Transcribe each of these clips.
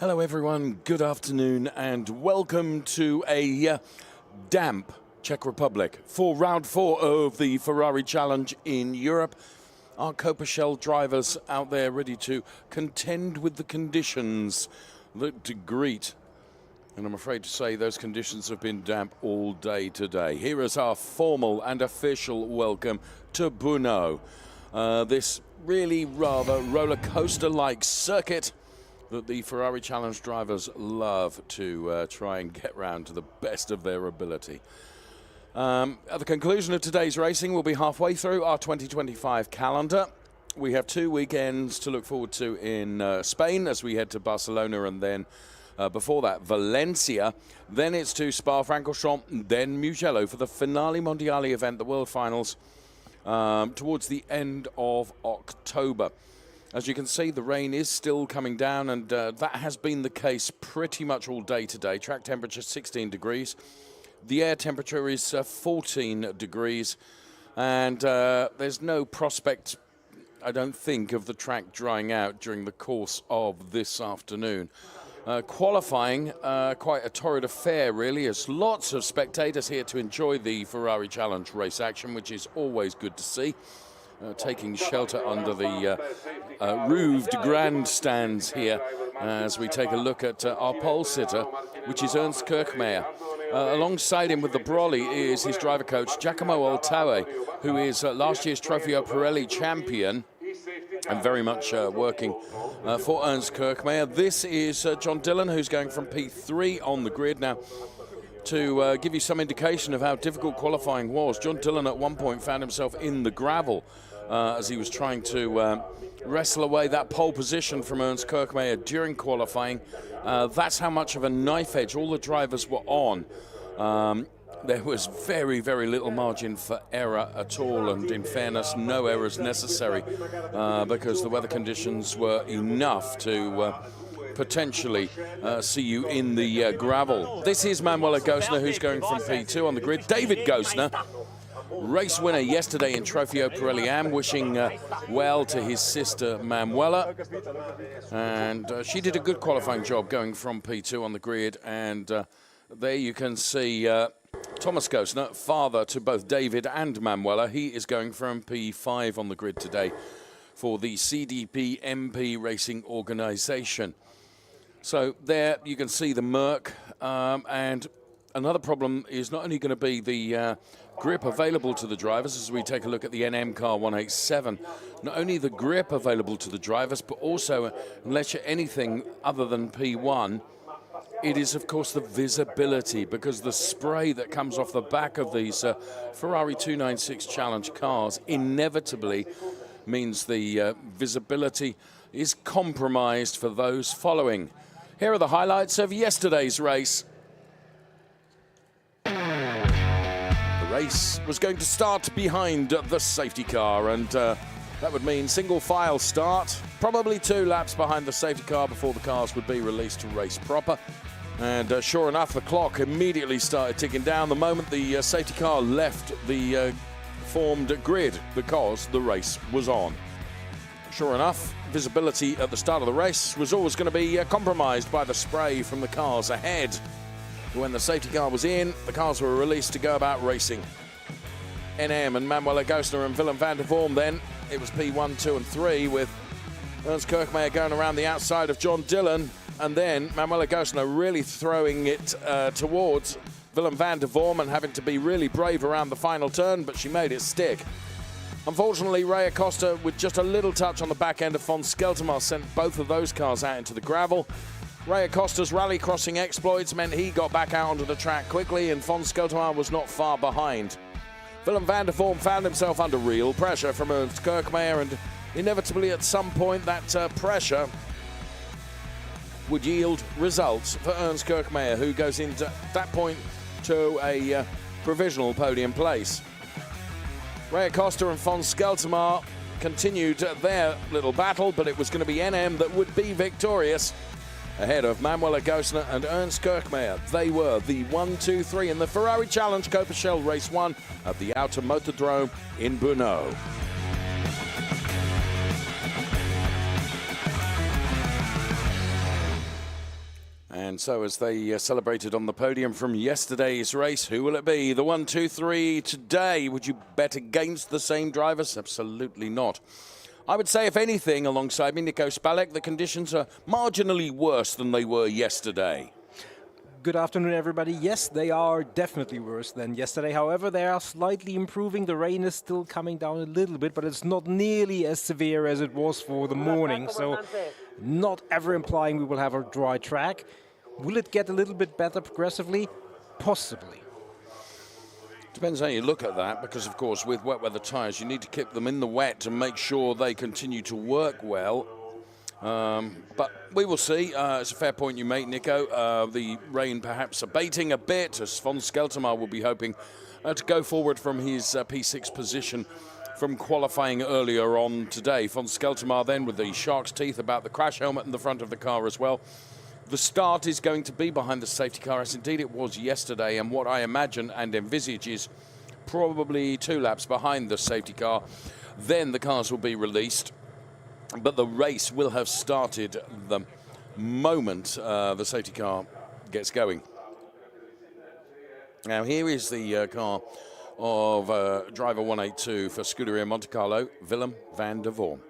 Hello everyone, good afternoon and welcome to a damp Czech Republic for round 4 of the Ferrari Challenge in Europe. Our Copa Shell drivers out there ready to contend with the conditions that greet. And I'm afraid to say those conditions have been damp all day today. Here is our formal and official welcome to Brno. This really rather roller coaster-like circuit that the Ferrari Challenge drivers love to try and get round to the best of their ability. At the conclusion of today's racing, we'll be halfway through our 2025 calendar. We have 2 weekends to look forward to in Spain as we head to Barcelona and then before that Valencia. Then it's to Spa-Francorchamps, then Mugello for the Finale Mondiale event, the World Finals, towards the end of October. As you can see, the rain is still coming down, and that has been the case pretty much all day today. Track temperature 16 degrees. The air temperature is 14 degrees, and there's no prospect, I don't think, of the track drying out during the course of this afternoon. Qualifying, quite a torrid affair, really. There's lots of spectators here to enjoy the Ferrari Challenge race action, which is always good to see. Taking shelter under the roofed grandstands here as we take a look at our pole sitter, which is Ernst Kirchmayr. Alongside him with the brolly is his driver coach, Giacomo Altaue, who is last year's Trofeo Pirelli champion and very much working for Ernst Kirchmayr. This is John Dillon, who's going from P3 on the grid now. To give you some indication of how difficult qualifying was, John Dillon at one point found himself in the gravel as he was trying to wrestle away that pole position from Ernst Kirchmayr during qualifying. That's how much of a knife edge all the drivers were on. There was very, very little margin for error at all, and in fairness, no errors necessary because the weather conditions were enough to potentially see you in the gravel. This is Manuela Gosner, who's going from P2 on the grid. David Gosner, race winner yesterday in Trofeo Pirelli Am, wishing well to his sister Manuela. And she did a good qualifying job going from P2 on the grid. And there you can see Thomas Gosner, father to both David and Manuela. He is going from P5 on the grid today for the CDP MP Racing Organization. So there you can see the Merc, and another problem is not only going to be the grip available to the drivers as we take a look at the NM car 187, not only the grip available to the drivers, but also, unless you're anything other than P1, it is of course the visibility, because the spray that comes off the back of these Ferrari 296 Challenge cars inevitably means the visibility is compromised for those following. Here are the highlights of yesterday's race. The race was going to start behind the safety car, and that would mean single file start, probably 2 laps behind the safety car before the cars would be released to race proper. And sure enough, the clock immediately started ticking down the moment the safety car left the formed grid, because the race was on. Sure enough, visibility at the start of the race was always going to be compromised by the spray from the cars ahead. When the safety car was in, the cars were released to go about racing. NM and Manuela Gosner and Willem van der Vorm then. It was P1, 2 and 3 with Ernst Kirchmayr going around the outside of John Dillon, and then Manuela Gosner really throwing it towards Willem van der Vorm and having to be really brave around the final turn, but she made it stick. Unfortunately, Ray Acosta, with just a little touch on the back end of von Skeltermar, sent both of those cars out into the gravel. Ray Acosta's rally crossing exploits meant he got back out onto the track quickly, and von Skeltermar was not far behind. Willem van der Vorm found himself under real pressure from Ernst Kirchmayr, and inevitably at some point that pressure would yield results for Ernst Kirchmayr, who goes into that point to a provisional podium place. Ray Acosta and von Skeltermar continued their little battle, but it was going to be NM that would be victorious ahead of Manuela Gosner and Ernst Kirchmayr. They were the 1, 2, 3 in the Ferrari Challenge Copa Shell Race 1 at the Outer Motordrome in Brno. And so as they celebrated on the podium from yesterday's race, who will it be? The 1, 2, 3 today. Would you bet against the same drivers? Absolutely not. I would say, if anything, alongside me, Nico Spalek, the conditions are marginally worse than they were yesterday. Good afternoon, everybody. Yes, they are definitely worse than yesterday. However, they are slightly improving. The rain is still coming down a little bit, but it's not nearly as severe as it was for the morning. So not ever implying we will have a dry track. Will it get a little bit better progressively? Possibly. Depends how you look at that, because, of course, with wet weather tyres, you need to keep them in the wet to make sure they continue to work well. But we will see. It's a fair point you make, Nico. The rain perhaps abating a bit, as von Skeltermaar will be hoping to go forward from his P6 position from qualifying earlier on today. Von Skeltermaar then with the shark's teeth about the crash helmet in the front of the car as well. The start is going to be behind the safety car, as indeed it was yesterday, and what I imagine and envisage is probably 2 laps behind the safety car. Then the cars will be released. But the race will have started the moment the safety car gets going. Now here is the car of driver 182 for Scuderia Monte Carlo, Willem van der Vorm.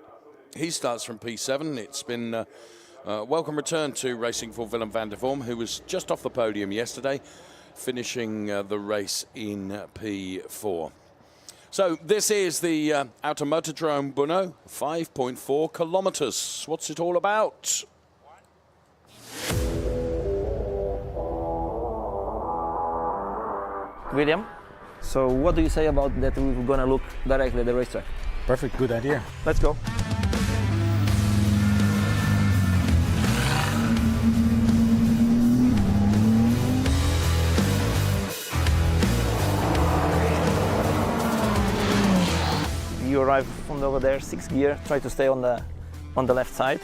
He starts from P7. It's been a welcome return to racing for Willem van der Vorm, who was just off the podium yesterday, finishing the race in P4. So this is the Automotodrome Brno, 5.4 kilometers. What's it all about? William, so what do you say about that we're going to look directly at the racetrack? Perfect, good idea. Let's go. You arrive from over there, 6th gear, try to stay on the left side.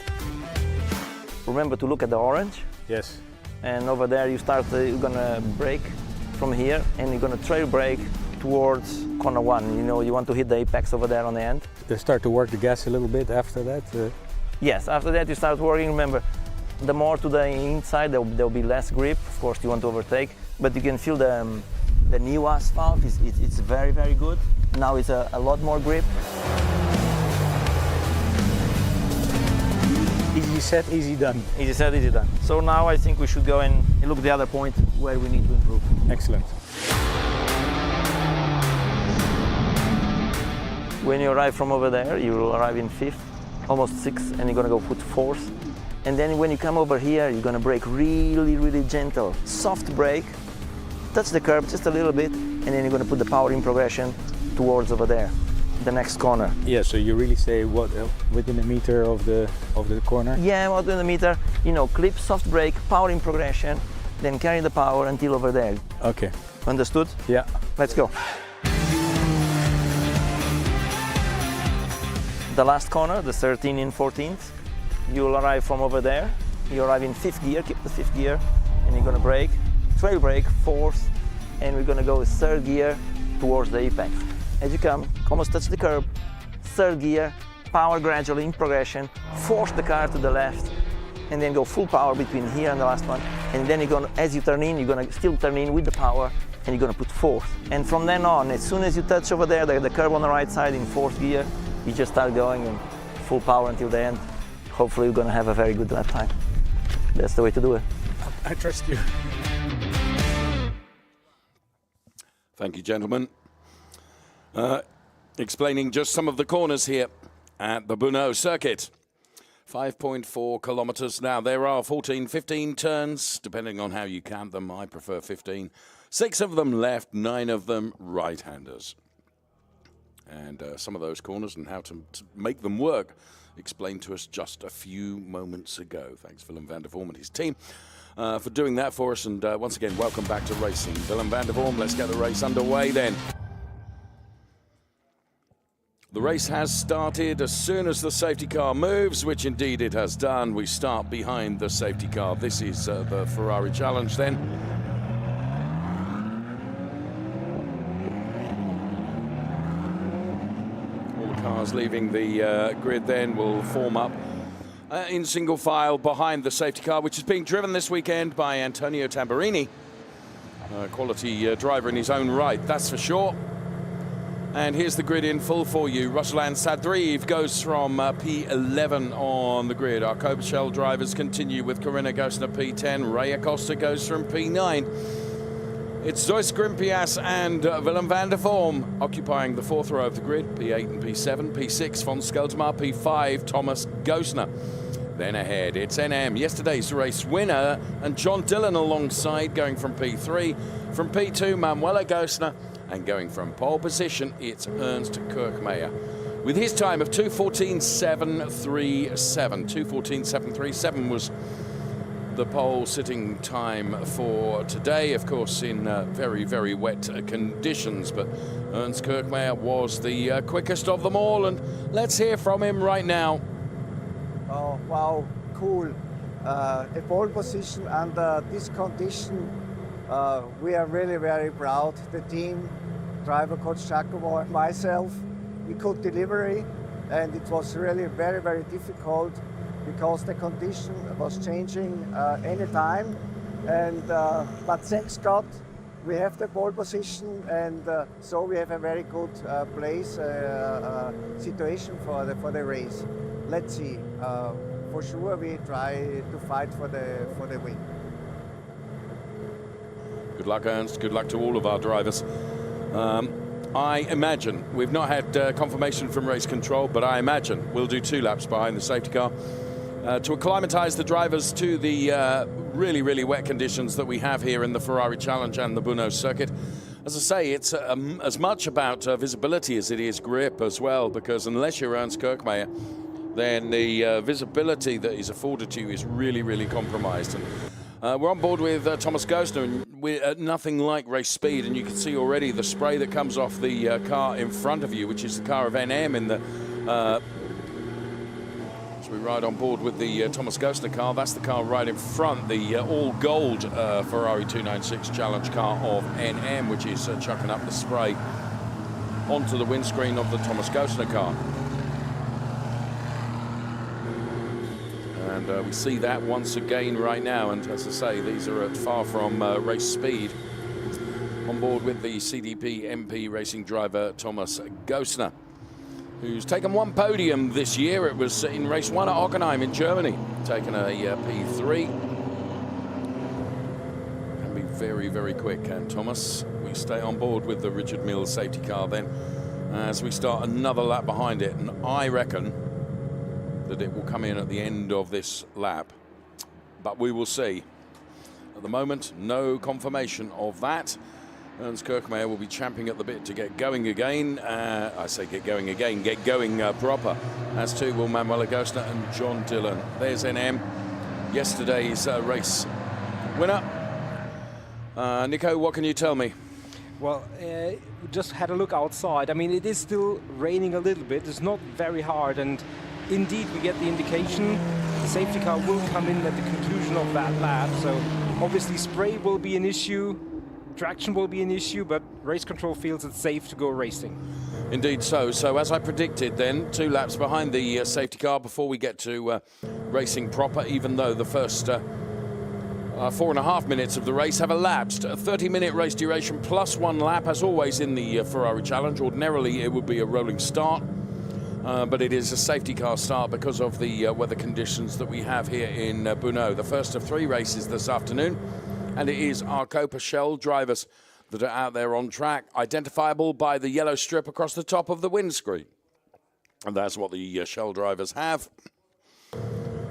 Remember to look at the orange. Yes. And over there you start, you're gonna brake from here and you're gonna trail brake towards corner 1. You know, you want to hit the apex over there on the end. They start to work the gas a little bit after that? Yes, after that you start working. Remember, the more to the inside, there'll be less grip. Of course, you want to overtake, but you can feel the new asphalt. It's very, very good. Now it's a lot more grip. Easy said, easy done. Easy said, easy done. So now I think we should go and look at the other point where we need to improve. Excellent. When you arrive from over there, you will arrive in 5th, almost 6th, and you're gonna go put 4th. And then when you come over here, you're gonna brake really, really gentle. Soft brake, touch the curb just a little bit, and then you're gonna put the power in progression towards over there, the next corner. Yeah, so you really say what within a meter of the corner? Yeah, within a meter. You know, clip, soft brake, power in progression, then carry the power until over there. Okay. Understood? Yeah. Let's go. The last corner, the 13 and 14th, you'll arrive from over there. You arrive in 5th gear, keep the 5th gear, and you're gonna brake, trail brake, 4th, and we're gonna go 3rd gear towards the apex. As you come, almost touch the curb, 3rd gear, power gradually in progression, force the car to the left, and then go full power between here and the last one. And then you're gonna, as you turn in, you're gonna still turn in with the power, and you're gonna put 4th. And from then on, as soon as you touch over there, the curb on the right side in 4th gear, you just start going and full power until the end. Hopefully you're gonna have a very good lap time. That's the way to do it. I trust you. Thank you, gentlemen. Explaining just some of the corners here at the Brno circuit. 5.4 kilometers. Now, there are 14, 15 turns, depending on how you count them. I prefer 15. 6 of them left, 9 of them right-handers. And some of those corners and how to make them work explained to us just a few moments ago. Thanks, Willem van der Vorm and his team, for doing that for us. And once again, welcome back to racing. Willem van der Vorm, let's get the race underway then. The race has started as soon as the safety car moves, which indeed it has done. We start behind the safety car. This is the Ferrari Challenge then. All the cars leaving the grid then will form up in single file behind the safety car, which is being driven this weekend by Antonio Tamburini. Quality driver in his own right, that's for sure. And here's the grid in full for you. Ruslan Sadriv goes from P11 on the grid. Our Copa drivers continue with Corinna Gosner P10. Ray Acosta goes from P9. It's Zois Grimpias and Willem van der Vorm occupying the fourth row of the grid. P8 and P7. P6, Von Skeltema. P5, Thomas Gosner. Then ahead, it's NM, yesterday's race winner, and John Dillon alongside, going from P3. From P2, Manuela Gosner. And going from pole position, it's Ernst Kirchmeier with his time of 2:14.737. 2:14.737 was the pole sitting time for today, of course, in very, very wet conditions. But Ernst Kirchmeier was the quickest of them all, and let's hear from him right now. Oh, wow, cool. A pole position under this condition. We are really very proud. The team, driver coach Giacomo and myself, we could deliver it, and it was really very, very difficult because the condition was changing any time. And but thanks God, we have the pole position, and so we have a very good place situation for the race. Let's see. For sure, we try to fight for the win. Good luck, Ernst. Good luck to all of our drivers. I imagine, we've not had confirmation from race control, but I imagine we'll do 2 laps behind the safety car to acclimatise the drivers to the really, really wet conditions that we have here in the Ferrari Challenge and the Brno circuit. As I say, it's as much about visibility as it is grip as well, because unless you're Ernst Kirchmeier, then the visibility that is afforded to you is really, really compromised. And we're on board with Thomas Gosner, and we're at nothing like race speed, and you can see already the spray that comes off the car in front of you, which is the car of NM in the as we ride on board with the Thomas Gosner car. That's the car right in front, the all-gold Ferrari 296 Challenge car of NM, which is chucking up the spray onto the windscreen of the Thomas Gosner car. And we see that once again right now, and as I say, these are at far from race speed. On board with the CDP MP racing driver Thomas Gosner, who's taken 1 podium this year. It was in race 1 at Hockenheim in Germany, taken a P3. Can be very, very quick, and Thomas, we stay on board with the Richard Mille safety car then as we start another lap behind it, and I reckon that it will come in at the end of this lap, but we will see. At the moment, no confirmation of that. Ernst Kirchmeier will be champing at the bit to get going again. I say get going again, get going proper. As too will Manuela Gosner and John Dillon. There's NM, yesterday's race winner. Nico, what can you tell me? Well, we just had a look outside. I mean, it is still raining a little bit. It's not very hard, and indeed, we get the indication the safety car will come in at the conclusion of that lap. So obviously spray will be an issue, traction will be an issue, but race control feels it's safe to go racing. Indeed so. So as I predicted then, 2 laps behind the safety car before we get to racing proper, even though the first 4.5 minutes of the race have elapsed. A 30-minute race duration plus 1 lap, as always in the Ferrari Challenge. Ordinarily, it would be a rolling start. But it is a safety car start because of the weather conditions that we have here in Brno. The first of 3 races this afternoon, and it is our Copa Shell drivers that are out there on track, identifiable by the yellow strip across the top of the windscreen. And that's what the Shell drivers have.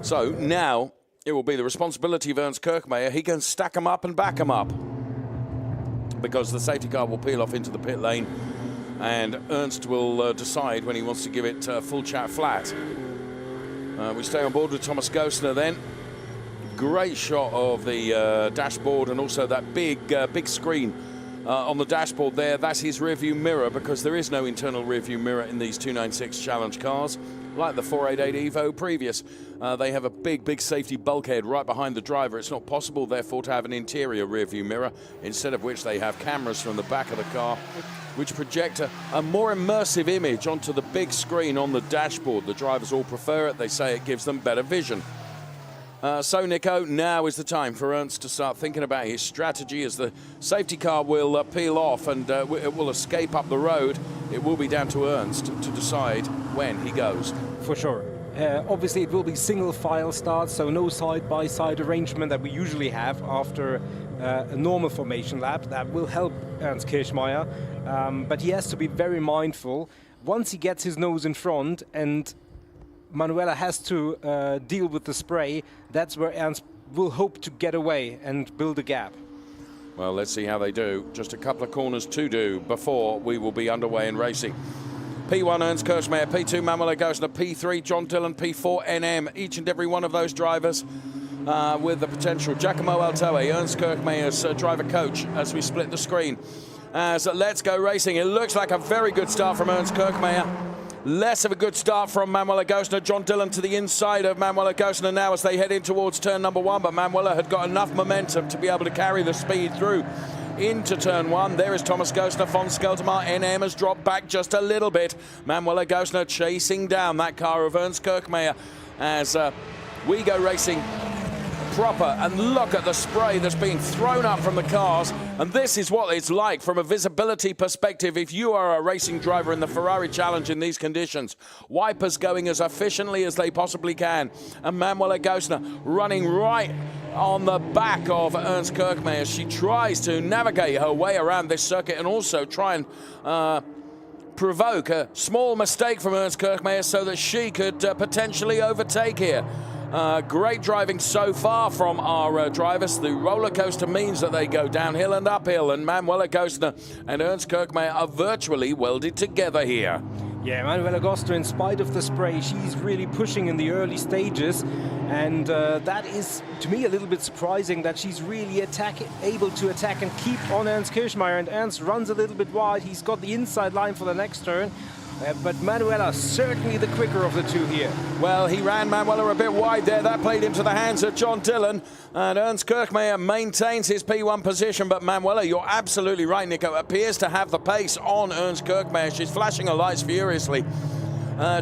So now it will be the responsibility of Ernst Kirchmeier. He can stack them up and back them up, because the safety car will peel off into the pit lane, and Ernst will decide when he wants to give it full chat flat. We stay on board with Thomas Gosner then. Great shot of the dashboard, and also that big screen on the dashboard there. That's his rearview mirror, because there is no internal rearview mirror in these 296 Challenge cars. Like the 488 Evo previous, they have a big safety bulkhead right behind the driver. It's not possible, therefore, to have an interior rearview mirror, instead of which they have cameras from the back of the car which project a more immersive image onto the big screen on the dashboard. The drivers all prefer it. They say it gives them better vision. So, Nico, now is the time for Ernst to start thinking about his strategy as the safety car will peel off and it will escape up the road. It will be down to Ernst to decide when he goes. For sure. Obviously, it will be single file start, so no side-by-side arrangement that we usually have after a normal formation lap. That will help Ernst Kirchmeier, but he has to be very mindful. Once he gets his nose in front and Manuela has to deal with the spray, that's where Ernst will hope to get away and build a gap. Well, let's see how they do. Just a couple of corners to do before we will be underway in racing. P1 Ernst Kirchmeier, P2 Manuel Agostina, P3 John Dillon, P4 NM. Each and every one of those drivers with the potential. Giacomo Altoe, Ernst Kirchmeier's driver coach, as we split the screen. So let's go racing. It looks like a very good start from Ernst Kirchmeier. Less of a good start from Manuel Agostina. John Dillon to the inside of Manuel Agostina now as they head in towards turn number 1, but Manuela had got enough momentum to be able to carry the speed through into turn 1. There is Thomas Gostner. Von Skeltermar NM has dropped back just a little bit. Manuel Agostina chasing down that car of Ernst Kirchmeier as we go racing proper, and look at the spray that's being thrown up from the cars. And this is what it's like from a visibility perspective if you are a racing driver in the Ferrari Challenge in these conditions. Wipers going as efficiently as they possibly can, and Manuela Gostner running right on the back of Ernst Kirchmeier as she tries to navigate her way around this circuit and also try and provoke a small mistake from Ernst Kirchmeier so that she could potentially overtake here. Great driving so far from our drivers. The roller coaster means that they go downhill and uphill, and Manuela Gostner and Ernst Kirchmeier are virtually welded together here. Yeah, Manuela Gostner, in spite of the spray, she's really pushing in the early stages, and that is, to me, a little bit surprising that she's really able to attack and keep on Ernst Kirchmeier, and Ernst runs a little bit wide. He's got the inside line for the next turn. But Manuela certainly the quicker of the two here. Well, he ran Manuela a bit wide there. That played into the hands of John Dillon. And Ernst Kirchmeier maintains his P1 position. But Manuela, you're absolutely right, Nico, appears to have the pace on Ernst Kirchmeier. She's flashing her lights furiously,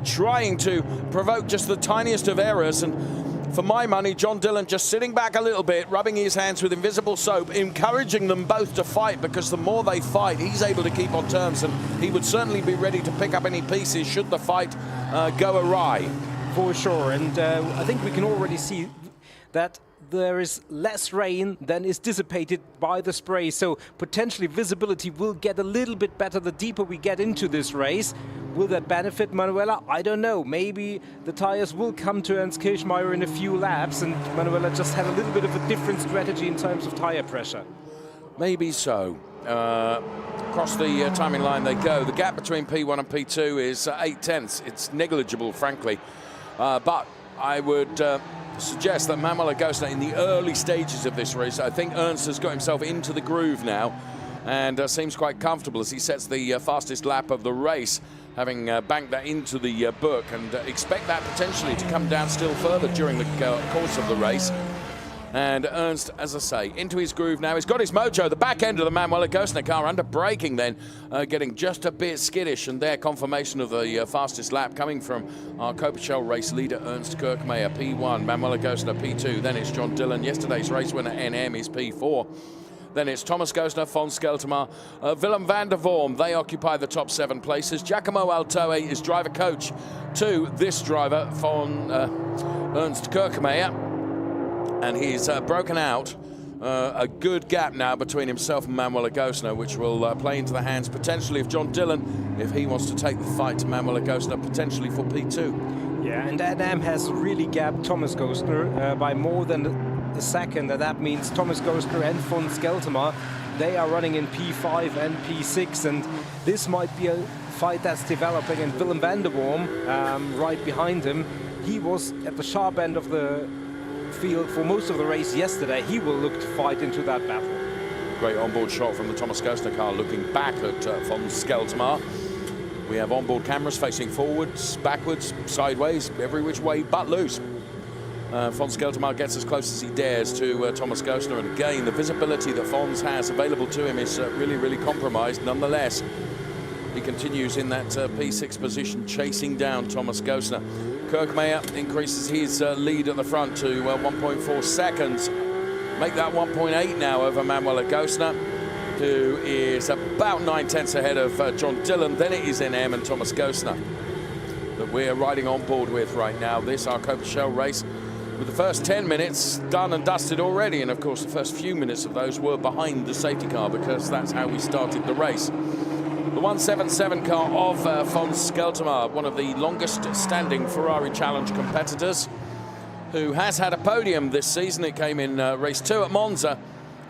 trying to provoke just the tiniest of errors. And for my money, John Dillon just sitting back a little bit, rubbing his hands with invisible soap, encouraging them both to fight, because the more they fight, he's able to keep on terms, and he would certainly be ready to pick up any pieces should the fight go awry. For sure, and I think we can already see that there is less rain than is dissipated by the spray, so potentially visibility will get a little bit better the deeper we get into this race. Will that benefit Manuela? I don't know. Maybe the tires will come to Ernst Kirchmeier in a few laps, and Manuela just had a little bit of a different strategy in terms of tire pressure. Maybe so. Across the timing line they go. The gap between P1 and P2 is 8 tenths. It's negligible, frankly. But I would suggest that Manuela Gostner in the early stages of this race, I think Ernst has got himself into the groove now and seems quite comfortable as he sets the fastest lap of the race, having banked that into the book, and expect that potentially to come down still further during the course of the race. And Ernst, as I say, into his groove now. He's got his mojo. The back end of the Manuela Gostner car under braking then, getting just a bit skittish. And there, confirmation of the fastest lap coming from our Copa race leader, Ernst Kirchmeier, P1, Manuela Gostner, P2. Then it's John Dillon. Yesterday's race winner, NM, is P4. Then it's Thomas Gostner, Von Skeltermar, Willem van der Worm. They occupy the top 7 places. Giacomo Altoe is driver coach to this driver, Von Ernst Kirchmeier. And he's broken out a good gap now between himself and Manuela Gostner, which will play into the hands potentially of John Dillon if he wants to take the fight to Manuela Gostner, potentially for P2. Yeah, and NM has really gapped Thomas Gostner by more than a second, and that means Thomas Gostner and Von Skeltermar, they are running in P5 and P6, and this might be a fight that's developing. And Willem van der Worm, right behind him, he was at the sharp end of the field for most of the race yesterday. He will look to fight into that battle. Great onboard shot from the Thomas Gostner car looking back at Von Skeltermar. We have onboard cameras facing forwards, backwards, sideways, every which way but loose. Fons Geltermar gets as close as he dares to Thomas Gostner, and again, the visibility that Fons has available to him is really, really compromised. Nonetheless, he continues in that P6 position, chasing down Thomas Gostner. Kirkmeyer increases his lead at the front to 1.4 seconds. Make that 1.8 now over Manuel Gostner, who is about 9/10 ahead of John Dillon. Then it is NM and Thomas Gostner that we're riding on board with right now. This, our Copa race, with the first 10 minutes done and dusted already. And of course, the first few minutes of those were behind the safety car, because that's how we started the race. The 177 car of Fons Geltermar, one of the longest standing Ferrari Challenge competitors, who has had a podium this season. It came in race 2 at Monza.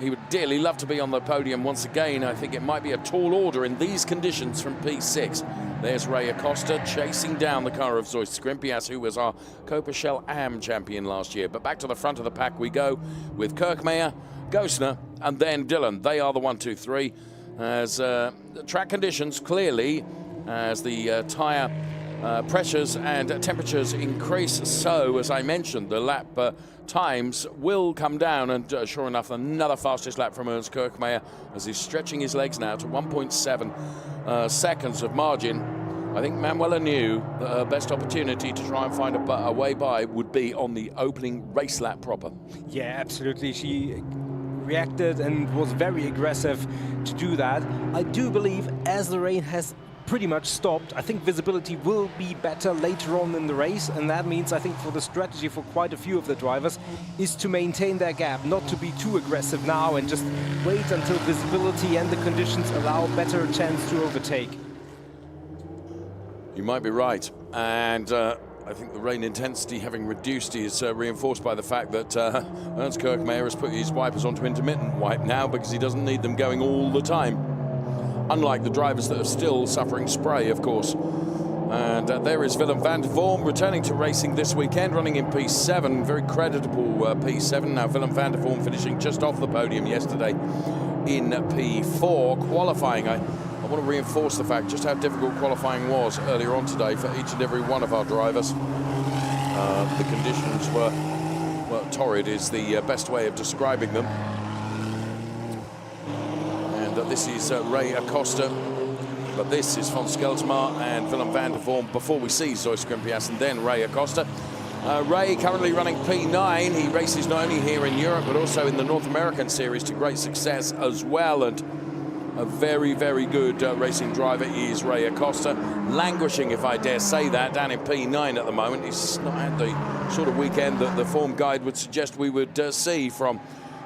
He would dearly love to be on the podium once again. I think it might be a tall order in these conditions from P6. There's Ray Acosta chasing down the car of Zoe Skrimpias, who was our Copa Shell AM champion last year. But back to the front of the pack we go with Kirkmeyer, Gostner, and then Dillon. They are the 1, 2, 3. As the track conditions clearly, as the tyre pressures and temperatures increase, so as I mentioned, the lap times will come down, and sure enough, another fastest lap from Ernst Kirkmeyer as he's stretching his legs now to 1.7 seconds of margin. I think Manuela knew that her best opportunity to try and find a way by would be on the opening race lap proper. Yeah, absolutely. She reacted and was very aggressive to do that. I do believe, as the rain has pretty much stopped, I think visibility will be better later on in the race, and that means, I think, for the strategy for quite a few of the drivers is to maintain their gap, not to be too aggressive now and just wait until visibility and the conditions allow better chance to overtake. You might be right, and I think the rain intensity having reduced is reinforced by the fact that Ernst Kirkmeyer has put his wipers onto intermittent wipe now, because he doesn't need them going all the time. Unlike the drivers that are still suffering spray, of course. And there is Willem van der Vorm returning to racing this weekend, running in P7, very creditable P7. Now Willem van der Vorm finishing just off the podium yesterday in P4. Qualifying, I want to reinforce the fact just how difficult qualifying was earlier on today for each and every one of our drivers. The conditions were, well, torrid is the best way of describing them. This is Ray Acosta, but this is Fons Geltermar and Willem van der Vorm before we see Zoe Skrimpias and then Ray Acosta. Ray currently running P9. He races not only here in Europe but also in the North American series to great success as well, and a very, very good racing driver is Ray Acosta. Languishing, if I dare say that, down in P9 at the moment. He's not had the sort of weekend that the form guide would suggest we would see from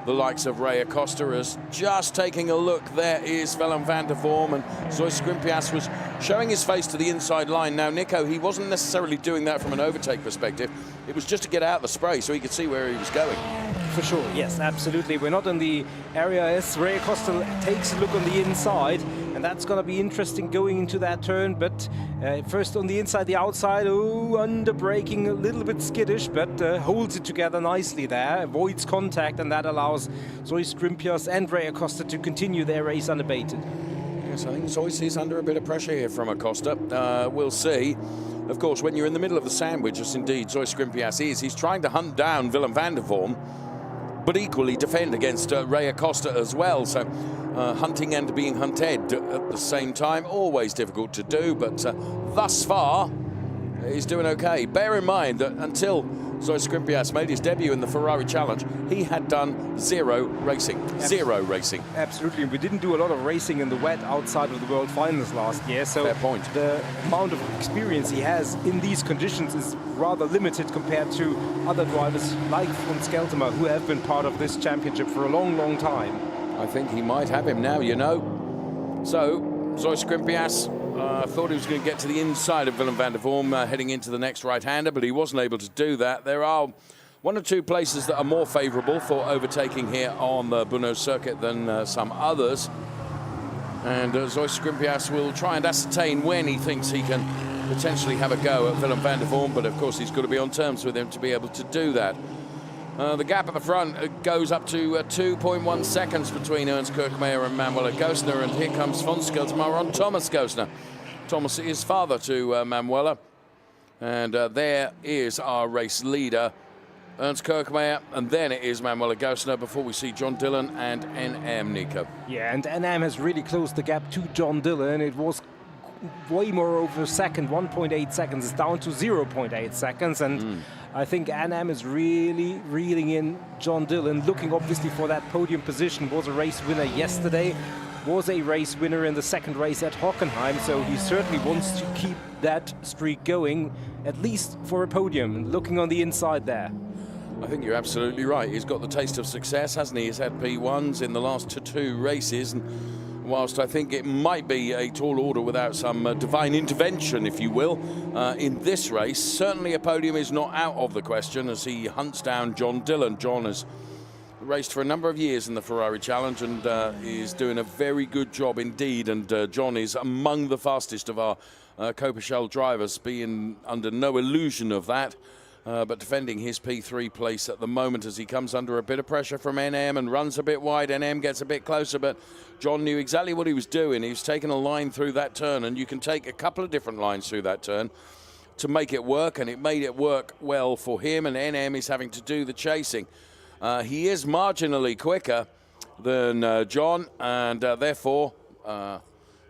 the likes of Ray Acosta. As just taking a look, there is Willem van der Vorm, and Zoe Skrimpias was showing his face to the inside line. Now, Nico, he wasn't necessarily doing that from an overtake perspective. It was just to get out the spray so he could see where he was going. For sure, yes, absolutely. We're not in the area as Ray Acosta takes a look on the inside, and that's going to be interesting going into that turn. But first on the inside, the outside, under braking, a little bit skittish, but holds it together nicely there, avoids contact, and that allows Zoe Skrimpias and Ray Acosta to continue their race unabated. Yes, I think Zoe is under a bit of pressure here from Acosta. We'll see. Of course, when you're in the middle of the sandwich, as indeed Zoe Skrimpias is, he's trying to hunt down Willem van der Vorm, but equally defend against Ray Acosta as well. So hunting and being hunted at the same time, always difficult to do, but thus far he's doing okay. Bear in mind that until Zoe Skrimpias made his debut in the Ferrari Challenge, he had done zero racing. Zero racing. Absolutely. We didn't do a lot of racing in the wet outside of the World Finals last year, so fair point. The amount of experience he has in these conditions is rather limited compared to other drivers like Fons Geltermar, who have been part of this championship for a long, long time. I think he might have him now, you know. So, Zoe Skrimpias thought he was going to get to the inside of Willem van der Vorm heading into the next right-hander, but he wasn't able to do that. There are one or two places that are more favourable for overtaking here on the Brno circuit than some others. And Zoe Skrimpias will try and ascertain when he thinks he can potentially have a go at Willem van der Vorm, but of course he's got to be on terms with him to be able to do that. The gap at the front goes up to 2.1 seconds between Ernst Kirkmeyer and Manuel Gostner, and here comes Fons Geltermar on Thomas Gostner. Thomas is father to Manuela, and there is our race leader Ernst Kirkmeyer, and then it is Manuel Agosner before we see John Dillon and NM, Nico. Yeah, and NM has really closed the gap to John Dillon. It was way more over a second, 1.8 seconds. It's down to 0.8 seconds, and I think NM is really reeling in John Dillon, looking obviously for that podium position. Was a race winner yesterday, was a race winner in the second race at Hockenheim, so he certainly wants to keep that streak going, at least for a podium, and looking on the inside there. I think you're absolutely right. He's got the taste of success, hasn't he? He's had P1s in the last two races, and whilst I think it might be a tall order without some divine intervention, if you will, in this race, certainly a podium is not out of the question as he hunts down John Dillon. John has raced for a number of years in the Ferrari Challenge and is doing a very good job indeed, and John is among the fastest of our Copa drivers, being under no illusion of that. But defending his P3 place at the moment as he comes under a bit of pressure from NM and runs a bit wide. NM gets a bit closer, but John knew exactly what he was doing. He was taking a line through that turn, and you can take a couple of different lines through that turn to make it work, and it made it work well for him, and NM is having to do the chasing. He is marginally quicker than John, and therefore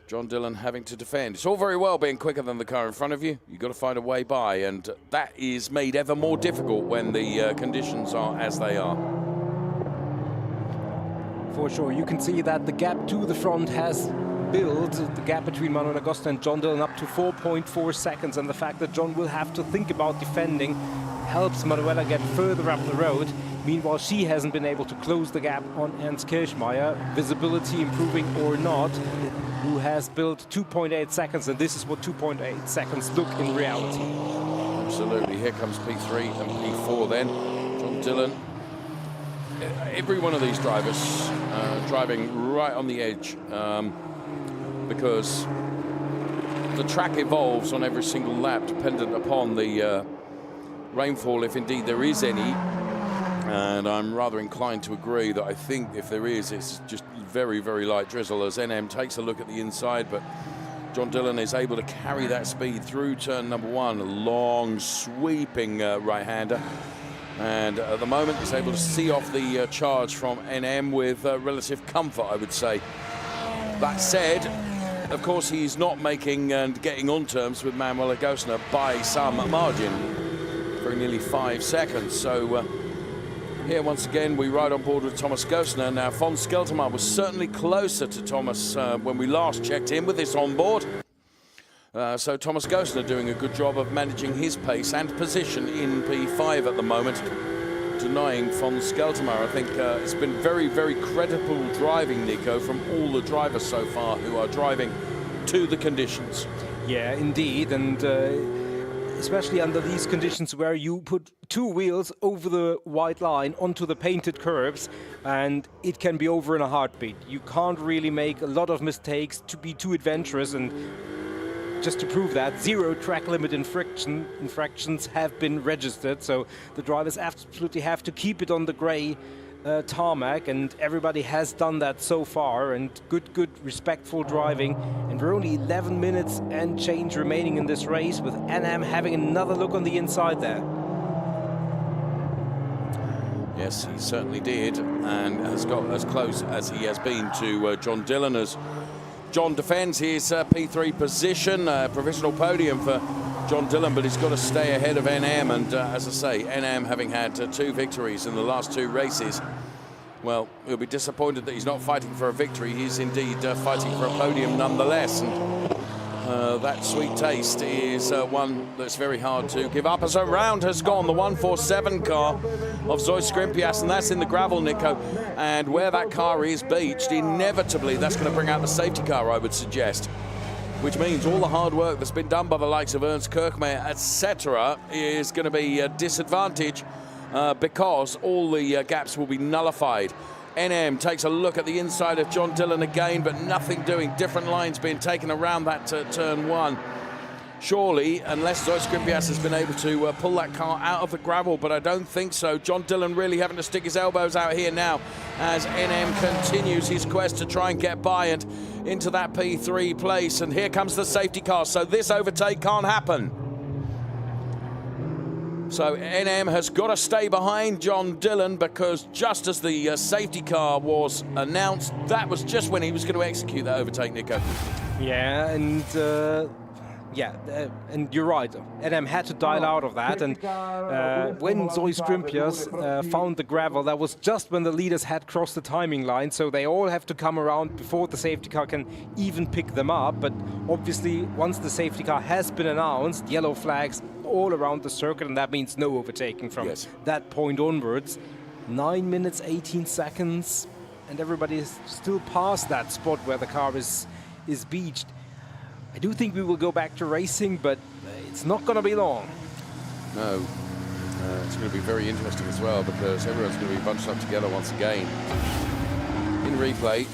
John Dillon having to defend. It's all very well being quicker than the car in front of you. You've got to find a way by, and that is made ever more difficult when the conditions are as they are. For sure, you can see that the gap to the front has built, the gap between Manuel Agosner and John Dillon, up to 4.4 seconds, and the fact that John will have to think about defending helps Manuela get further up the road. Meanwhile, she hasn't been able to close the gap on Ernst Kirchmeier, visibility improving or not, who has built 2.8 seconds, and this is what 2.8 seconds look in reality. Absolutely. Here comes P3 and P4 then. John Dillon. Every one of these drivers driving right on the edge because the track evolves on every single lap dependent upon the rainfall, if indeed there is any. And I'm rather inclined to agree that I think if there is, it's just very, very light drizzle as NM takes a look at the inside, but John Dillon is able to carry that speed through turn number one, a long sweeping right-hander, and at the moment is able to see off the charge from NM with relative comfort, I would say. That said, of course, he's not making and getting on terms with Manuel Agosner by some margin, for nearly 5 seconds, so here, once again, we ride on board with Thomas Gosner. Now, von Skelterman was certainly closer to Thomas when we last checked in with this on board. So Thomas Gosner doing a good job of managing his pace and position in P5 at the moment, denying von Skelterman. I think it's been very, very credible driving, Nico, from all the drivers so far who are driving to the conditions. Yeah, indeed, and especially under these conditions where you put two wheels over the white line onto the painted curbs, and it can be over in a heartbeat. You can't really make a lot of mistakes to be too adventurous, and just to prove that, 0 track limit infractions have been registered, so the drivers absolutely have to keep it on the grey tarmac, and everybody has done that so far, and good respectful driving. And we're only 11 minutes and change remaining in this race, with NM having another look on the inside there. Yes, he certainly did, and has got as close as he has been to John Dillon as John defends his P3 position, provisional podium for John Dillon, but he's got to stay ahead of NM, and as I say, NM having had 2 victories in the last 2 races, well, he'll be disappointed that he's not fighting for a victory. He's indeed fighting for a podium nonetheless, and that sweet taste is one that's very hard to give up. As a round has gone, the 147 car of Zoe Skrimpias, and that's in the gravel, Nico, and where that car is beached, inevitably that's going to bring out the safety car, I would suggest, which means all the hard work that's been done by the likes of Ernst Kirchmeier, etc., is going to be a disadvantage because all the gaps will be nullified. NM takes a look at the inside of John Dillon again, but nothing doing. Different lines being taken around that turn one. Surely, unless Zoe Skrimpias has been able to pull that car out of the gravel, but I don't think so. John Dillon really having to stick his elbows out here now as NM continues his quest to try and get by and into that P3 place. And here comes the safety car, so this overtake can't happen. So NM has got to stay behind John Dillon, because just as the safety car was announced, that was just when he was going to execute that overtake, Nico. Yeah, and and you're right. NM had to dial out of that, and when Zoe Scrimpius found the gravel, that was just when the leaders had crossed the timing line, so they all have to come around before the safety car can even pick them up. But obviously, once the safety car has been announced, yellow flags all around the circuit, and that means no overtaking from that point onwards. 9 minutes, 18 seconds, and everybody is still past that spot where the car is beached. I do think we will go back to racing, but it's not going to be long. No, it's going to be very interesting as well, because everyone's going to be bunched up together once again in replay.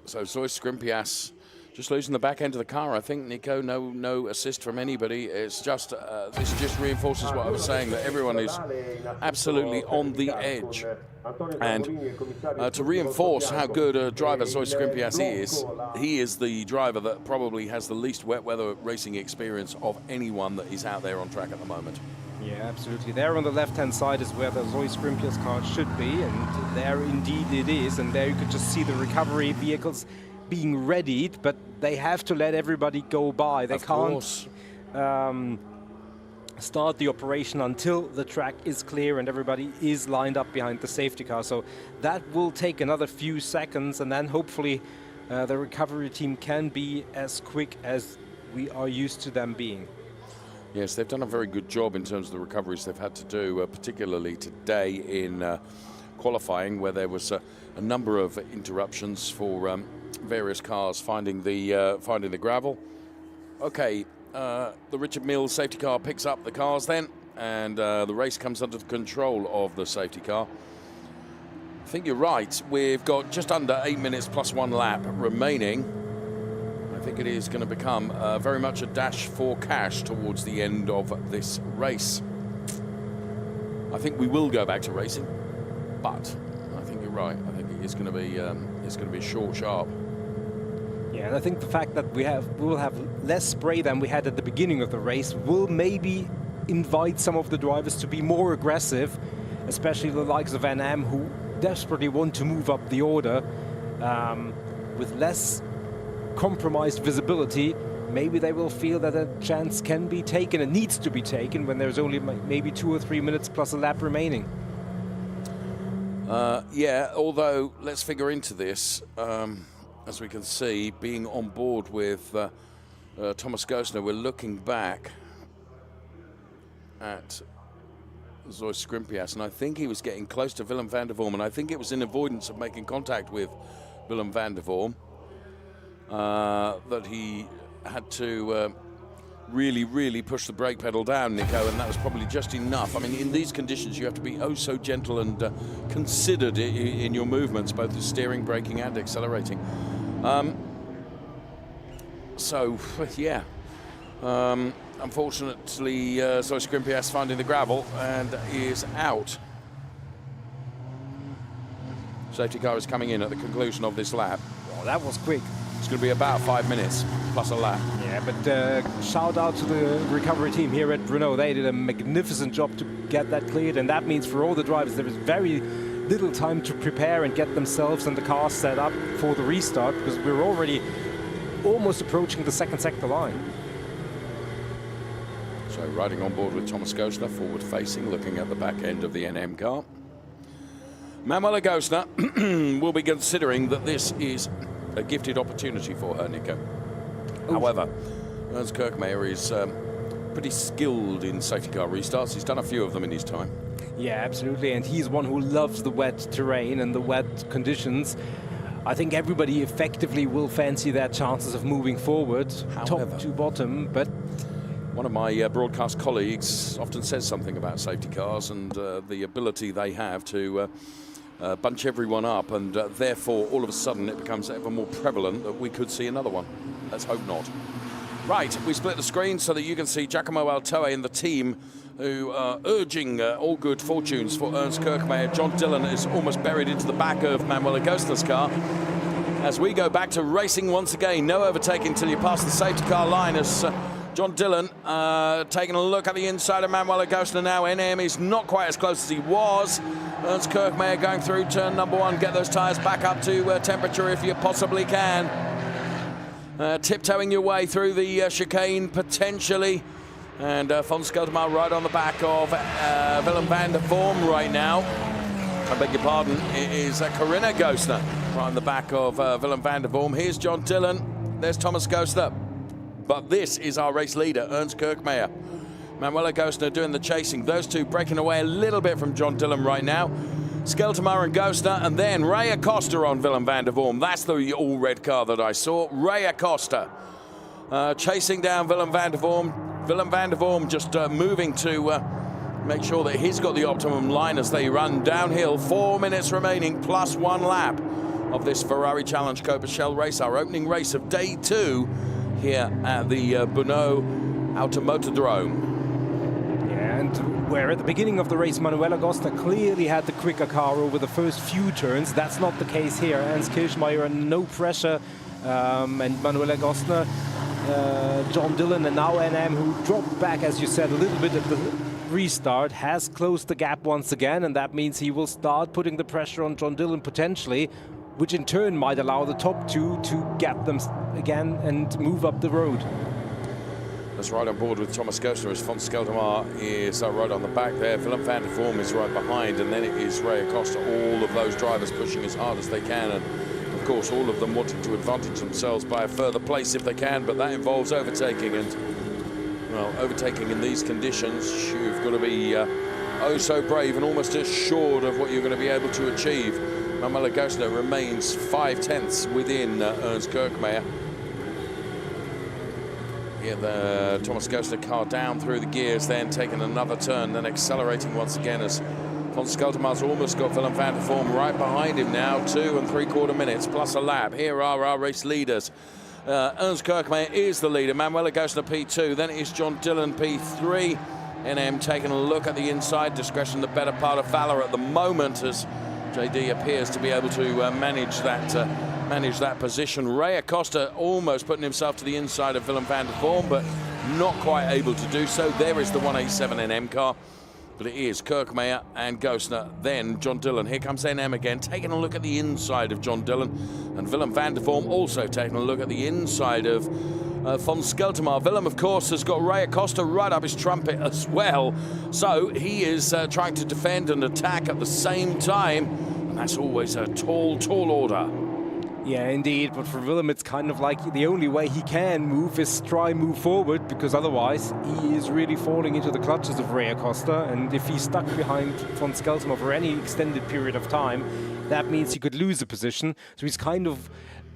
So Zoe Scrimpias just losing the back end of the car, I think, Nico. No assist from anybody. It's just this just reinforces what I was saying, that everyone is absolutely on the edge. And to reinforce how good a driver Zoe Scrimpias is, he is the driver that probably has the least wet weather racing experience of anyone that is out there on track at the moment. Yeah, absolutely. There on the left-hand side is where the Zoe Scrimpias car should be, and there indeed it is. And there you could just see the recovery vehicles being readied, but they have to let everybody go by. They can't start the operation until the track is clear and everybody is lined up behind the safety car. So that will take another few seconds, and then hopefully the recovery team can be as quick as we are used to them being. Yes, they've done a very good job in terms of the recoveries they've had to do, particularly today in qualifying, where there was a number of interruptions for various cars finding the gravel. Okay, the Richard Mills safety car picks up the cars then, and the race comes under the control of the safety car. I think you're right. We've got just under 8 minutes plus 1 lap remaining. I think it is going to become very much a dash for cash towards the end of this race. I think we will go back to racing, but I think you're right. I think it's going to be short, sharp. Yeah, and I think the fact that we will have less spray than we had at the beginning of the race will maybe invite some of the drivers to be more aggressive, especially the likes of NM, who desperately want to move up the order. With less compromised visibility, maybe they will feel that a chance can be taken and needs to be taken when there's only maybe 2 or 3 minutes plus a lap remaining. Yeah, although let's figure into this. As we can see, being on board with Thomas Gosner, we're looking back at Zoe Scrimpias, and I think he was getting close to Willem van der Vorm, and I think it was in avoidance of making contact with Willem van der Vorm that he had to really push the brake pedal down, Nico, and that was probably just enough. I mean, in these conditions, you have to be oh so gentle and considered in your movements, both the steering, braking, and accelerating. So, yeah. Unfortunately, Zoe Scrimpias finding the gravel and is out. Safety car is coming in at the conclusion of this lap. Oh, that was quick. It's going to be about 5 minutes plus a lap. Yeah, but shout out to the recovery team here at Brno. They did a magnificent job to get that cleared, and that means for all the drivers there is very little time to prepare and get themselves and the car set up for the restart, because we're already almost approaching the second sector line. So riding on board with Thomas Gosner, forward facing, looking at the back end of the NM car. Manuela Gosner will be considering that this is a gifted opportunity for her, Nico. However, Ernst Kirkmeyer is pretty skilled in safety car restarts. He's done a few of them in his time. Yeah, absolutely, and he's one who loves the wet terrain and the wet conditions. I think everybody effectively will fancy their chances of moving forward, However, top to bottom, but one of my broadcast colleagues often says something about safety cars and the ability they have to bunch everyone up, and therefore all of a sudden it becomes ever more prevalent that we could see another one. Let's hope not. Right, we split the screen so that you can see Giacomo Altoe and the team who are urging all good fortunes for Ernst Kirkmeyer. John Dillon is almost buried into the back of Manuela Gosner's car. As we go back to racing once again, no overtaking until you pass the safety car line as John Dillon taking a look at the inside of Manuel Agostner now. NM is not quite as close as he was. Ernst Kirchmeier going through turn number 1. Get those tyres back up to temperature if you possibly can. Tiptoeing your way through the chicane potentially. And von Skeltermaar right on the back of Willem van der Vorm right now. I beg your pardon, it is Corinna Agostner right on the back of Willem van der Vorm. Here's John Dillon, there's Thomas Agostner. But this is our race leader, Ernst Kirchmeier. Manuel Agostner doing the chasing. Those two breaking away a little bit from John Dillon right now. Skeltermaar and Agostner, and then Ray Acosta on Willem van der Vorm. That's the all-red car that I saw. Ray Acosta chasing down Willem van der Vorm. Willem van der Vorm just moving to make sure that he's got the optimum line as they run downhill. 4 minutes remaining, plus 1 lap of this Ferrari Challenge Copa-Shell race, our opening race of day 2 here at the Brno Automotodrome. Yeah, and where at the beginning of the race Manuel Agostner clearly had the quicker car over the first few turns, that's not the case here. Ernst Kirchmeier, no pressure, and Manuel Agostner, John Dillon, and now NM, who dropped back, as you said, a little bit at the restart, has closed the gap once again, and that means he will start putting the pressure on John Dillon potentially, which in turn might allow the top two to gap them again and move up the road. That's right on board with Thomas Agostner as von Skeltermaar is right on the back there. Willem van der Vorm is right behind, and then it is Ray Acosta. All of those drivers pushing as hard as they can, and of course all of them wanting to advantage themselves by a further place if they can, but that involves overtaking, and well, overtaking in these conditions, you've got to be oh so brave and almost assured of what you're going to be able to achieve. Manuel Agostner remains 5/10 within Ernst Kirchmeier. Here the Thomas Agostner car down through the gears, then taking another turn, then accelerating once again as von Skeltermaar's almost got Willem van der Vorm right behind him now. 2 3/4 minutes plus a lap. Here are our race leaders. Ernst Kirchmeier is the leader. Manuel Agostner P2, then it is John Dillon P3. NM taking a look at the inside. Discretion the better part of valor at the moment as JD appears to be able to manage that position. Ray Acosta almost putting himself to the inside of Willem van der Vorm, but not quite able to do so. There is the 187 NM car, but it is Kirchmeier and Agostner, then John Dillon. Here comes NM again, taking a look at the inside of John Dillon, and Willem van der Vorm also taking a look at the inside of von Skeltermaar. Willem, of course, has got Ray Acosta right up his trumpet as well, so he is trying to defend and attack at the same time, and that's always a tall, tall order. Yeah, indeed, but for Willem it's kind of like the only way he can move is try move forward, because otherwise he is really falling into the clutches of Ray Acosta, and if he's stuck behind von Skeltermaar for any extended period of time, that means he could lose the position. So he's kind of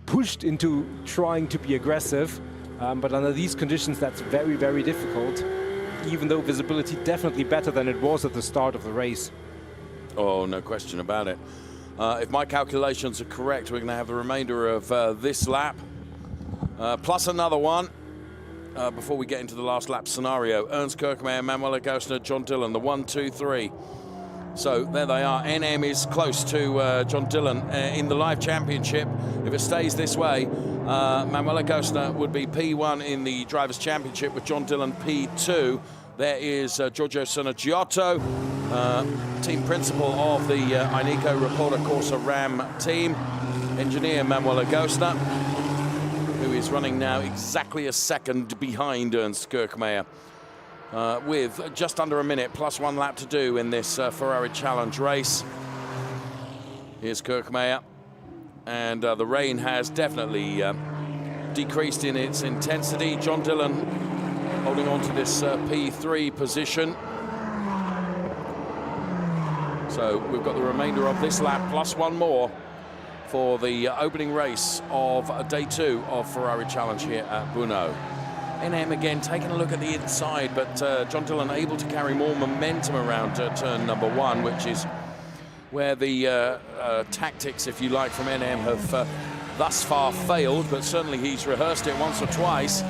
pushed into trying to be aggressive, but under these conditions that's very, very difficult, even though visibility definitely better than it was at the start of the race. Oh, no question about it. If my calculations are correct, we're going to have the remainder of this lap, plus another one, before we get into the last lap scenario. Ernst Kirchmeier, Manuel Agostner, John Dillon, the 1, 2, 3. So there they are. NM is close to John Dillon in the live championship. If it stays this way, Manuel Agostner would be P1 in the Drivers' Championship with John Dillon P2. There is Giorgio Sonagiotto, team principal of the Ineco Reporter Corsa Ram team. Engineer Manuel Agostner, who is running now exactly a second behind Ernst Kirchmeier, with just under a minute plus 1 lap to do in this Ferrari Challenge race. Here's Kirchmeier, and the rain has definitely decreased in its intensity. John Dillon holding on to this P3 position. So we've got the remainder of this lap plus 1 more for the opening race of day 2 of Ferrari Challenge here at Brno. NM again taking a look at the inside, but John Dillon able to carry more momentum around turn number 1, which is where the tactics, if you like, from NM have thus far failed, but certainly he's rehearsed it once or twice.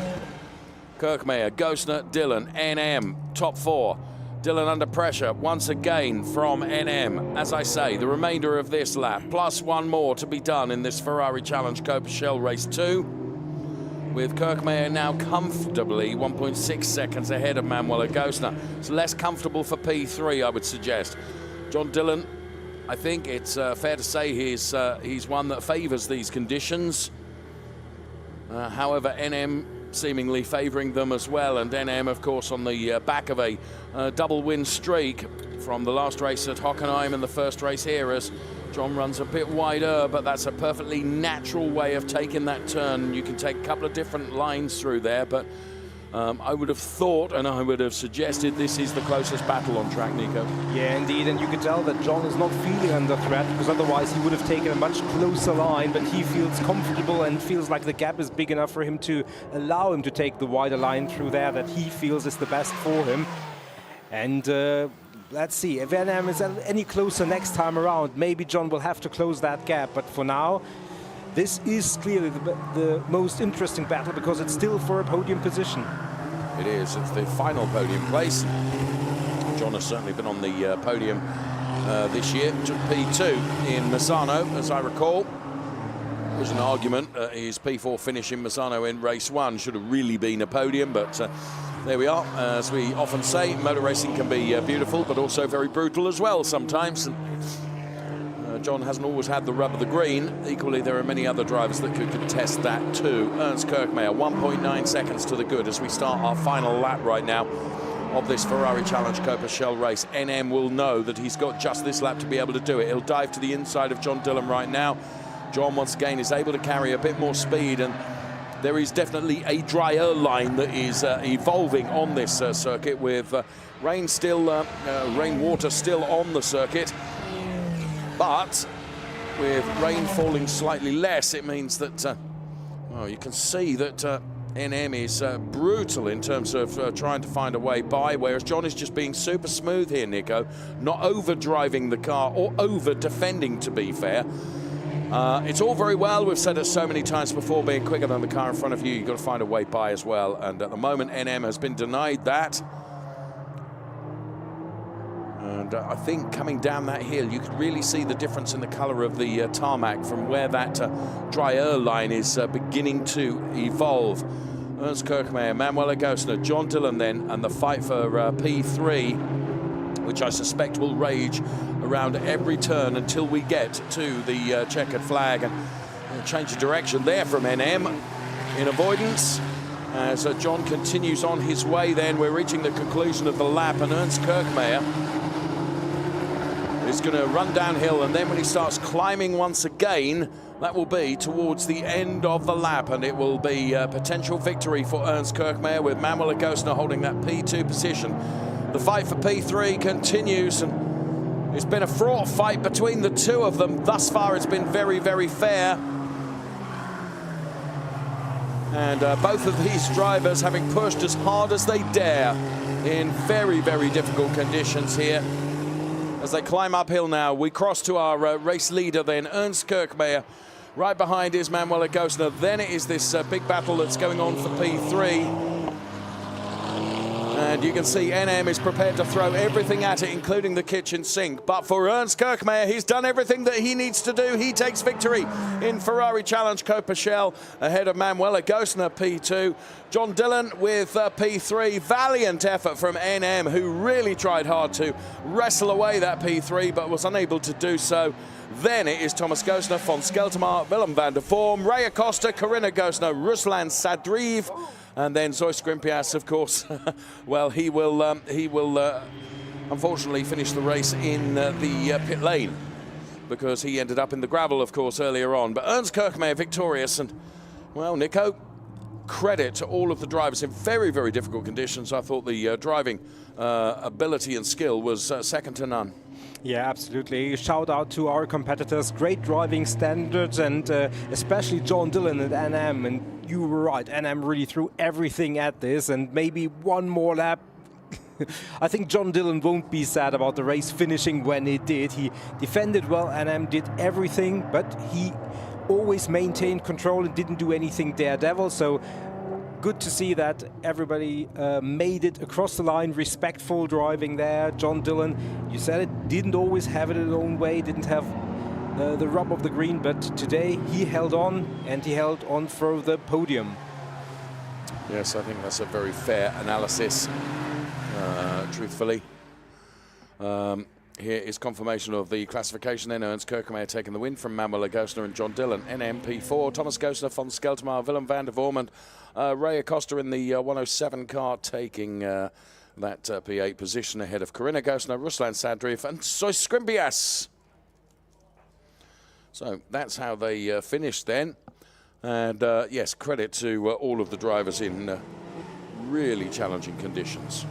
Kirchmeier, Agostner, Dillon, NM, top 4. Dillon under pressure once again from NM. As I say, the remainder of this lap, plus 1 more to be done in this Ferrari Challenge Copa Shell Race 2. with Kirkmeyer now comfortably 1.6 seconds ahead of Manuel Agosna. It's less comfortable for P3, I would suggest. John Dillon, I think it's fair to say he's one that favours these conditions. However, NM seemingly favouring them as well, and NM, of course, on the back of a double win streak from the last race at Hockenheim and the first race here, as John runs a bit wider, but that's a perfectly natural way of taking that turn. You can take a couple of different lines through there, but I would have thought and I would have suggested this is the closest battle on track, Nico. Yeah, indeed, and you can tell that John is not feeling under threat, because otherwise he would have taken a much closer line, but he feels comfortable and feels like the gap is big enough for him to allow him to take the wider line through there that he feels is the best for him. And let's see, if NM is any closer next time around, maybe John will have to close that gap, but for now, this is clearly the most interesting battle, because it's still for a podium position. It is. It's the final podium place. John has certainly been on the podium this year. Took P2 in Misano, as I recall. There's an argument his P4 finish in Misano in race 1 should have really been a podium, but there we are. As we often say, motor racing can be beautiful, but also very brutal as well sometimes. John hasn't always had the rub of the green. Equally, there are many other drivers that could contest that too. Ernst Kirkmeyer, 1.9 seconds to the good as we start our final lap right now of this Ferrari Challenge Copa Shell race. NM will know that he's got just this lap to be able to do it. He'll dive to the inside of John Dillon right now. John, once again, is able to carry a bit more speed, and there is definitely a drier line that is evolving on this circuit, with rainwater still on the circuit. But with rain falling slightly less, it means that, well, you can see that NM is brutal in terms of trying to find a way by, whereas John is just being super smooth here, Nico, not over-driving the car or over-defending, to be fair. It's all very well, we've said it so many times before, being quicker than the car in front of you, you've got to find a way by as well, and at the moment NM has been denied that. And I think coming down that hill, you could really see the difference in the colour of the tarmac from where that drier line is beginning to evolve. Ernst Kirkmeyer, Manuel Agosna, John Dillon then, and the fight for P3, which I suspect will rage around every turn until we get to the checkered flag. And change of direction there from NM in avoidance. As John continues on his way then, we're reaching the conclusion of the lap, and Ernst Kirkmeyer is going to run downhill, and then when he starts climbing once again, that will be towards the end of the lap, and it will be a potential victory for Ernst Kirkmeyer, with Manuel Agosna holding that P2 position. The fight for P3 continues, and it's been a fraught fight between the two of them. Thus far, it's been very, very fair. And both of these drivers having pushed as hard as they dare in very, very difficult conditions here. As they climb uphill now, we cross to our race leader then, Ernst Kirkmeyer. Right behind is Manuel Agosna. Then it is this big battle that's going on for P3. And you can see NM is prepared to throw everything at it, including the kitchen sink. But for Ernst Kirkmeyer, he's done everything that he needs to do. He takes victory in Ferrari Challenge Copa Shell ahead of Manuel Agosna, P2. John Dillon with P3. Valiant effort from NM, who really tried hard to wrestle away that P3, but was unable to do so. Then it is Thomas Gosner, von Skeltermar, Willem van der Vorm, Ray Acosta, Corinna Gosner, Ruslan Sadriv, and then Zois Grimpias, of course. Well, he will unfortunately finish the race in the pit lane, because he ended up in the gravel, of course, earlier on. But Ernst Kirkmeyer victorious, and, well, Nico, credit to all of the drivers in very, very difficult conditions. I thought the driving ability and skill was second to none. Yeah, absolutely. Shout out to our competitors. Great driving standards, and especially John Dillon and NM. And you were right, NM really threw everything at this, and maybe one more lap. I think John Dillon won't be sad about the race finishing when it did. He defended well, NM did everything, but he always maintained control and didn't do anything daredevil. So good to see that everybody made it across the line, respectful driving there. John Dillon, you said it, didn't always have it his own way, didn't have the rub of the green, but today he held on, and he held on for the podium. Yes, I think that's a very fair analysis, truthfully. Here is confirmation of the classification then. Ernst Kirkemeyer taking the win from Manuel Gosner and John Dillon. NMP4, Thomas Gosner, von Skeltermar, Willem van der Vorm, and Ray Acosta in the 107 car taking that P8 position ahead of Corinna Gosner, Ruslan Sadriv and Sois Skrimbias. So that's how they finished then. And yes, credit to all of the drivers in really challenging conditions.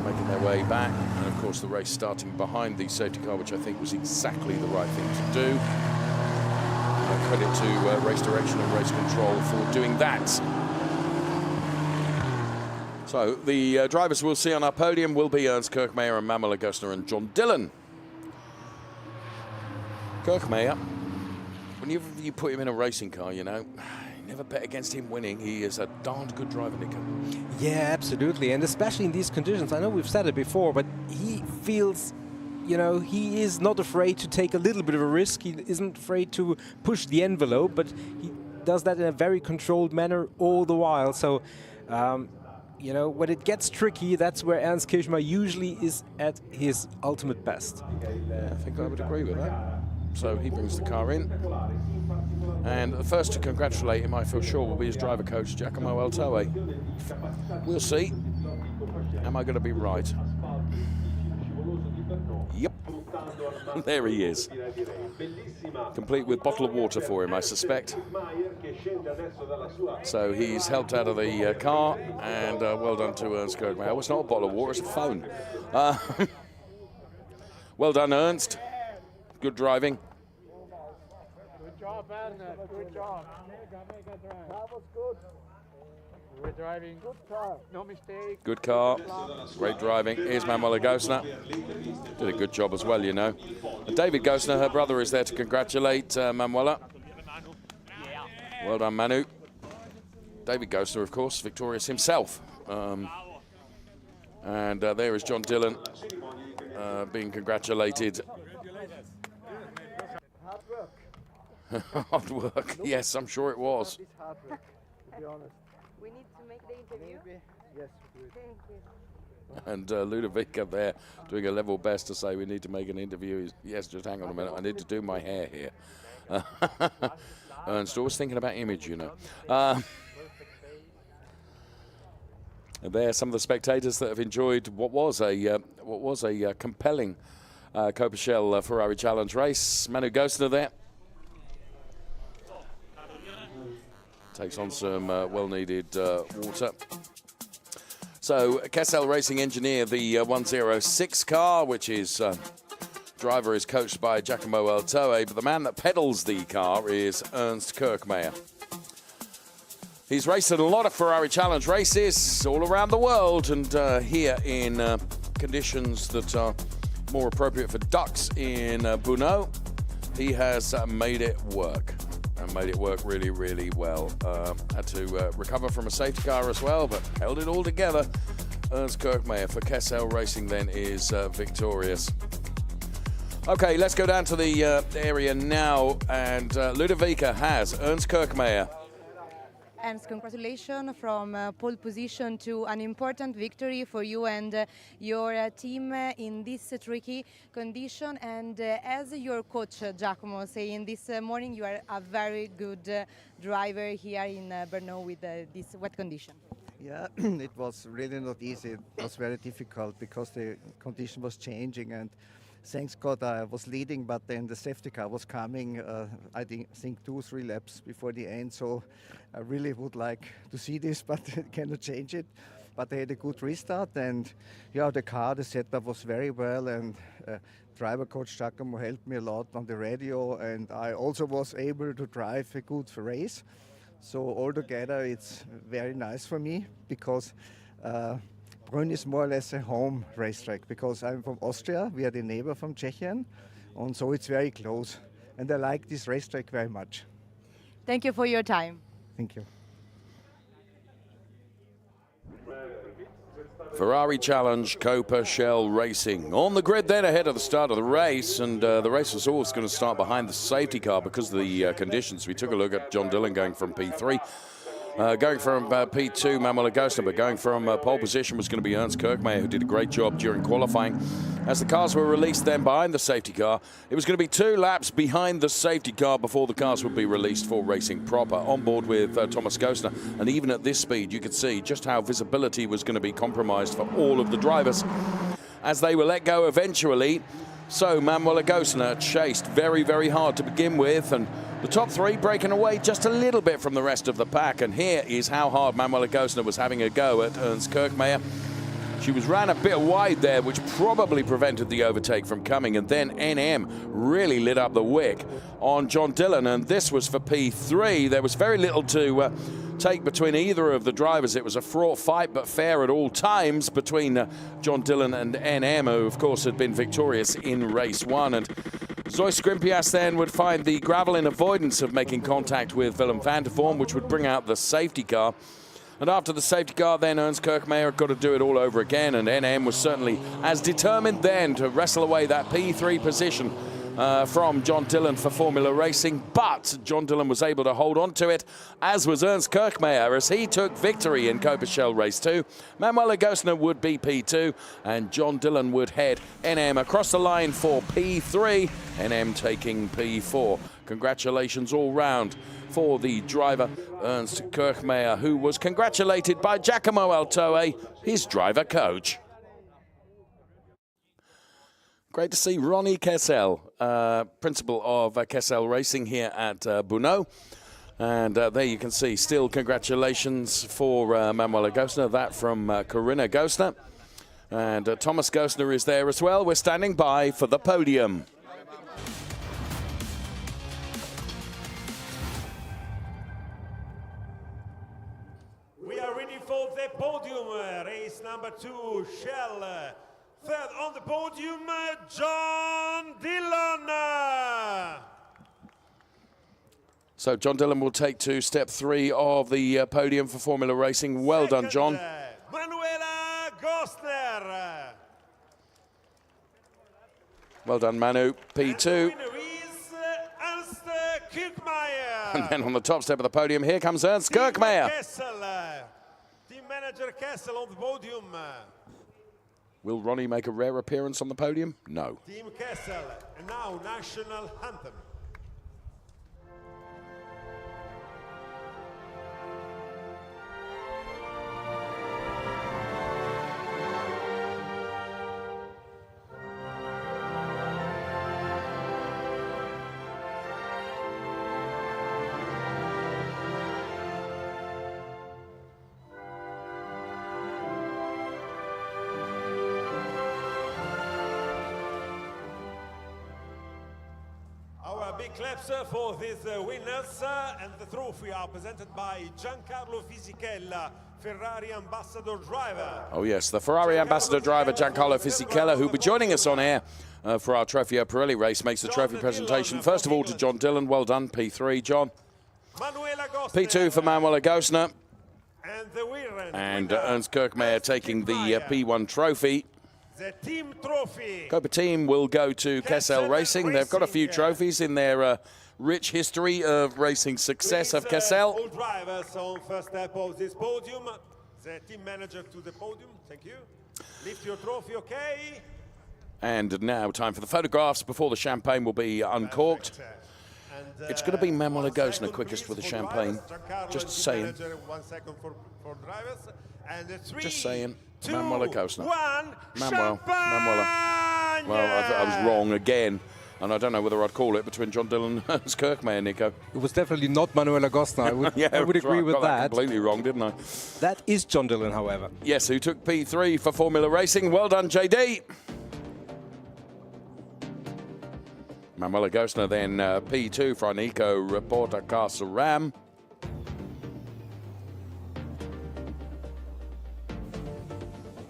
Making their way back, and of course the race starting behind the safety car, which I think was exactly the right thing to do. Credit to race direction and race control for doing that. So the drivers we'll see on our podium will be Ernst Kirkemeyer and Manuel Gosner and John Dillon. Kirkemeyer, whenever you put him in a racing car, you know, never bet against him winning. He is a darned good driver, Nico. Yeah, absolutely. And especially in these conditions, I know we've said it before, but he feels, you know, he is not afraid to take a little bit of a risk. He isn't afraid to push the envelope, but he does that in a very controlled manner all the while. So, you know, when it gets tricky, that's where Ernst Kirkemeyer usually is at his ultimate best. Yeah, I think I would agree with that. So he brings the car in. And the first to congratulate him, I feel sure, will be his driver coach, Giacomo Altoe. We'll see. Am I going to be right? Yep. There he is. Complete with bottle of water for him, I suspect. So he's helped out of the car, and well done to Ernst Kirkemeyer. Oh, it's not a bottle of water, it's a phone. Well done, Ernst. Good driving. Good job, Werner. Good job. That was good. We're driving. Good car. No mistake. Good car. Great driving. Here's Manuel Gosner. Did a good job as well, you know. And David Gosner, her brother, is there to congratulate Manuela. Well done, Manu. David Gosner, of course, victorious himself. And there is John Dillon being congratulated. Hard work. Yes, I'm sure it was. It's hard work, to be honest. We need to make the interview. Maybe. Yes, we do it. Thank you. And Ludovica there doing a level best to say we need to make an interview. Yes, just hang on a minute. I need to do my hair here. Ernst, always thinking about image, you know. And there are some of the spectators that have enjoyed what was a compelling Copa Ferrari Challenge race. Manu Gosner there. Takes on some well-needed water. So Kessel Racing Engineer, the 106 car, which is driver is coached by Giacomo Altoe, but the man that pedals the car is Ernst Kirkemeyer. He's raced in a lot of Ferrari Challenge races all around the world, and here in conditions that are more appropriate for ducks in Brno, he has made it work. And made it work really, really well. Had to recover from a safety car as well, but held it all together. Ernst Kirkemeyer for Kessel Racing then is victorious. Okay, let's go down to the area now, and Ludovica has Ernst Kirkemeyer. And congratulations from pole position to an important victory for you and your team in this tricky condition. And as your coach, Giacomo, saying this morning, you are a very good driver here in Brno with this wet condition. Yeah, it was really not easy. It was very difficult because the condition was changing, and thanks God I was leading, but then the safety car was coming, I think 2-3 laps before the end. So I really would like to see this, but cannot change it. But I had a good restart, and yeah, the setup was very well, and driver coach Giacomo helped me a lot on the radio, and I also was able to drive a good race. So altogether it's very nice for me, because Brno is more or less a home racetrack, because I'm from Austria, we are the neighbor from Czechia, and so it's very close. And I like this racetrack very much. Thank you for your time. Thank you. Ferrari Challenge, Copa Shell Racing. On the grid then ahead of the start of the race, and the race was always going to start behind the safety car because of the conditions. We took a look at John Dillon going from P3 Going from P2, Manuel Agostino, but going from pole position was going to be Ernst Kirchmayr, who did a great job during qualifying. As the cars were released then behind the safety car, it was going to be 2 laps behind the safety car before the cars would be released for racing proper. On board with Thomas Gostner, and even at this speed, you could see just how visibility was going to be compromised for all of the drivers as they were let go eventually. So Manuel Agostino chased very, very hard to begin with, and the top 3 breaking away just a little bit from the rest of the pack. And here is how hard Manuel Agostino was having a go at Ernst Kirchmayr. She ran a bit wide there, which probably prevented the overtake from coming. And then NM really lit up the wick on John Dillon, and this was for P3. There was very little to take between either of the drivers. It was a fraught fight, but fair at all times between John Dillon and NM, who of course had been victorious in race 1. And Zoe Skrimpias then would find the gravel in avoidance of making contact with Willem van der Vorm, which would bring out the safety car. And after the safety car, then Ernst Kirchmayr had got to do it all over again, and NM was certainly as determined then to wrestle away that P3 position from John Dillon for Formula Racing. But John Dillon was able to hold on to it, as was Ernst Kirchmayr, as he took victory in Copichel Race 2. Manuel Agostino would be P2, and John Dillon would head NM across the line for P3, NM taking P4. Congratulations all round for the driver, Ernst Kirchmayr, who was congratulated by Giacomo Altoe, his driver coach. Great to see Ronnie Kessel, principal of Kessel Racing here at Brno. And there you can see still congratulations for Manuel Agostino, that from Corinna Gostner. And Thomas Gostner is there as well. We're standing by for the podium. For the podium, race number 2, Shell. Third on the podium, John Dillon. So John Dillon will take to step 3 of the podium for Formula Racing. Well done, John. Manuela Gostner. Well done, Manu. P2. And the winner is Ernst Kirchmayr. And then on the top step of the podium, here comes Ernst Kirchmayr. Team manager Kessel on the podium. Will Ronnie make a rare appearance on the podium? No. Team Kessel, and now national anthem. Big claps for these winners, and the trophy are presented by Giancarlo Fisichella, Ferrari ambassador driver. Oh yes, the Ferrari ambassador driver Giancarlo Fisichella, who'll be joining us on air for our Trofeo Pirelli race, makes the trophy presentation. First of all to John Dillon, well done, P3, John. P2 for Manuel Agostino. And Ernst Kirchmayr taking the P1 trophy. The team trophy. Copa team will go to Kessel Racing. They've got a few trophies in their rich history of racing success of Kessel. All drivers on first step of this podium. The team manager to the podium. Thank you. Lift your trophy, okay? And now time for the photographs before the champagne will be uncorked. It's going to be Manuel Agostino quickest with the champagne. Just saying. 1 second for drivers. And just saying. Manuel Agostino. Manuel. Well, I was wrong again. And I don't know whether I'd call it between John Dillon and Ernst Kirchmayr, Nico. It was definitely not Manuel Agostino. I would agree with got that completely wrong, didn't I? That is John Dillon, however. Yes, who took P3 for Formula Racing. Well done, JD. Manuel Agostino then P2 for Nico Reporter Castle Ram.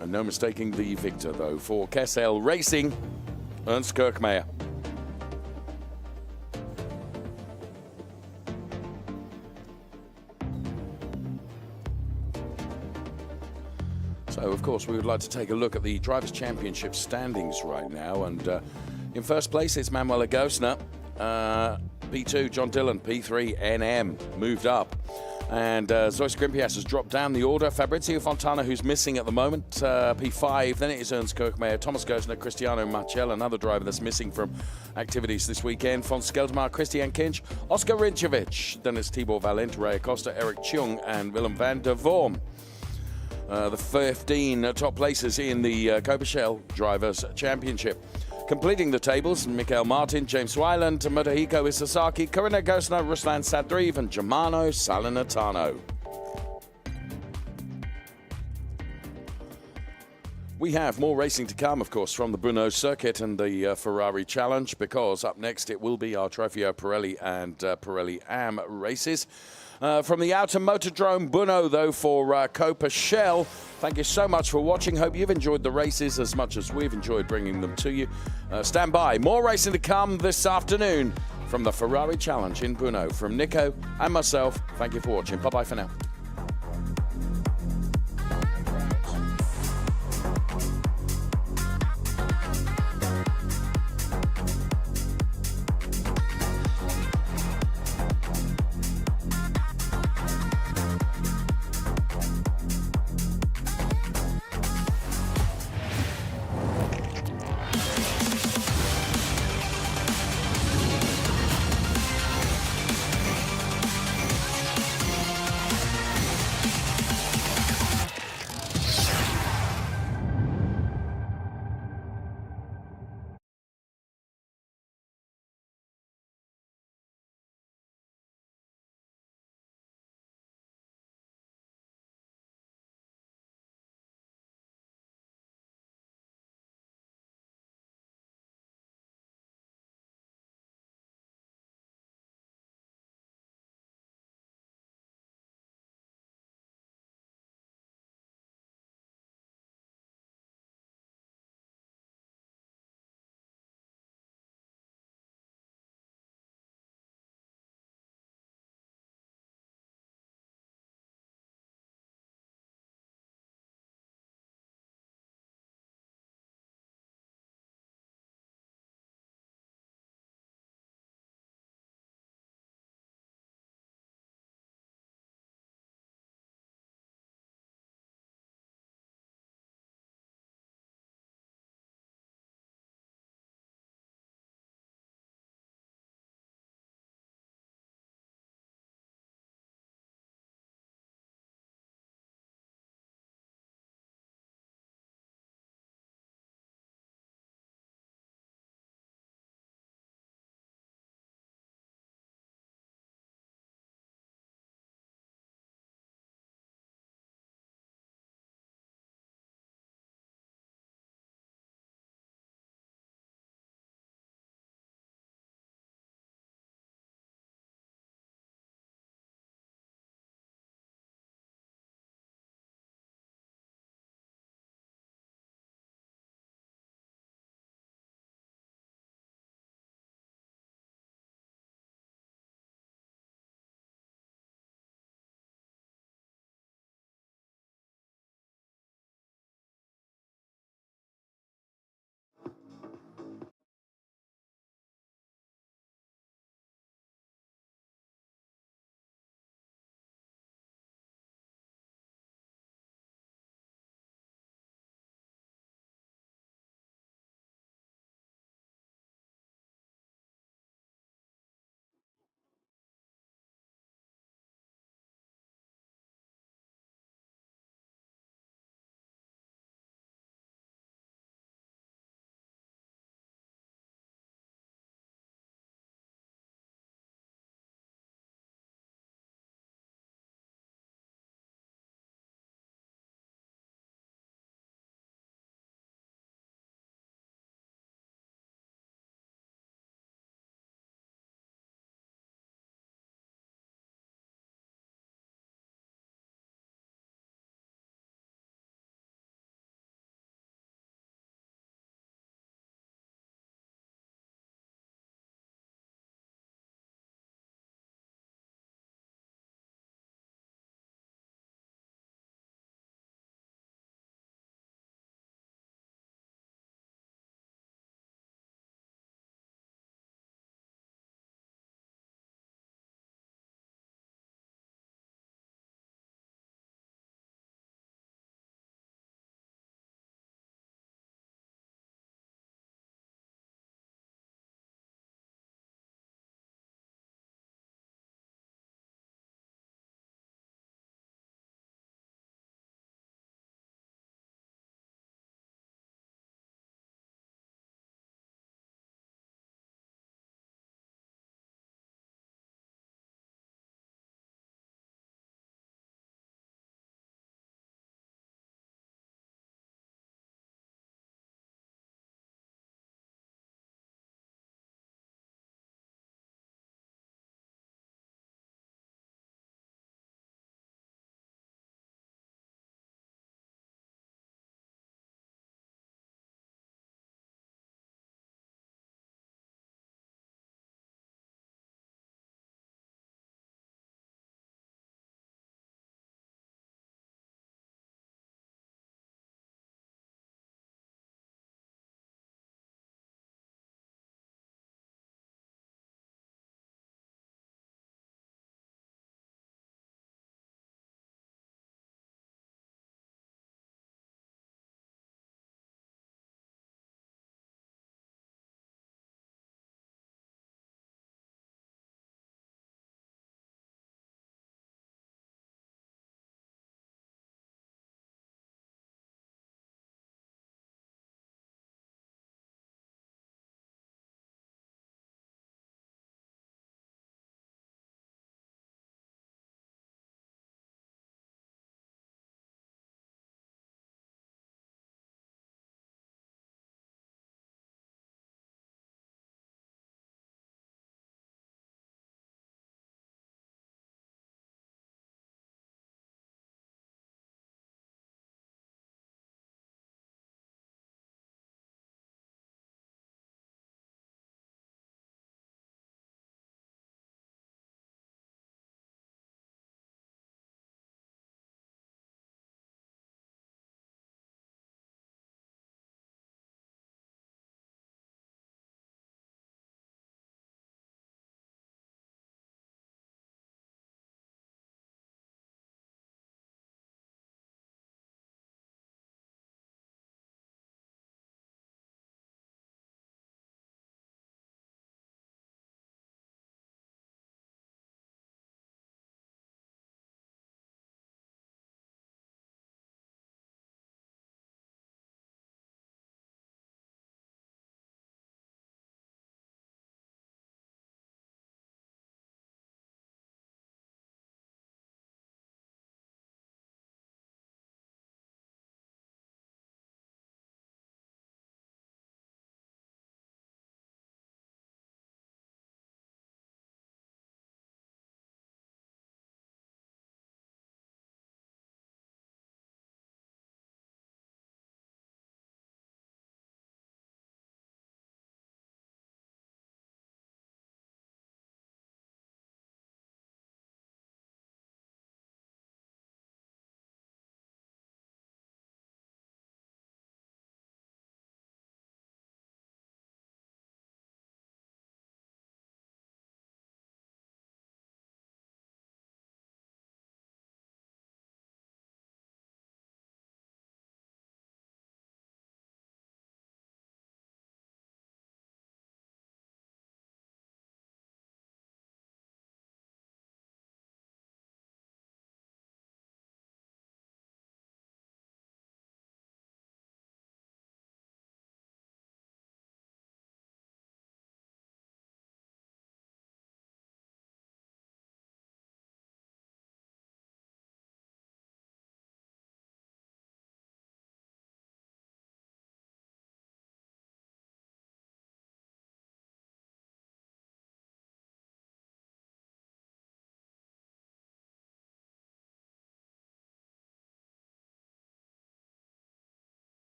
And no mistaking the victor, though, for Kessel Racing, Ernst Kirchmayr. So, of course, we would like to take a look at the Drivers' Championship standings right now. And in first place, it's Manuel Agostino. P2, John Dillon. P3, NM, moved up. And Zeus Grimpias has dropped down the order. Fabrizio Fontana, who's missing at the moment, P5. Then it is Ernst Kirchmeier, Thomas Gersner, Cristiano Machel, another driver that's missing from activities this weekend. Fons Skeltermar, Christian Kinch, Oscar Rinčević, Dennis Tibor Valent, Ray Acosta, Eric Chung, and Willem van der Vorm. The 15 top places in the Copa Drivers' Championship. Completing the tables, Mikael Martin, James Wyland, Motohiko Isasaki, Corinna Gersner, Ruslan Sadriv, and Germano Salernitano. We have more racing to come, of course, from the Brno circuit and the Ferrari Challenge, because up next it will be our Trofeo Pirelli and Pirelli AM races. From the Outer Motordrome Brno, though, for Copa Shell. Thank you so much for watching. Hope you've enjoyed the races as much as we've enjoyed bringing them to you. Stand by. More racing to come this afternoon from the Ferrari Challenge in Brno. From Nico and myself, thank you for watching. Bye-bye for now.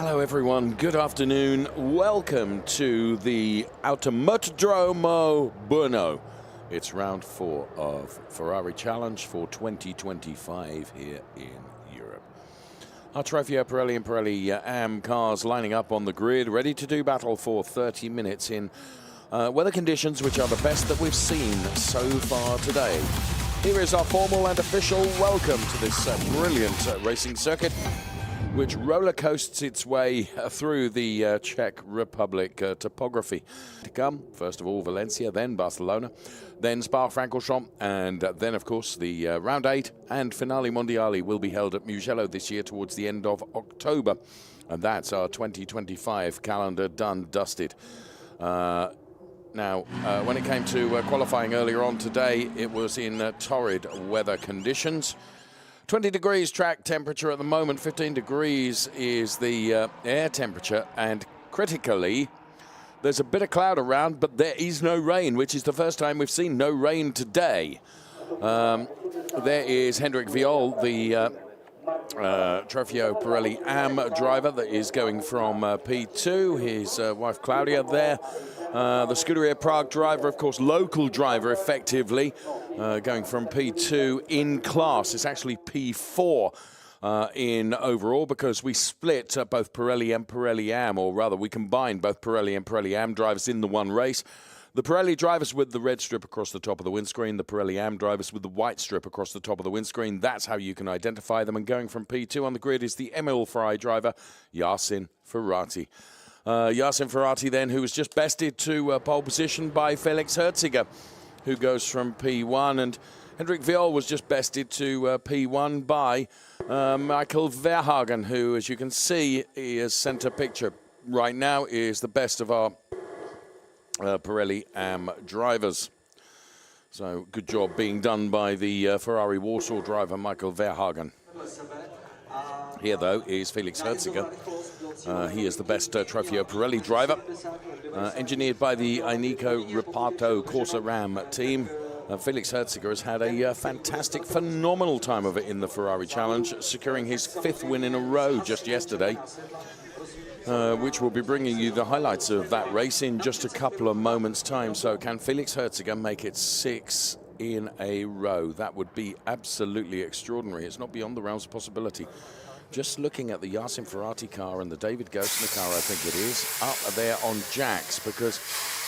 Hello everyone, good afternoon. Welcome to the Automotodromo Brno. It's round 4 of Ferrari Challenge for 2025 here in Europe. Our Trofeo Pirelli and Pirelli AM cars lining up on the grid, ready to do battle for 30 minutes in weather conditions which are the best that we've seen so far today. Here is our formal and official welcome to this brilliant racing circuit, which roller coasts its way through the Czech Republic topography. To come, first of all, Valencia, then Barcelona, then Spa-Francorchamps, and then, of course, the Round 8 and Finale Mondiale will be held at Mugello this year towards the end of October. And that's our 2025 calendar done, dusted. Now, when it came to qualifying earlier on today, it was in torrid weather conditions. 20 degrees track temperature at the moment, 15 degrees is the air temperature, and critically, there's a bit of cloud around, but there is no rain, which is the first time we've seen no rain today. There is Hendrik Viol, the Trofeo Pirelli AM driver that is going from P2, his wife Claudia there. The Scuderia Prague driver, of course, local driver effectively, going from P2 in class. It's actually P4 in overall because we split both Pirelli and Pirelli AM, or rather we combined both Pirelli and Pirelli AM drivers in the one race. The Pirelli drivers with the red strip across the top of the windscreen, the Pirelli AM drivers with the white strip across the top of the windscreen. That's how you can identify them. And going from P2 on the grid is the Emil Ferrari driver, Yasin Ferrati. Yasin Ferrati then, who was just bested to pole position by Felix Herziger, who goes from P1, and Hendrik Viol was just bested to P1 by Michael Verhagen, who, as you can see, is centre picture right now, is the best of our Pirelli AM drivers. So good job being done by the Ferrari Warsaw driver, Michael Verhagen. Here, though, is Felix Herziger. He is the best Trofeo Pirelli driver, engineered by the Inico Ripato Corsa Ram team. Felix Herziger has had a fantastic, phenomenal time of it in the Ferrari Challenge, securing his 5th win in a row just yesterday, which will be bringing you the highlights of that race in just a couple of moments' time. So can Felix Herziger make it 6 in a row? That would be absolutely extraordinary. It's not beyond the realms of possibility. Just looking at the Yasin Ferrati car and the David Gosner car, I think it is, up there on jacks, because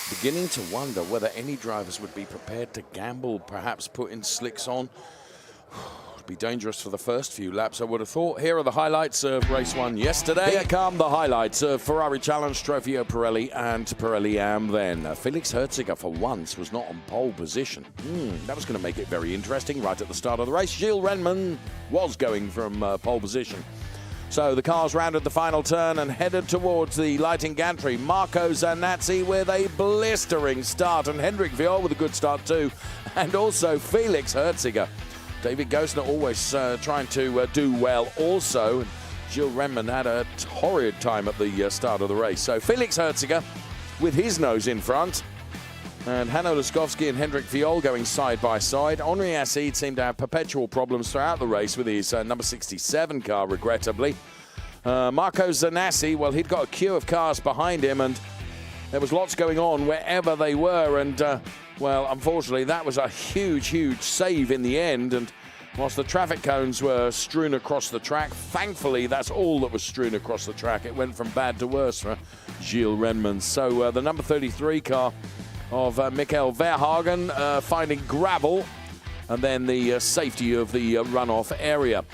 beginning to wonder whether any drivers would be prepared to gamble, perhaps putting slicks on. It'd be dangerous for the first few laps, I would have thought. Here are the highlights of race 1 yesterday. Here come the highlights of Ferrari Challenge, Trofeo Pirelli and Pirelli AM then. Felix Herziger, for once, was not on pole position. That was going to make it very interesting right at the start of the race. Gilles Renman was going from pole position. So the cars rounded the final turn and headed towards the lighting gantry. Marco Zanazzi with a blistering start, and Hendrik Viol with a good start too, and also Felix Herziger. David Gosner always trying to do well also. Gilles Renman had a torrid time at the start of the race. So Felix Herziger with his nose in front, and Hanno Laskowski and Hendrik Viol going side by side. Henri Acide seemed to have perpetual problems throughout the race with his number 67 car, regrettably. Marco Zanazzi, well, he'd got a queue of cars behind him, and there was lots going on wherever they were, and well, unfortunately, that was a huge, huge save in the end. And whilst the traffic cones were strewn across the track, thankfully, that's all that was strewn across the track. It went from bad to worse for Gilles Renman. So the number 33 car of Michael Verhagen finding gravel, and then the safety of the runoff area.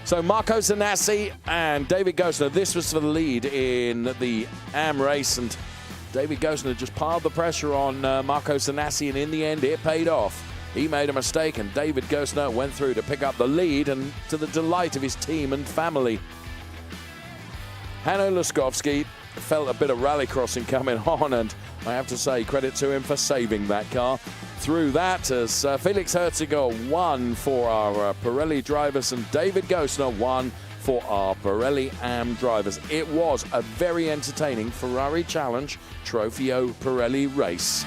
So Marco Zanazzi and David Gosner, this was for the lead in the AM race, and David Gosner just piled the pressure on Marco Zanazzi, and in the end it paid off. He made a mistake, and David Gosner went through to pick up the lead, and to the delight of his team and family. Hanno Laskowski felt a bit of rallycrossing coming on, and I have to say credit to him for saving that car through that, as Felix Herziger won for our Pirelli drivers and David Gosner won for our Pirelli AM drivers. It was a very entertaining Ferrari Challenge Trofeo Pirelli race.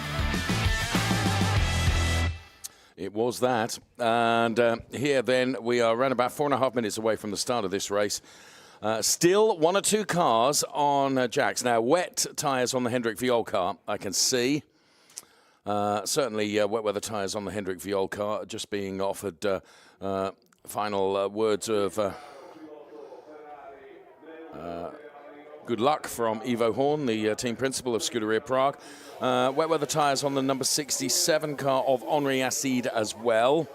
It was that, and here then we are around about 4.5 minutes away from the start of this race. Still 1 or 2 cars on jacks. Now, wet tyres on the Hendrik Viol car, I can see. Certainly wet weather tyres on the Hendrik Viol car, just being offered final words of good luck from Ivo Horn, the team principal of Scuderia Prague. Wet weather tyres on the number 67 car of Henri Acide as well.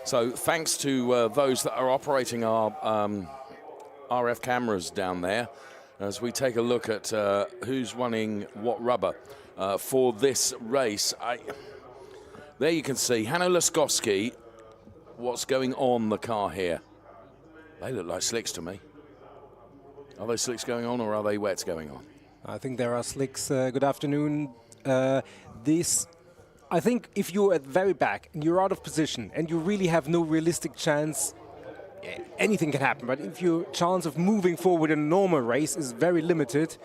So thanks to those that are operating our RF cameras down there, as we take a look at who's running what rubber for this race. There you can see Hanno Laskowski, what's going on the car here. They look like slicks to me. Are they slicks going on or are they wets going on? I think there are slicks. Good afternoon. I think if you're at the very back and you're out of position and you really have no realistic chance, anything can happen. But if your chance of moving forward in a normal race is very limited,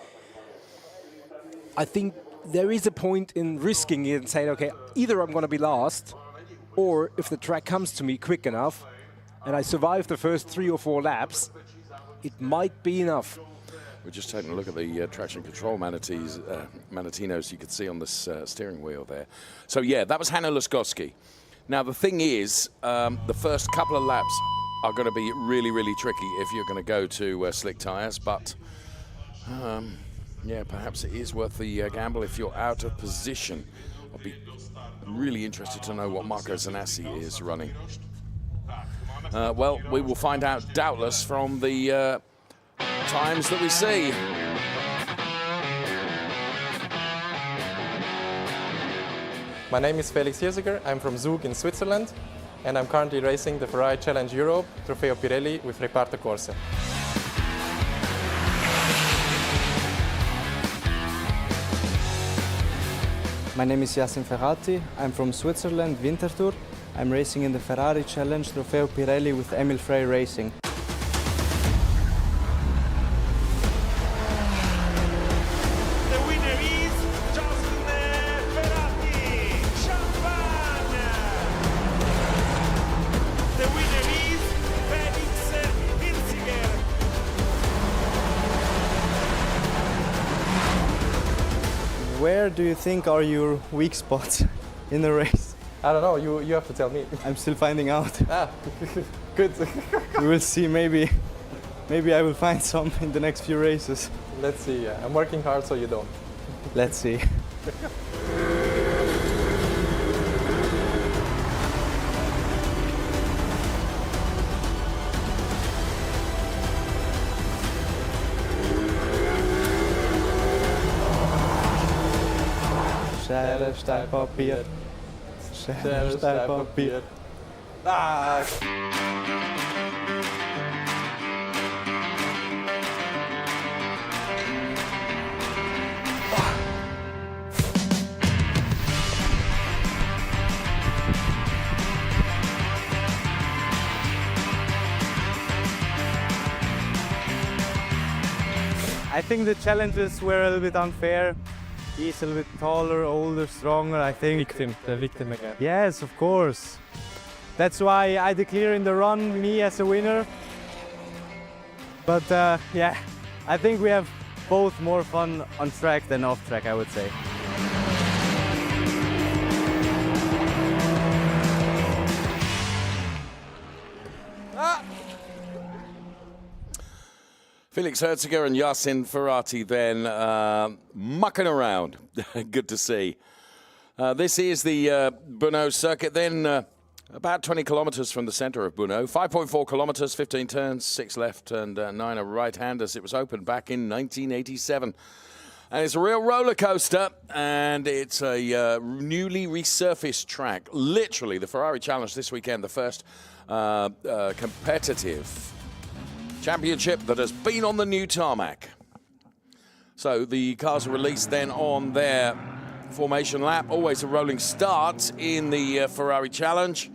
I think there is a point in risking it and saying, okay, either I'm going to be last, or if the track comes to me quick enough and I survive the first 3 or 4 laps, it might be enough. We're just taking a look at the traction control Manetinos you could see on this steering wheel there. So yeah, that was Hanno Laskowski. Now the thing is, the first couple of laps are going to be really, really tricky if you're going to go to slick tyres, but yeah, perhaps it is worth the gamble if you're out of position. I'll be really interested to know what Marco Zanassi is running. Well, we will find out doubtless from the times that we see. My name is Felix Hirsiger. I'm from Zug in Switzerland, and I'm currently racing the Ferrari Challenge Europe Trofeo Pirelli with Reparto Corse. My name is Yassin Ferrati. I'm from Switzerland, Winterthur. I'm racing in the Ferrari Challenge Trofeo Pirelli with Emil Frey Racing. The winner is Ferrati. Champagne! The winner is Felix Hirsiger. Where do you think are your weak spots in the race? I don't know, you have to tell me. I'm still finding out. Good. We will see, maybe I will find some in the next few races. Let's see, I'm working hard so you don't. Let's see. Schere, Stein, Papier. Schere, Stein, Papier. Ah! I think the challenges were a little bit unfair. He's a little bit taller, older, stronger, I think. The victim again. Yes, of course. That's why I declare in the run me as a winner. But yeah, I think we have both more fun on track than off track, I would say. Felix Herziger and Yassin Ferrati then mucking around. Good to see. This is the Brno circuit then, about 20 kilometers from the center of Brno. 5.4 kilometers, 15 turns, 6 left and 9 are right-handers. It was opened back in 1987. And it's a real roller coaster, and it's a newly resurfaced track. Literally, the Ferrari Challenge this weekend, the first competitive championship that has been on the new tarmac. So the cars are released then on their formation lap. Always a rolling start in the Ferrari Challenge.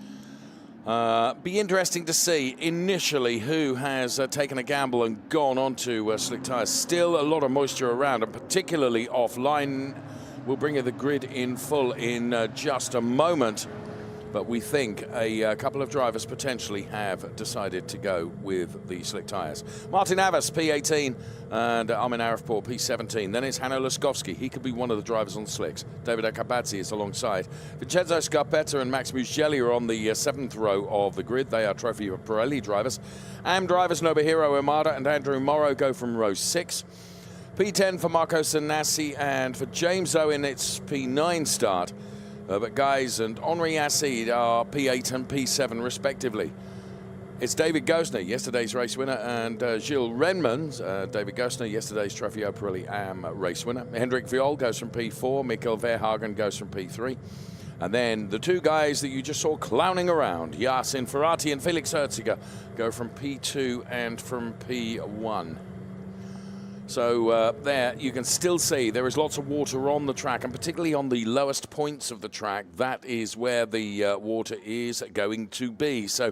Be interesting to see initially who has taken a gamble and gone onto slick tyres. Still a lot of moisture around, and particularly offline. We'll bring you the grid in full in just a moment. but we think a couple of drivers potentially have decided to go with the slick tyres. Martin Avis, P18, and Armin Arifpour, P17. Then it's Hanno Laskowski. He could be one of the drivers on the slicks. David Akabadze is alongside. Vincenzo Scarpetta and Max Mugelli are on the 7th row of the grid. They are Trophy Pirelli drivers. AM drivers Nobuhiro Imada and Andrew Morrow go from row 6. P10 for Marco Sanasi, and for James Owen it's P9 start. But Guys and Henri Acide are P8 and P7 respectively. It's David Gosner, yesterday's race winner, and Gilles Renmans, David Gosner, yesterday's Trofeo Pirelli AM race winner. Hendrik Viol goes from P4, Mikkel Verhagen goes from P3. And then the two guys that you just saw clowning around, Yasin Ferrati and Felix Herziger, go from P2 and from P1. So there you can still see there is lots of water on the track, and particularly on the lowest points of the track, that is where the water is going to be. So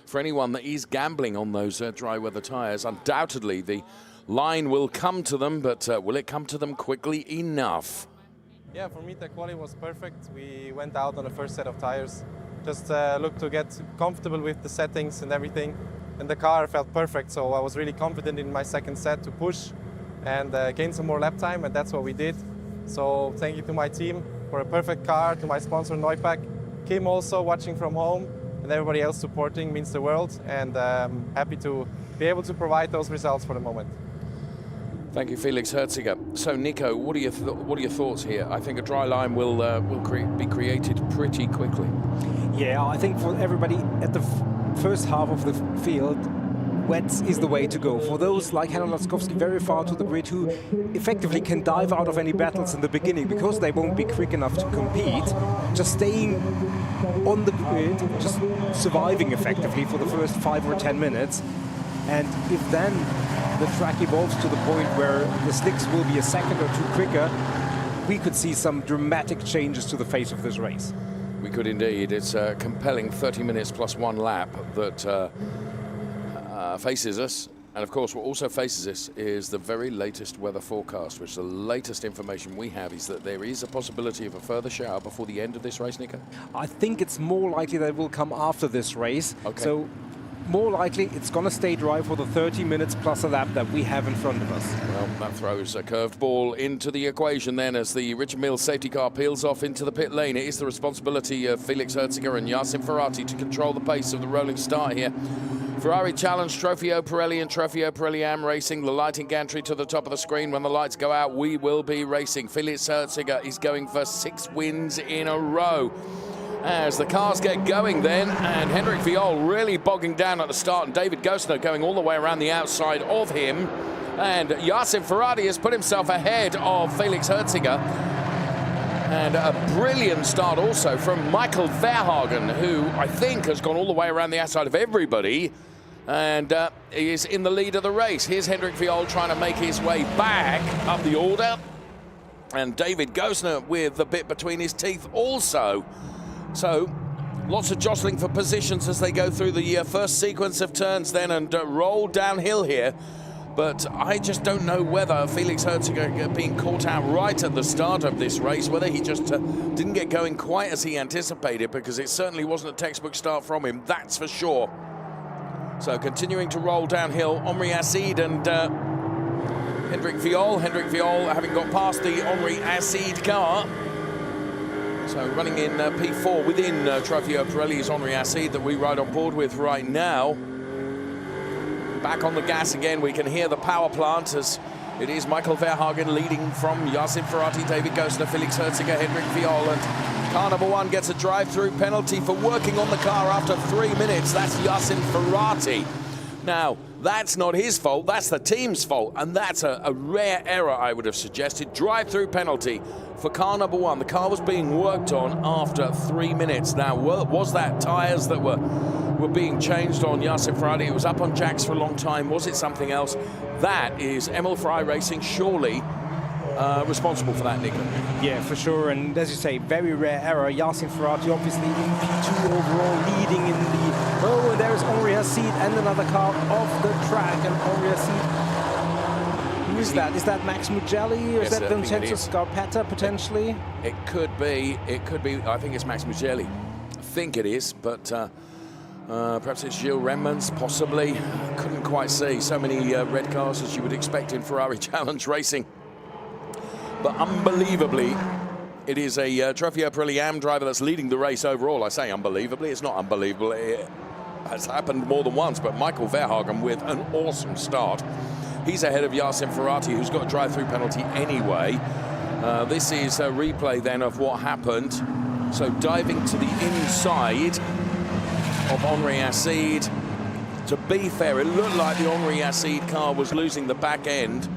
for anyone that is gambling on those dry weather tyres, undoubtedly the line will come to them, but will it come to them quickly enough? Yeah, for me the quality was perfect. We went out on the first set of tires, just looked to get comfortable with the settings and everything, and the car felt perfect, so I was really confident in my second set to push and gain some more lap time, and that's what we did. So thank you to my team for a perfect car, to my sponsor Neupack, Kim also watching from home, and everybody else supporting means the world, and happy to be able to provide those results for the moment. Thank you, Felix Herziger. So, Nico, what are your thoughts here? I think a dry line will be created pretty quickly. Yeah, I think for everybody at the first half of the field, wets is the way to go. For those like Hanno Laskowski very far to the grid who effectively can dive out of any battles in the beginning because they won't be quick enough to compete, just staying on the grid, just surviving effectively for the first 5 or 10 minutes. And if then the track evolves to the point where the slicks will be a second or two quicker, we could see some dramatic changes to the face of this race. We could indeed. It's a compelling 30 minutes plus 1 lap that faces us. And of course, what also faces us is the very latest weather forecast, which the latest information we have is that there is a possibility of a further shower before the end of this race, Nico? I think it's more likely that it will come after this race. Okay. So more likely it's going to stay dry for the 30 minutes plus a lap that we have in front of us. Well, that throws a curved ball into the equation then as the Richard Mills safety car peels off into the pit lane. It is the responsibility of Felix Herziger and Yasin Ferrati to control the pace of the rolling start here. Ferrari Challenge, Trofeo Pirelli and Trofeo Pirelli AM Racing. The lighting gantry to the top of the screen. When the lights go out, we will be racing. Felix Herziger is going for 6 wins in a row. As the cars get going then, and Hendrik Viol really bogging down at the start, and David Gosner going all the way around the outside of him. And Yasin Ferrati has put himself ahead of Felix Herziger. And a brilliant start also from Mikkel Verhagen, who I think has gone all the way around the outside of everybody. And he is in the lead of the race. Here's Hendrik Viol trying to make his way back up the order. And David Gosner with the bit between his teeth also. So lots of jostling for positions as they go through the first sequence of turns then and roll downhill here. But I just don't know whether Felix Herziger being caught out right at the start of this race, whether he just didn't get going quite as he anticipated, because it certainly wasn't a textbook start from him, that's for sure. So continuing to roll downhill, Henri Acide and Hendrik Viol. Hendrik Viol having got past the Henri Acide car. So running in P4 within Trofeo Pirelli's Henri Acide that we ride on board with right now. Back on the gas again, we can hear the power plant as it is Mikkel Verhagen leading from Yasin Ferrati, David Gosner, Felix Herziger, Hendrik Viol, and car number 1 gets a drive-through penalty for working on the car after 3 minutes. That's Yasin Ferrati. Now, that's not his fault, that's the team's fault, and that's a rare error, I would have suggested. Drive-through penalty for car number 1. The car was being worked on after 3 minutes. Now, was that tyres that were being changed on Yasin Ferrati? It was up on jacks for a long time. Was it something else? That is Emil Fry Racing surely responsible for that, Nico. Yeah, for sure. And as you say, very rare error. Yasin Ferrati obviously in P2 overall, leading in the... Oh, and there's Henri Acide and another car off the track. And Henri Acide... Who is that? Is that Max Mugelli? Or is that Vincenzo Scarpetta, potentially? It could be. It could be. I think it's Max Mugelli. think it is, but perhaps it's Gilles Renmans, possibly. Couldn't quite see. So many red cars as you would expect in Ferrari Challenge racing. But unbelievably, it is a Trofeo Pirelli AM driver that's leading the race overall. I say unbelievably, it's not unbelievable. It has happened more than once, but Michael Verhagen with an awesome start. He's ahead of Yacine Ferrati, who's got a drive-through penalty anyway. This is a replay then of what happened. So diving to the inside of Henri Acide. To be fair, it looked like the Henri Acide car was losing the back end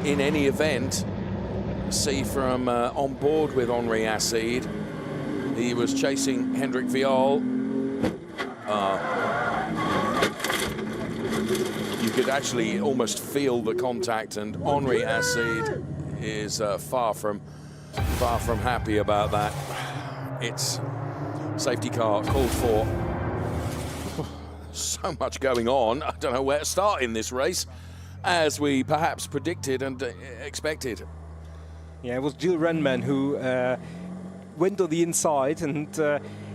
in any event. See from on board with Henri Acide. He was chasing Hendrik Vial. You could actually almost feel the contact, and Henri Acide is far from happy about that. It's safety car called for. So much going on. I don't know where to start in this race, as we perhaps predicted and expected. Yeah, it was Gilles Renmans who went on the inside, and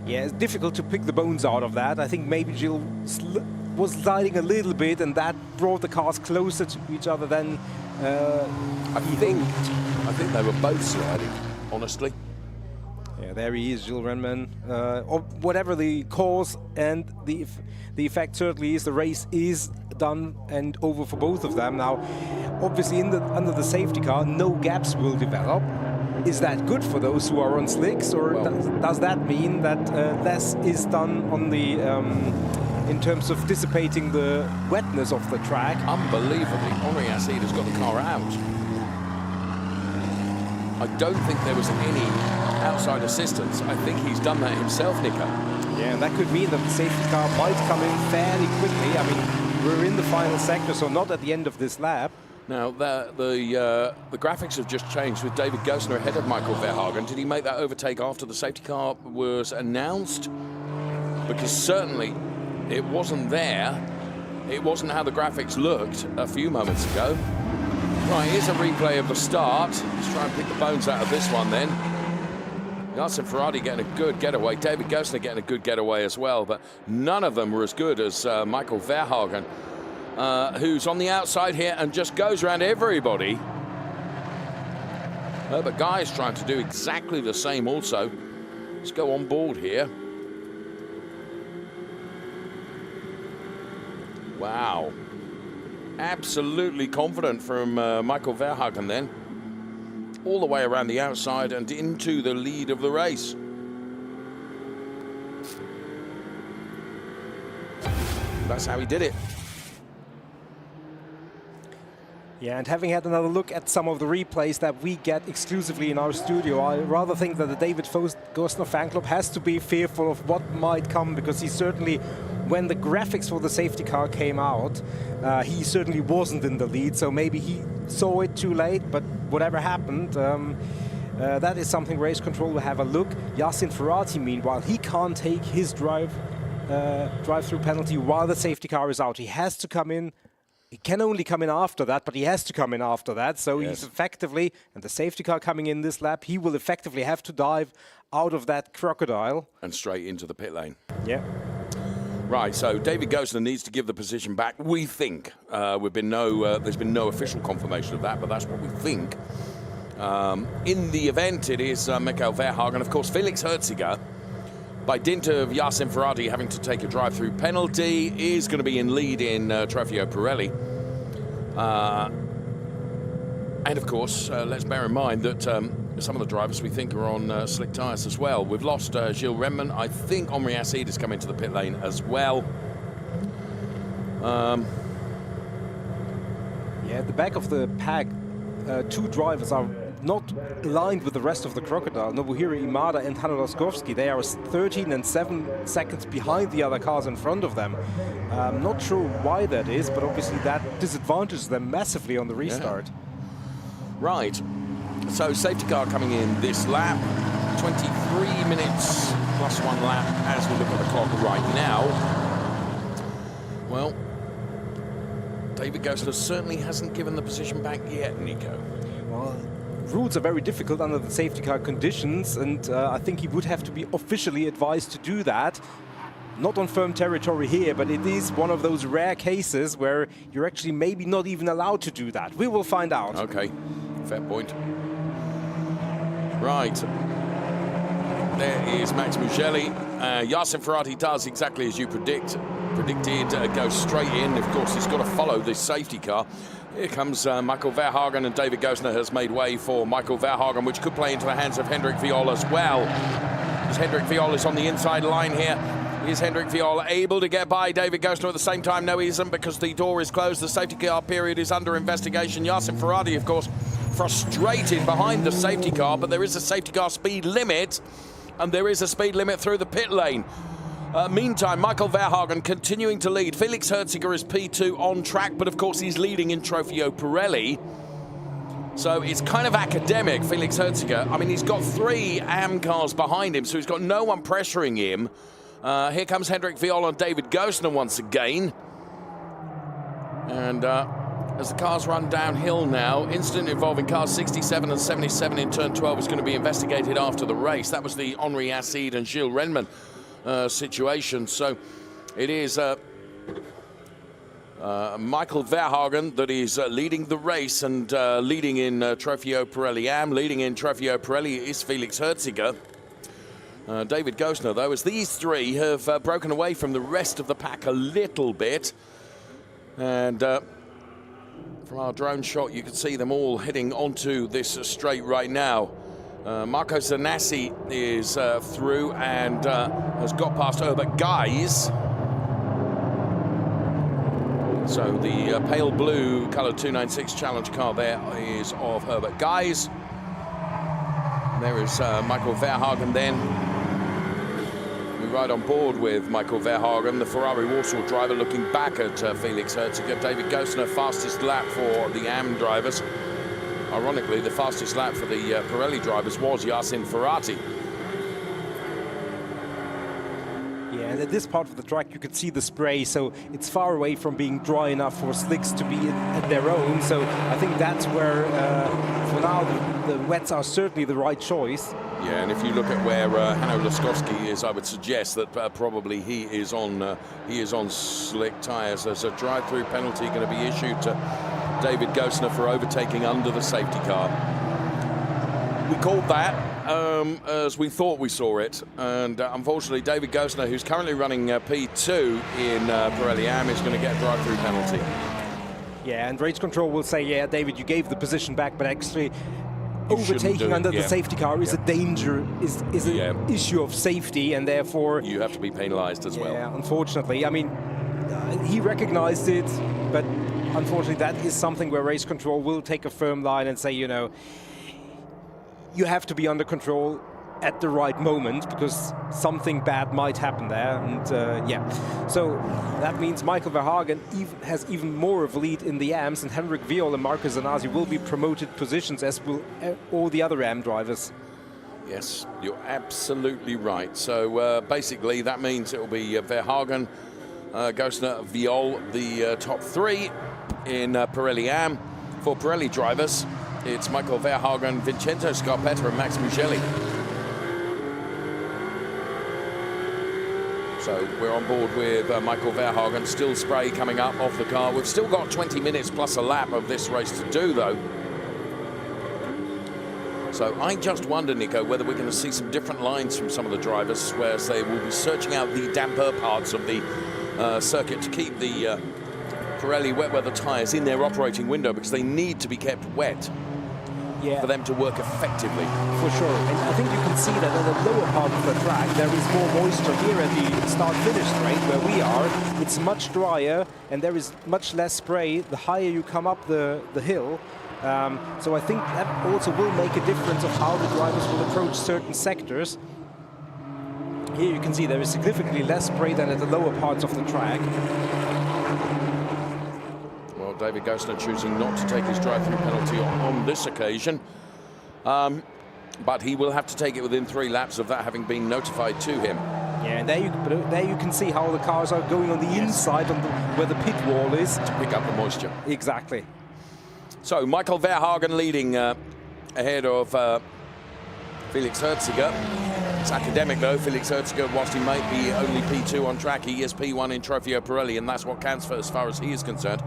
yeah, it's difficult to pick the bones out of that. I think maybe Gilles was sliding a little bit, and that brought the cars closer to each other than I think they were both sliding, honestly. Yeah, there he is, Gilles Renmans. Or whatever the cause and the effect certainly is, the race is done and over for both of them. Now, obviously, under the safety car, no gaps will develop. Is that good for those who are on slicks, or does that mean that less is done on the in terms of dissipating the wetness of the track? Unbelievably, Henri Acide has got the car out. I don't think there was any outside assistance. I think he's done that himself, Nico. Yeah, and that could mean that the safety car might come in fairly quickly. I mean, we're in the final sector, so not at the end of this lap. Now, the graphics have just changed with David Gosner ahead of Michael Verhagen. Did he make that overtake after the safety car was announced? Because certainly it wasn't there. It wasn't how the graphics looked a few moments ago. Right, here's a replay of the start. Let's try and pick the bones out of this one then. Yacine Ferrati getting a good getaway. David Gosner getting a good getaway as well, but none of them were as good as Michael Verhagen, who's on the outside here and just goes around everybody. But Guy's trying to do exactly the same also. Let's go on board here. Wow. Absolutely confident from Michael Verhagen then. All the way around the outside and into the lead of the race. That's how he did it. Yeah, and having had another look at some of the replays that we get exclusively in our studio, I rather think that the David Gosner fan club has to be fearful of what might come, because he certainly, when the graphics for the safety car came out, he certainly wasn't in the lead, so maybe he saw it too late, but whatever happened, that is something race control will have a look. Yacine Ferrati, meanwhile, he can't take his drive-through penalty while the safety car is out. He has to come in. He can only come in after that, but he has to come in after that. So yes. He's effectively, and the safety car coming in this lap, he will effectively have to dive out of that crocodile. And straight into the pit lane. Yeah. Right, so David Gosner needs to give the position back. We think. There's been no official confirmation of that, but that's what we think. In the event, it is Michael Verhagen. Of course, Felix Herziger, by dint of Yacine Ferrati having to take a drive-through penalty, is going to be in lead in Trofeo Pirelli. And of course, let's bear in mind that some of the drivers we think are on slick tyres as well. We've lost Gilles Renmans. I think Henri Acide has come into the pit lane as well. Yeah, at the back of the pack, two drivers are not aligned with the rest of the crocodile. Nobuhiro Imada and Hanno Laskowski, they are 13 and 7 seconds behind the other cars in front of them. I'm not sure why that is, but obviously that disadvantages them massively on the restart. Yeah. Right, so safety car coming in this lap, 23 minutes plus 1 lap as we look at the clock right now. Well, David Gosner certainly hasn't given the position back yet, Nico. Well, rules are very difficult under the safety car conditions, and I think he would have to be officially advised to do that. Not on firm territory here, but it is one of those rare cases where you're actually maybe not even allowed to do that. We will find out. Okay, fair point. Right. There is Max Mugelli. Yassin Ferrari does exactly as you predicted, goes straight in. Of course, he's got to follow this safety car. Here comes Michael Verhagen, and David Gosner has made way for Michael Verhagen, which could play into the hands of Hendrik Viol as well. As Hendrik Viol is on the inside line here. Is Hendrik Viol able to get by David Gosner at the same time? No, he isn't, because the door is closed. The safety car period is under investigation. Yassin Ferrari, of course, frustrated behind the safety car, but there is a safety car speed limit, and there is a speed limit through the pit lane. Meantime, Michael Verhagen continuing to lead. Felix Herziger is P2 on track, but of course he's leading in Trofeo Pirelli. So it's kind of academic, Felix Herziger. I mean, he's got 3 AM cars behind him, so he's got no one pressuring him. Here comes Hendrik Viol and David Gosner once again. And as the cars run downhill now, incident involving cars 67 and 77 in turn 12 is going to be investigated after the race. That was the Henri Acide and Gilles Renman situation. So it is Michael Verhagen that is leading the race and leading in Trofeo Pirelli AM. Leading in Trofeo Pirelli is Felix Herziger. David Gosner, though, as these 3 have broken away from the rest of the pack a little bit. And from our drone shot, you can see them all heading onto this straight right now. Marco Zanassi is through and has got past Herbert Guys. So the pale blue colour 296 Challenge car there is of Herbert Guys. There is Michael Verhagen then. We ride on board with Michael Verhagen, the Ferrari Warsaw driver, looking back at Felix Herziger. David Gosner, fastest lap for the AM drivers. Ironically, the fastest lap for the Pirelli drivers was Yassin Ferrari. Yeah, and at this part of the track you can see the spray, so it's far away from being dry enough for slicks to be at their own. So I think that's where, for now, the wets are certainly the right choice. Yeah, and if you look at where Hanno Laskowski is, I would suggest that probably he is on slick tyres. There's a drive-through penalty going to be issued to David Gosner for overtaking under the safety car. We called that as we thought we saw it, and unfortunately David Gosner, who's currently running P2 in Pirelli AM, is going to get a drive-through penalty. Yeah, and race control will say, yeah, David, you gave the position back, but actually overtaking under the safety car is a danger, is an issue of safety, and therefore you have to be penalized as well. Yeah, unfortunately. I mean, he recognized it, but unfortunately that is something where race control will take a firm line and say, you know, you have to be under control at the right moment, because something bad might happen there. And yeah, so that means Michael Verhagen has even more of a lead in the AMs, and Hendrik Viol and Marco Zanassi will be promoted positions, as will all the other AM drivers. Yes, you're absolutely right. So basically that means it will be Verhagen, Gosner, Viol, the top 3 in Pirelli AM. For Pirelli drivers, it's Michael Verhagen, Vincenzo Scarpetta and Max Mugelli. So we're on board with Michael Verhagen. Still spray coming up off the car. We've still got 20 minutes plus a lap of this race to do, though. So I just wonder, Nico, whether we're going to see some different lines from some of the drivers, whereas they will be searching out the damper parts of the circuit to keep the Pirelli wet weather tyres in their operating window, because they need to be kept wet for them to work effectively. For sure. And I think you can see that on the lower part of the track there is more moisture here at the start-finish straight where we are. It's much drier and there is much less spray the higher you come up the hill. So I think that also will make a difference of how the drivers will approach certain sectors. Here you can see there is significantly less spray than at the lower parts of the track. Well, David Gosner choosing not to take his drive-through penalty on this occasion. But he will have to take it within 3 laps of that having been notified to him. Yeah, and there you can see how the cars are going on the inside, on where the pit wall is. To pick up the moisture. Exactly. So Michael Verhagen leading ahead of Felix Herziger. It's academic though. Felix Herziger, whilst he might be only P2 on track, he is P1 in Trofeo Pirelli, and that's what counts for as far as he is concerned.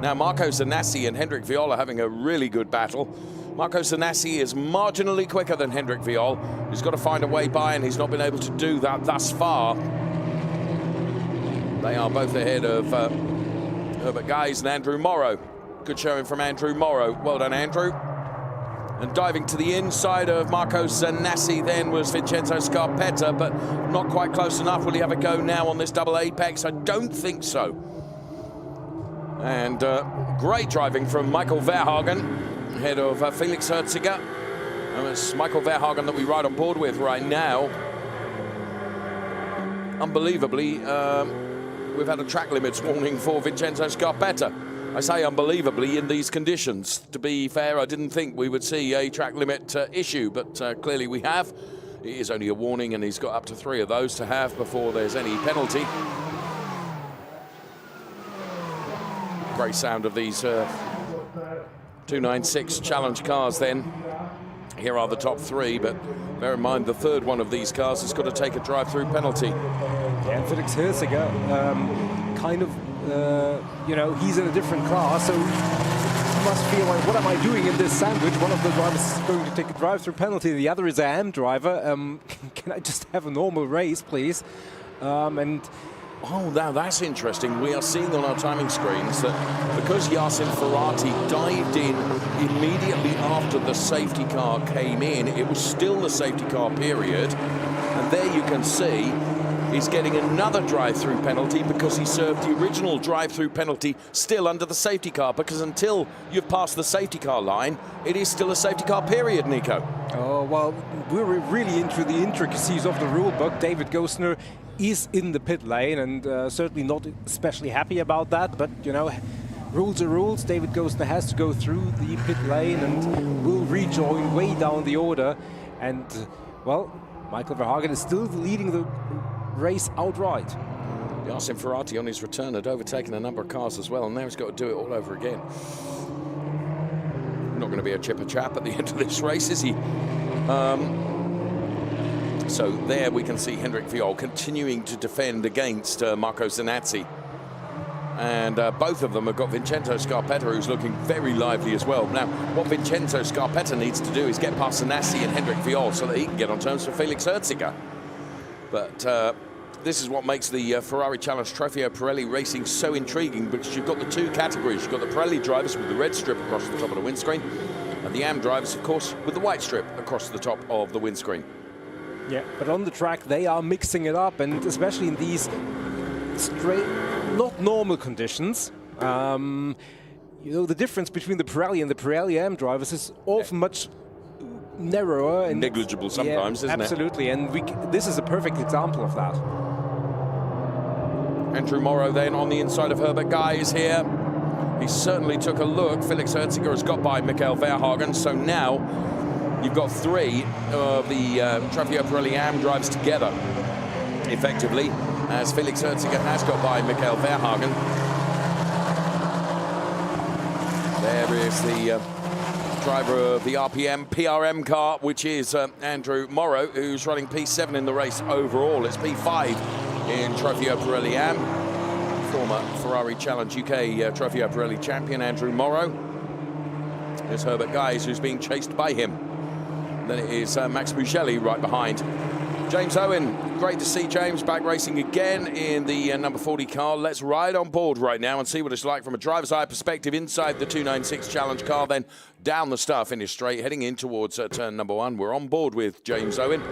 Now Marco Zanassi and Hendrik Viol are having a really good battle. Marco Zanassi is marginally quicker than Hendrik Viol. He's got to find a way by, and he's not been able to do that thus far. They are both ahead of Herbert Guys and Andrew Morrow. Good showing from Andrew Morrow. Well done, Andrew. And diving to the inside of Marco Zanassi then was Vincenzo Scarpetta, but not quite close enough. Will he have a go now on this double apex? I don't think so. And great driving from Michael Verhagen, ahead of Felix Herziger. And it's Michael Verhagen that we ride on board with right now. Unbelievably, we've had a track limits warning for Vincenzo Scarpetta. I say unbelievably in these conditions. To be fair, I didn't think we would see a track limit issue, but clearly we have. It is only a warning, and he's got up to 3 of those to have before there's any penalty. Great sound of these 296 challenge cars then. Here are the top 3, but bear in mind the third one of these cars has got to take a drive-through penalty. Yeah, and Felix Herziger kind of, you know, he's in a different class, so he must feel like, what am I doing in this sandwich? One of the drivers is going to take a drive-through penalty, the other is a AM driver. Can I just have a normal race, please? Oh, now that's interesting. We are seeing on our timing screens that because Yasin Ferrati dived in immediately after the safety car came in, it was still the safety car period. And there you can see he's getting another drive-through penalty because he served the original drive-through penalty still under the safety car, because until you've passed the safety car line, it is still a safety car period, Nico. Oh, well, we're really into the intricacies of the rule book. David Gosner is in the pit lane, and certainly not especially happy about that, but you know, rules are rules. David Gosner has to go through the pit lane and will rejoin way down the order. And well, Michael Verhagen is still leading the race outright. Yasin Ferrati on his return had overtaken a number of cars as well, and now he's got to do it all over again. Not going to be a chipper chap at the end of this race, is he? So there we can see Hendrik Viol continuing to defend against Marco Zanassi. And both of them have got Vincenzo Scarpetta, who's looking very lively as well. Now, what Vincenzo Scarpetta needs to do is get past Zanassi and Hendrik Viol so that he can get on terms with Felix Herziger. But this is what makes the Ferrari Challenge Trofeo Pirelli racing so intriguing, because you've got the 2 categories. You've got the Pirelli drivers with the red strip across the top of the windscreen, and the AM drivers, of course, with the white strip across the top of the windscreen. Yeah, but on the track they are mixing it up, and especially in these straight, not normal conditions. You know, the difference between the Pirelli and the Pirelli AM drivers is often much narrower and negligible sometimes, isn't absolutely, and this is a perfect example of that. Andrew Morrow then on the inside of Herbert Guys here. He certainly took a look. Felix Herziger has got by Michael Verhagen, so now you've got 3 of the Trofeo Pirelli AM drives together, effectively, as Felix Herziger has got by Michael Verhagen. There is the driver of the PRM car, which is Andrew Morrow, who's running P7 in the race overall. It's P5 in Trofeo Pirelli AM. Former Ferrari Challenge UK Trofeo Pirelli champion Andrew Morrow. There's Herbert Guys, who's being chased by him. Then it is Max Mugelli right behind. James Owen, great to see James back racing again in the number 40 car. Let's ride on board right now and see what it's like from a driver's eye perspective inside the 296 Challenge car, then down the start finish straight, heading in towards turn number 1. We're on board with James Owen.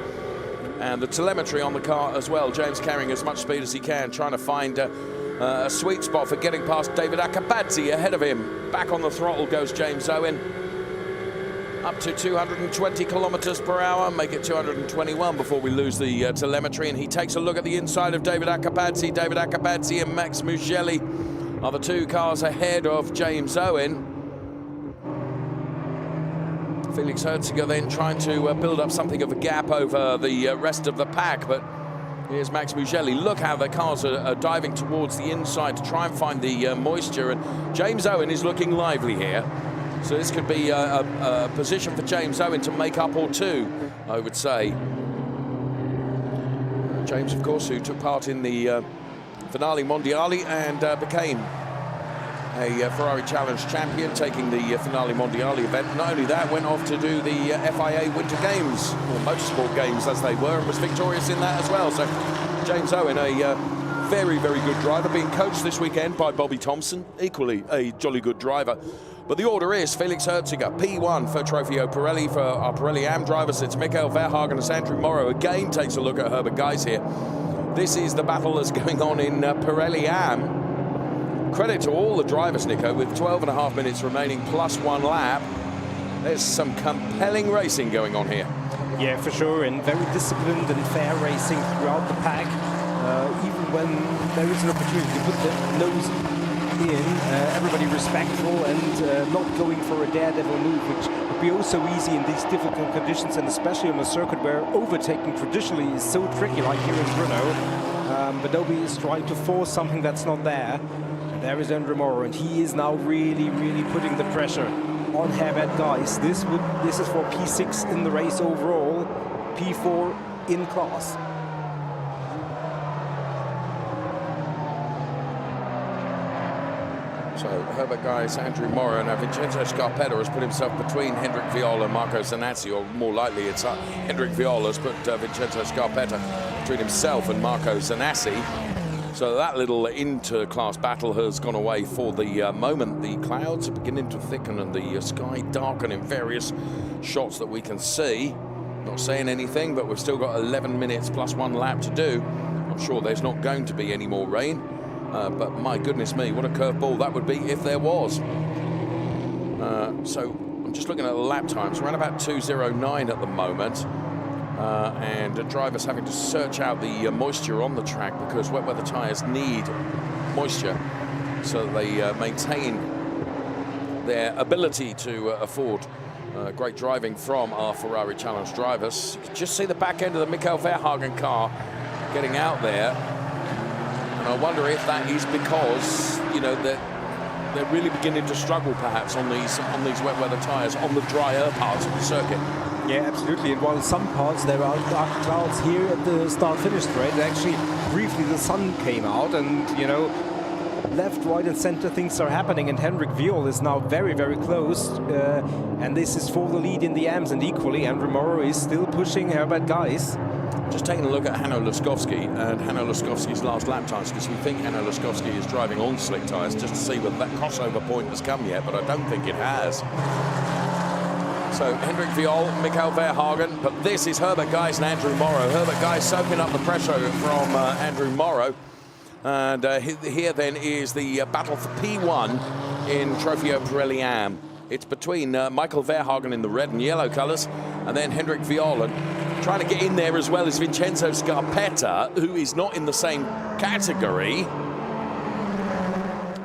And the telemetry on the car as well. James carrying as much speed as he can, trying to find a sweet spot for getting past David Acapazzi ahead of him. Back on the throttle goes James Owen. Up to 220 kilometers per hour, make it 221 before we lose the telemetry. And he takes a look at the inside of David Acapazzi. David Acapazzi and Max Mugelli are the 2 cars ahead of James Owen. Felix Herziger then trying to build up something of a gap over the rest of the pack, but here's Max Mugelli. Look how the cars are diving towards the inside to try and find the moisture, and James Owen is looking lively here. So this could be a position for James Owen to make up or two, I would say. James, of course, who took part in the Finale Mondiali and became a Ferrari Challenge champion, taking the Finale Mondiali event. Not only that, went off to do the FIA Winter Games, or Motorsport Games as they were, and was victorious in that as well. So James Owen, a very, very good driver, being coached this weekend by Bobby Thompson, equally a jolly good driver. But the order is Felix Herziger, P1 for Trofeo Pirelli. For our Pirelli AM drivers, it's Mikael Verhagen and Andrew Morrow. Again, takes a look at Herbert Guys here. This is the battle that's going on in Pirelli AM. Credit to all the drivers, Nico, with 12.5 minutes remaining plus 1 lap. There's some compelling racing going on here. Yeah, for sure, and very disciplined and fair racing throughout the pack. Even when there is an opportunity to put the nose in, everybody respectful and not going for a daredevil move, which would be oh so easy in these difficult conditions, and especially on a circuit where overtaking traditionally is so tricky, like here in Brno. But nobody is trying to force something that's not there. And there is Andrew Morrow, and he is now really, really putting the pressure on Herbert Guys. This is for P6 in the race overall, P4 in class. So Herbert Guys, Andrew Morrow, and Vincenzo Scarpetta has put himself between Hendrik Viola and Marco Zanazzi, or more likely it's Hendrik Viola has put Vincenzo Scarpetta between himself and Marco Zanazzi. So that little inter-class battle has gone away for the moment. The clouds are beginning to thicken and the sky darken in various shots that we can see. Not saying anything, but we've still got 11 minutes plus 1 lap to do. I'm sure there's not going to be any more rain. But my goodness me, what a curveball that would be if there was. So I'm just looking at the lap times, around about 2:09 at the moment. And drivers having to search out the moisture on the track, because wet weather tyres need moisture so that they maintain their ability to afford great driving from our Ferrari Challenge drivers. You can just see the back end of the Mikael Verhagen car getting out there. I wonder if that is because, you know, they're really beginning to struggle perhaps on these wet weather tyres on the drier parts of the circuit. Yeah, absolutely. And while some parts there are dark clouds here at the start-finish straight, actually briefly the sun came out, and you know, left, right, and center things are happening. And Hendrik Viol is now very, very close, and this is for the lead in the AMs. And equally, Andrew Morrow is still pushing Herbert Guys. Just taking a look at Hanno Laskovski and Hanno Laskovski's last lap times, because we think Hanno Laskovski is driving on slick tyres, just to see whether that crossover point has come yet, but I don't think it has. So Hendrik Viol, Mikael Verhagen, but this is Herbert Guys and Andrew Morrow. Herbert Guys soaking up the pressure from Andrew Morrow. And here then is the battle for P1 in Trofeo Pirelli AM. It's between Michael Verhagen in the red and yellow colours, and then Hendrik Viol. Trying to get in there as well as Vincenzo Scarpetta, who is not in the same category.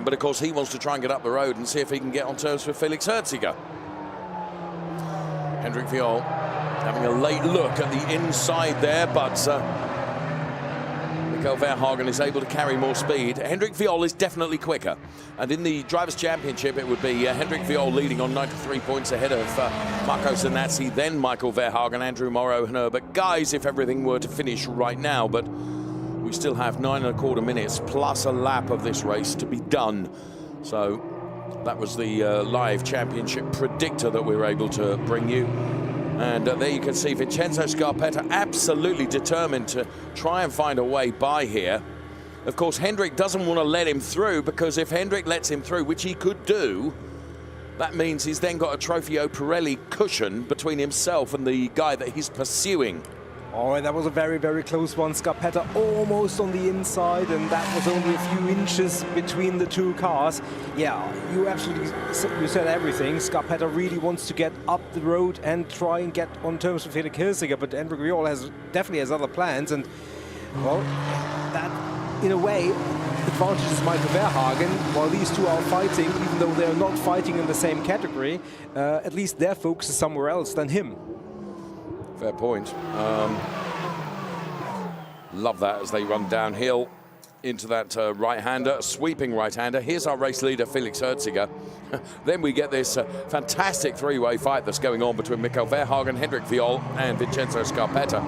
But of course he wants to try and get up the road and see if he can get on terms with Felix Herziger. Hendrik Viol having a late look at the inside there, but Mikael Verhagen is able to carry more speed. Hendrik Viol is definitely quicker. And in the Drivers' Championship, it would be Hendrik Viol leading on 93 points ahead of Marco Zanazzi, then Michael Verhagen, Andrew Morrow, and Herbert Guys, if everything were to finish right now. But we still have 9.25 minutes plus a lap of this race to be done. So that was the live championship predictor that we were able to bring you. And there you can see Vincenzo Scarpetta absolutely determined to try and find a way by here. Of course, Hendrik doesn't want to let him through, because if Hendrik lets him through, which he could do, that means he's then got a Trofeo Pirelli cushion between himself and the guy that he's pursuing. Oh, that was a very, very close one. Scarpetta almost on the inside, and that was only a few inches between the two cars. Yeah, you said everything. Scarpetta really wants to get up the road and try and get on terms with Felix Herziger, but Hendrik Viol definitely has other plans, and well, that in a way advantages Michael Verhagen. While these two are fighting, even though they're not fighting in the same category, at least their focus is somewhere else than him. Fair point. Love that as they run downhill. into that right-hander, sweeping right-hander. Here's our race leader, Felix Herziger. Then we get this fantastic three-way fight that's going on between Mikkel Verhagen, Hendrik Viol, and Vincenzo Scarpetta.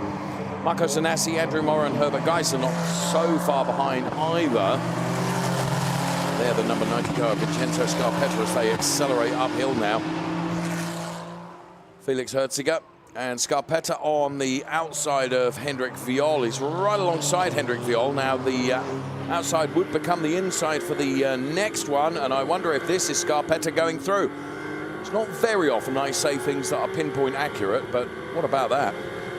Marco Zanassi, Andrew Morrow, and Herbert Geiss are not so far behind either. They're the number 90 car, Vincenzo Scarpetta, as they accelerate uphill now. Felix Herziger and Scarpetta on the outside of Hendrik Viol. He's right alongside Hendrik Viol. Now the outside would become the inside for the next one, and I wonder if this is Scarpetta going through. It's not very often I say things that are pinpoint accurate, but what about that?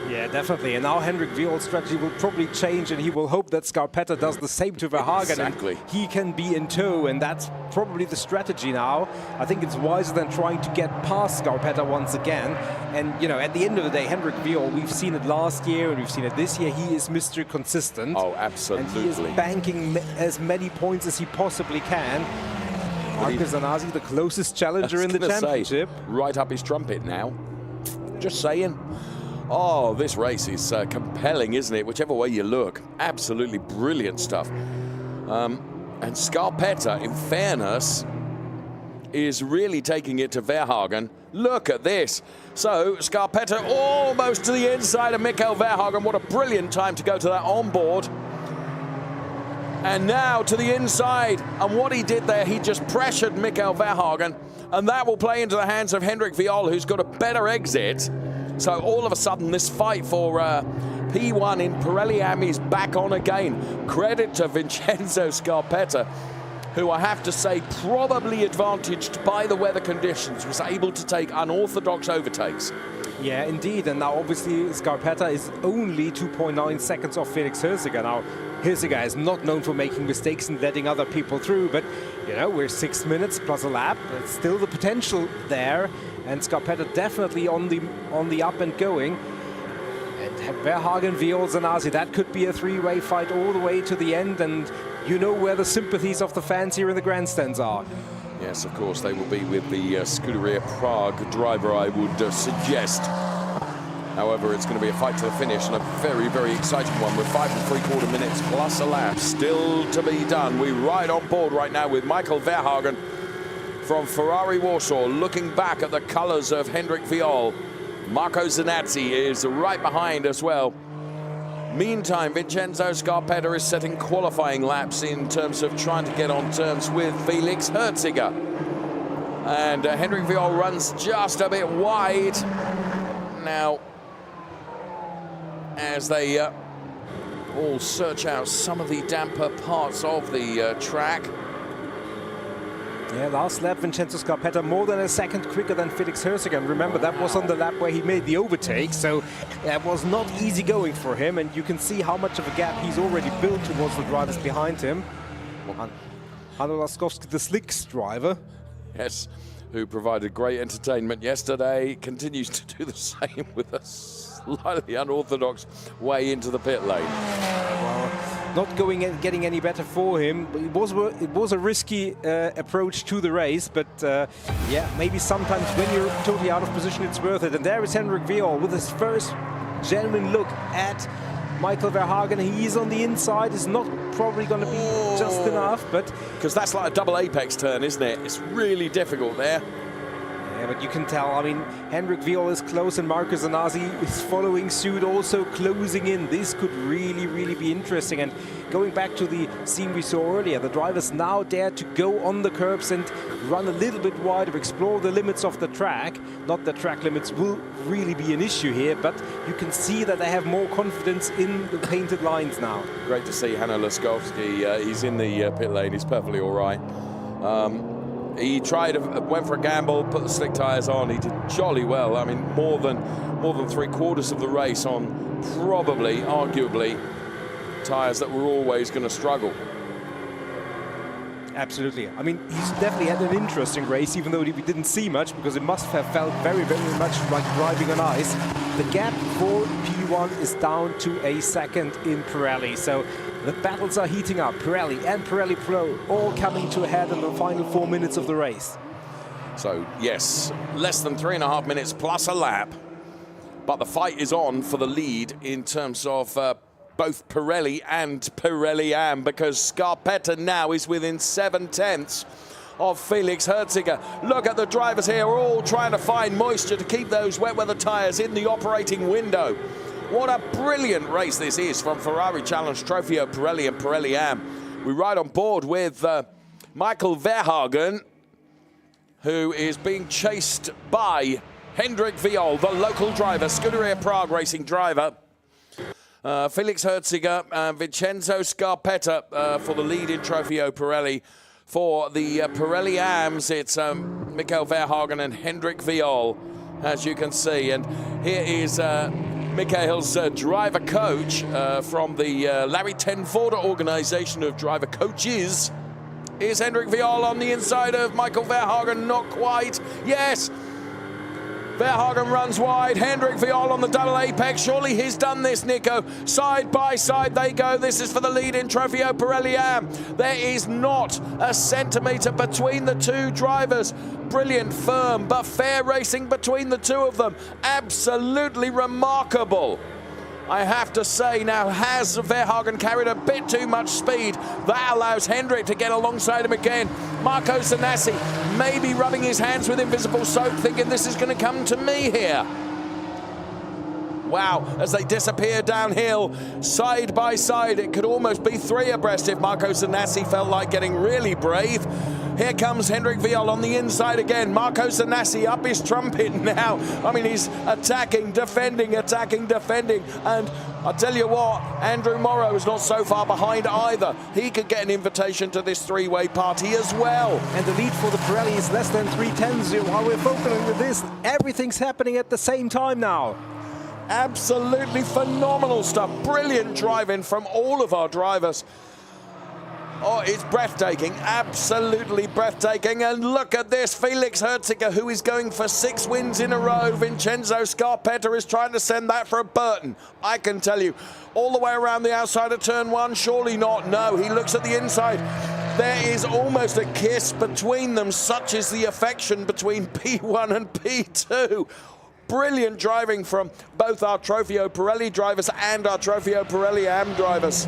Yeah, definitely. And now Hendrik Viol's strategy will probably change, and he will hope that Scarpetta does the same to Verhagen. Exactly. And he can be in tow, and that's probably the strategy now. I think it's wiser than trying to get past Scarpetta once again. And, you know, at the end of the day, Hendrik Viol, we've seen it last year and we've seen it this year. He is Mr. Consistent. Oh, absolutely. And he is banking as many points as he possibly can. Marcus Zanassi, the closest challenger in the championship. Right up his trumpet now. Just saying. Oh, this race is compelling, isn't it? Whichever way you look. Absolutely brilliant stuff. And Scarpetta, in fairness, is really taking it to Verhagen. Look at this. So, Scarpetta almost to the inside of Mikkel Verhagen. What a brilliant time to go to that onboard. And now to the inside. And what he did there, he just pressured Mikkel Verhagen. And that will play into the hands of Hendrik Viol, who's got a better exit. So all of a sudden, this fight for P1 in Pirelli Am is back on again. Credit to Vincenzo Scarpetta, who I have to say probably advantaged by the weather conditions, was able to take unorthodox overtakes. Yeah, indeed. And now obviously Scarpetta is only 2.9 seconds off Felix Herziger. Now, Herziger is not known for making mistakes and letting other people through, but, you know, we're 6 minutes plus a lap. It's still the potential there. And Scarpetta definitely on the up and going. And Verhagen, Viol, Zanassi, that could be a three-way fight all the way to the end. And you know where the sympathies of the fans here in the grandstands are. Yes, of course, they will be with the Scuderia Prague driver, I would suggest. However, it's going to be a fight to the finish, and a very, very exciting one with 5 3/4 minutes plus a lap still to be done. We ride on board right now with Mikkel Verhagen from Ferrari Warsaw, looking back at the colours of Hendrik Viol. Marco Zanazzi is right behind as well. Meantime, Vincenzo Scarpetta is setting qualifying laps in terms of trying to get on terms with Felix Herziger. And Hendrik Viol runs just a bit wide. Now, as they all search out some of the damper parts of the track. Yeah, last lap, Vincenzo Scarpetta more than a second quicker than Felix Herziger. And remember, that was on the lap where he made the overtake, so that was not easy going for him. And you can see how much of a gap he's already built towards the drivers behind him. Hanno Laskowski, the slicks driver. Yes, who provided great entertainment yesterday, continues to do the same with a slightly unorthodox way into the pit lane. Well, not getting any better for him. It was a risky approach to the race, but yeah, maybe sometimes when you're totally out of position, it's worth it. And there is Hendrik Viol with his first genuine look at Mikkel Verhagen. He's on the inside. It's not probably going to be just enough, but because that's like a double apex turn, isn't it? It's really difficult there. Yeah, but you can tell, I mean, Hendrik Viol is close and Marcus Zanassi is following suit, also closing in. This could really, really be interesting. And going back to the scene we saw earlier, the drivers now dare to go on the curbs and run a little bit wider, explore the limits of the track. Not that track limits will really be an issue here, but you can see that they have more confidence in the painted lines now. Great to see Hanno Laskowski. He's in the pit lane. He's perfectly all right. He went for a gamble, put the slick tyres on. He did jolly well. I mean, more than 3/4 of the race on probably, arguably, tyres that were always going to struggle. Absolutely. I mean, he's definitely had an interesting race, even though we didn't see much, because it must have felt very, very much like driving on ice. The gap for P1 is down to a second in Pirelli. So the battles are heating up. Pirelli and Pirelli Pro all coming to a head in the final 4 minutes of the race. So, yes, less than 3.5 minutes plus a lap. But the fight is on for the lead in terms of both Pirelli and Pirelli-Am, because Scarpetta now is within 7/10 of Felix Herziger. Look at the drivers here, we're all trying to find moisture to keep those wet weather tyres in the operating window. What a brilliant race this is from Ferrari Challenge Trofeo Pirelli and Pirelli-Am. We ride on board with Michael Verhagen, who is being chased by Hendrik Viol, the local driver, Scuderia Prague racing driver. Felix Herziger and Vincenzo Scarpetta for the lead in Trofeo Pirelli. For the Pirelli-Ams, it's Michael Verhagen and Hendrik Viol, as you can see. And here is Michael's driver coach from the Larry Tenvorder organization of driver coaches. Is Hendrik Viol on the inside of Michael Verhagen? Not quite. Yes. Verhagen runs wide. Hendrik Viol on the double apex. Surely he's done this, Nico. Side by side they go. This is for the lead in Trofeo Pirelli-Am. There is not a centimetre between the two drivers. Brilliant, firm, but fair racing between the two of them. Absolutely remarkable. I have to say, now has Verhagen carried a bit too much speed? That allows Hendrik to get alongside him again. Marco Zanassi maybe rubbing his hands with invisible soap, thinking this is going to come to me here. Wow, as they disappear downhill, side by side, it could almost be three abreast if Marco Zanassi felt like getting really brave. Here comes Hendrik Viol on the inside again. Marco Zanassi up his trumpet now. I mean, he's attacking, defending. And I'll tell you what, Andrew Morrow is not so far behind either. He could get an invitation to this three-way party as well. And the lead for the Pirelli is less than 3/10. While we're focusing with this, everything's happening at the same time now. Absolutely phenomenal stuff. Brilliant driving from all of our drivers. Oh, it's breathtaking, absolutely breathtaking. And look at this, Felix Herziger, who is going for 6 wins in a row. Vincenzo Scarpetta is trying to send that for a Burton. I can tell you, all the way around the outside of turn 1, surely not. No, he looks at the inside. There is almost a kiss between them, such is the affection between P1 and P2. Brilliant driving from both our Trofeo Pirelli drivers and our Trofeo Pirelli-Am drivers.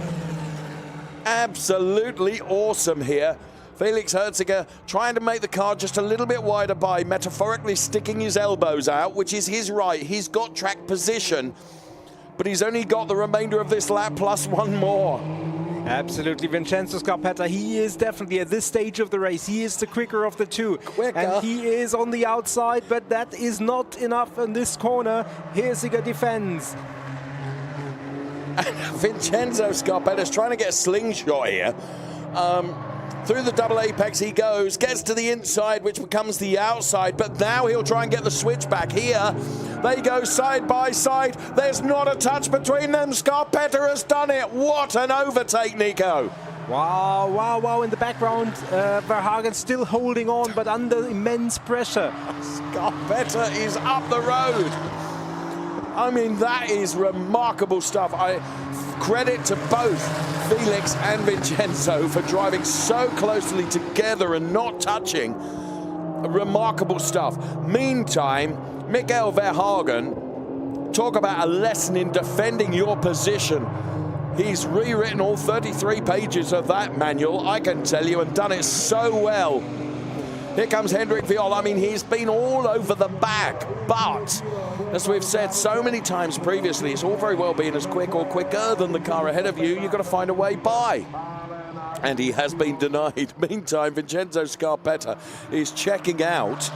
Absolutely awesome here. Felix Herziger trying to make the car just a little bit wider by metaphorically sticking his elbows out, which is his right. He's got track position, but he's only got the remainder of this lap plus one more. Absolutely, Vincenzo Scarpetta, he is definitely at this stage of the race, he is the quicker of the two. And he is on the outside, but that is not enough in this corner. Herziger defends. Vincenzo Scarpetta is trying to get a slingshot here. Through the double apex he goes, gets to the inside, which becomes the outside, but now he'll try and get the switch back here. They go side by side. There's not a touch between them. Scarpetta has done it. What an overtake, Nico. Wow, wow, wow. In the background, Verhagen still holding on, but under immense pressure. Scarpetta is up the road. I mean, that is remarkable stuff. Credit to both Felix and Vincenzo for driving so closely together and not touching. Remarkable stuff. Meantime, Michael Verhagen, talk about a lesson in defending your position. He's rewritten all 33 pages of that manual, I can tell you, and done it so well. Here comes Hendrik Viol. I mean, he's been all over the back, but as we've said so many times previously, it's all very well being as quick or quicker than the car ahead of you. You've got to find a way by. And he has been denied. Meantime, Vincenzo Scarpetta is checking out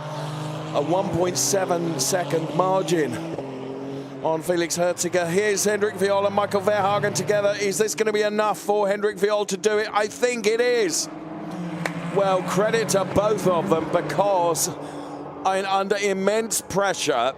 a 1.7 second margin on Felix Herziger. Here's Hendrik Viol and Michael Verhagen together. Is this going to be enough for Hendrik Viol to do it? I think it is. Well, credit to both of them, because under immense pressure,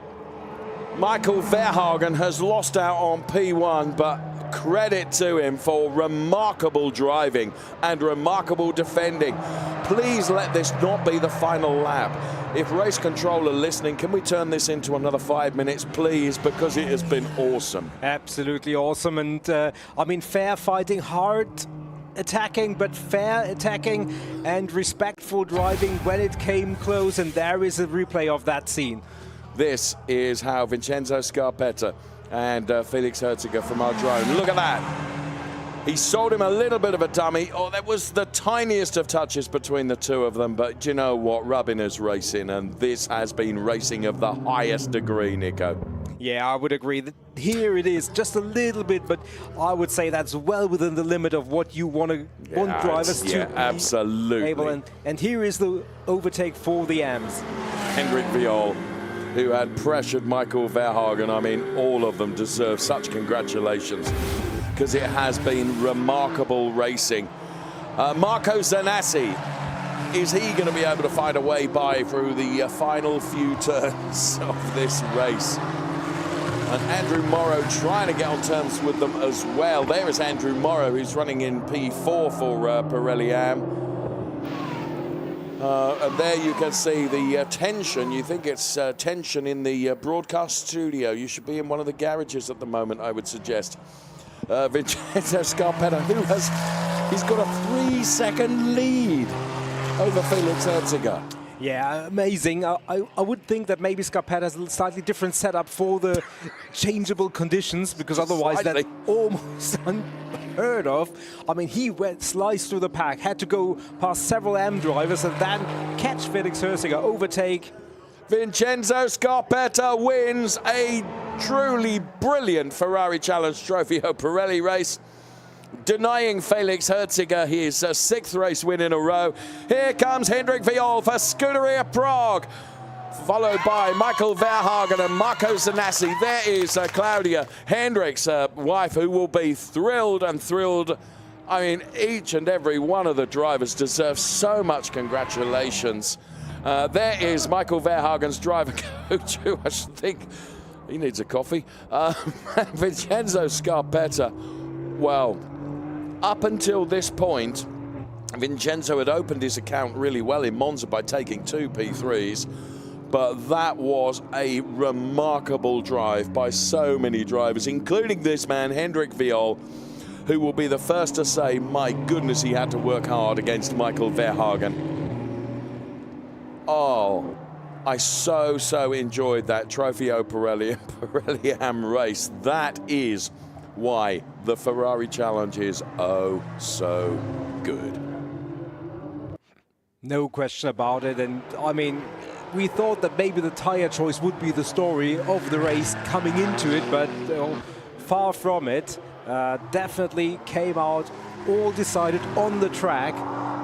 Michael Verhagen has lost out on P1, but credit to him for remarkable driving and remarkable defending. Please let this not be the final lap. If race control are listening, can we turn this into another 5 minutes, please? Because it has been awesome. Absolutely awesome. And I mean, fair fighting, hard attacking, but fair attacking and respectful driving when it came close. And there is a replay of that scene. This is how Vincenzo Scarpetta And Felix Herziger from our drone. Look at that. He sold him a little bit of a dummy. Oh, that was the tiniest of touches between the two of them. But do you know what? Rubbing is racing, and this has been racing of the highest degree, Nico. Yeah, I would agree that here it is just a little bit, but I would say that's well within the limit of what you want drivers to be absolutely able. And here is the overtake for the AMs. Hendrik Viol, who had pressured Michael Verhagen. I mean, all of them deserve such congratulations because it has been remarkable racing. Marco Zanassi, is he going to be able to find a way by through the final few turns of this race? And Andrew Morrow trying to get on terms with them as well. There is Andrew Morrow, who's running in P4 for Pirelli AM. And there you can see the tension. You think it's tension in the broadcast studio. You should be in one of the garages at the moment, I would suggest. Vincenzo Scarpetta, he's got a 3-second lead over Felix Herziger. Yeah, amazing. I would think that maybe Scarpetta has a slightly different setup for the changeable conditions, because otherwise that's almost unheard of. I mean, he sliced through the pack, had to go past several AM drivers and then catch Felix Herziger, overtake. Vincenzo Scarpetta wins a truly brilliant Ferrari Challenge Trophy Pirelli race, denying Felix Herziger his 6th race win in a row. Here comes Hendrik Viol for Scuderia Prague, followed by Michael Verhagen and Marco Zanassi. There is Claudia, Hendrik's wife, who will be thrilled and thrilled. I mean, each and every one of the drivers deserves so much congratulations. There is Michael Verhagen's driver coach, who I think he needs a coffee. Vincenzo Scarpetta, well, up until this point, Vincenzo had opened his account really well in Monza by taking 2 P3s, but that was a remarkable drive by so many drivers, including this man, Hendrik Viol, who will be the first to say, my goodness, he had to work hard against Michael Verhagen. Oh, I so enjoyed that Trofeo Pirelli and Pirelli AM race. That is why the Ferrari Challenge is oh so good. No question about it. And I mean, we thought that maybe the tire choice would be the story of the race coming into it, but far from it. Definitely came out all decided on the track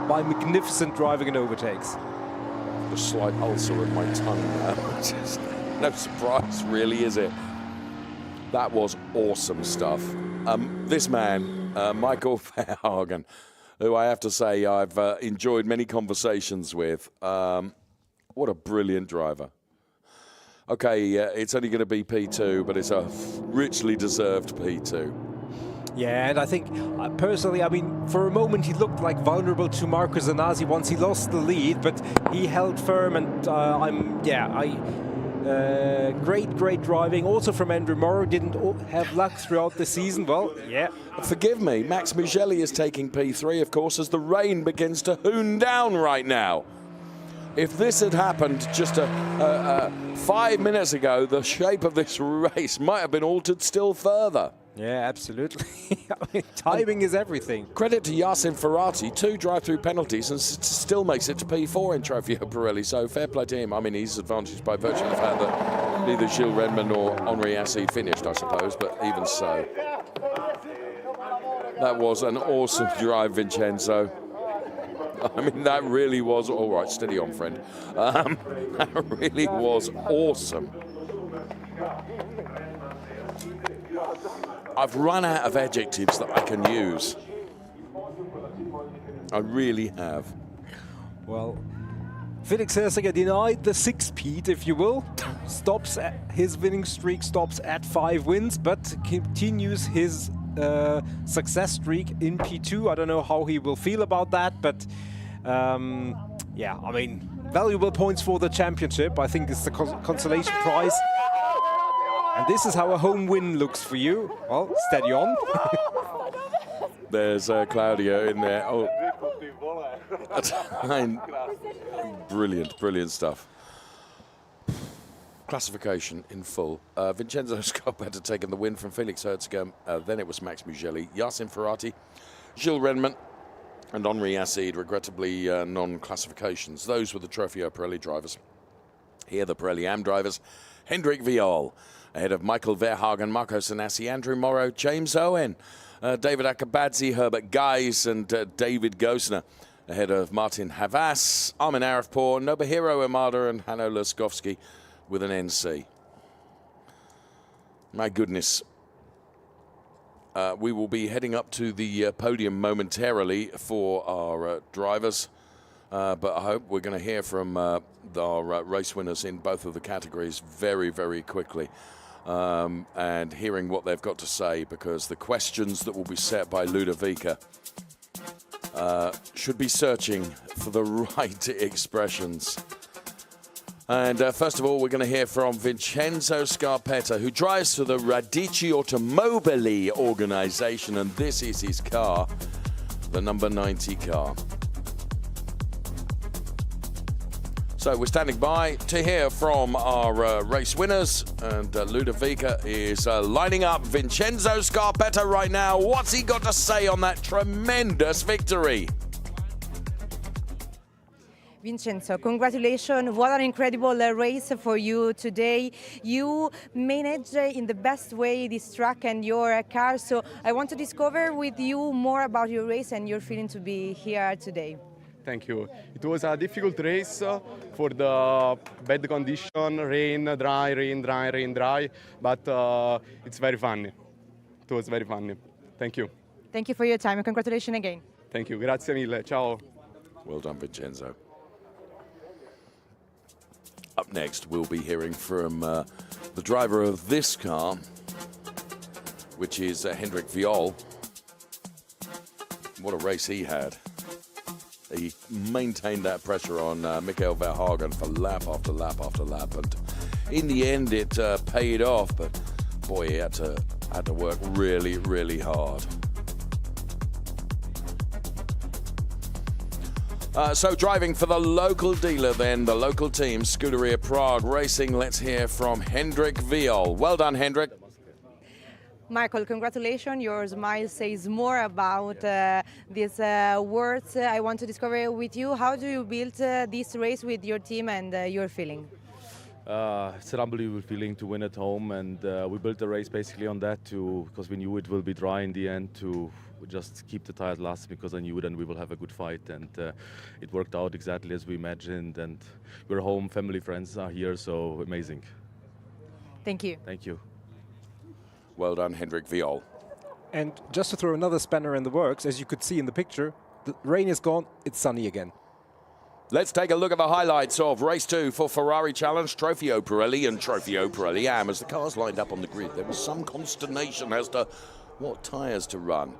by magnificent driving and overtakes. A slight ulcer in my tongue now. No surprise, really, is it? That was awesome stuff. This man, Michael Verhagen, who I have to say I've enjoyed many conversations with. What a brilliant driver. Okay, it's only going to be P2, but it's a richly deserved P2. Yeah, and I think, personally, I mean, for a moment he looked like vulnerable to Marco Zanassi once he lost the lead, but he held firm, and great driving. Also from Andrew Morrow, didn't have luck throughout the season. Well, yeah. Forgive me, Max Mugelli is taking P3, of course, as the rain begins to hoon down right now. If this had happened just 5 minutes ago, the shape of this race might have been altered still further. Yeah, absolutely. I mean, timing is everything. Credit to Yasin Ferrati, 2 drive-through penalties and still makes it to P4 in Trofeo Pirelli, so fair play to him. I mean, he's advantaged by virtue of the fact that neither Gilles Renman nor Henri Assi finished, I suppose, but even so. That was an awesome drive, Vincenzo. I mean, that really was, all right, steady on, friend. That really was awesome. I've run out of adjectives that I can use. I really have. Well, Felix Herziger denied the 6-peat, if you will. Stops his winning streak stops at 5 wins, but continues his success streak in P2. I don't know how he will feel about that, but yeah, I mean, valuable points for the championship. I think it's the consolation prize. And this is how a home win looks for you. Well, steady on. There's Claudio in there. Oh, brilliant stuff. classification in full. Vincenzo Scarpetta taking the win from Felix Herziger. Then it was Max Mugelli, Yassin Ferrati, Gilles Renman, and Henri Acide, regrettably non-classifications. Those were the Trofeo Pirelli drivers. Here the Pirelli Am drivers. Hendrik Viol ahead of Michael Verhagen, Marco Sanassi, Andrew Morrow, James Owen, David Akabadze, Herbert Geis, and David Gosner ahead of Martin Havas, Armin Arifpour, Nobuhiro Imada, and Hanno Laskovsky with an NC. My goodness. We will be heading up to the podium momentarily for our drivers, but I hope we're going to hear from our race winners in both of the categories very, very quickly, and hearing what they've got to say, because the questions that will be set by Ludovica should be searching for the right expressions. And first of all, we're going to hear from Vincenzo Scarpetta, who drives for the Radici Automobili organization, and this is his car, the number 90 car. So we're standing by to hear from our race winners, and Ludovica is lining up Vincenzo Scarpetta right now. What's he got to say on that tremendous victory? Vincenzo, congratulations. What an incredible race for you today. You managed in the best way this track and your car. So I want to discover with you more about your race and your feeling to be here today. Thank you. It was a difficult race for the bad condition, rain, dry, rain, dry, rain, dry. But it's very funny. It was very funny. Thank you. Thank you for your time and congratulations again. Thank you. Grazie mille. Ciao. Well done, Vincenzo. Up next, we'll be hearing from the driver of this car, which is Hendrik Viol. What a race he had. He maintained that pressure on Michael Verhagen for lap after lap after lap, and in the end it paid off, but boy, he had to work really, really hard. So driving for the local dealer then, the local team, Scuderia Prague Racing. Let's hear from Hendrik Viol. Well done, Hendrik. Michael, congratulations. Your smile says more about these words. I want to discover with you, how do you build this race with your team and your feeling? It's an unbelievable feeling to win at home, and we built the race basically on that because we knew it will be dry in the end, to just keep the tires last, because I knew then we will have a good fight, and it worked out exactly as we imagined, and we're home, family, friends are here, so amazing. Thank you. Thank you. Well done, Hendrik Viol. And just to throw another spanner in the works, as you could see in the picture, the rain is gone, it's sunny again. Let's take a look at the highlights of Race 2 for Ferrari Challenge, Trofeo Pirelli and Trofeo Pirelli Am. As the cars lined up on the grid, there was some consternation as to what tyres to run.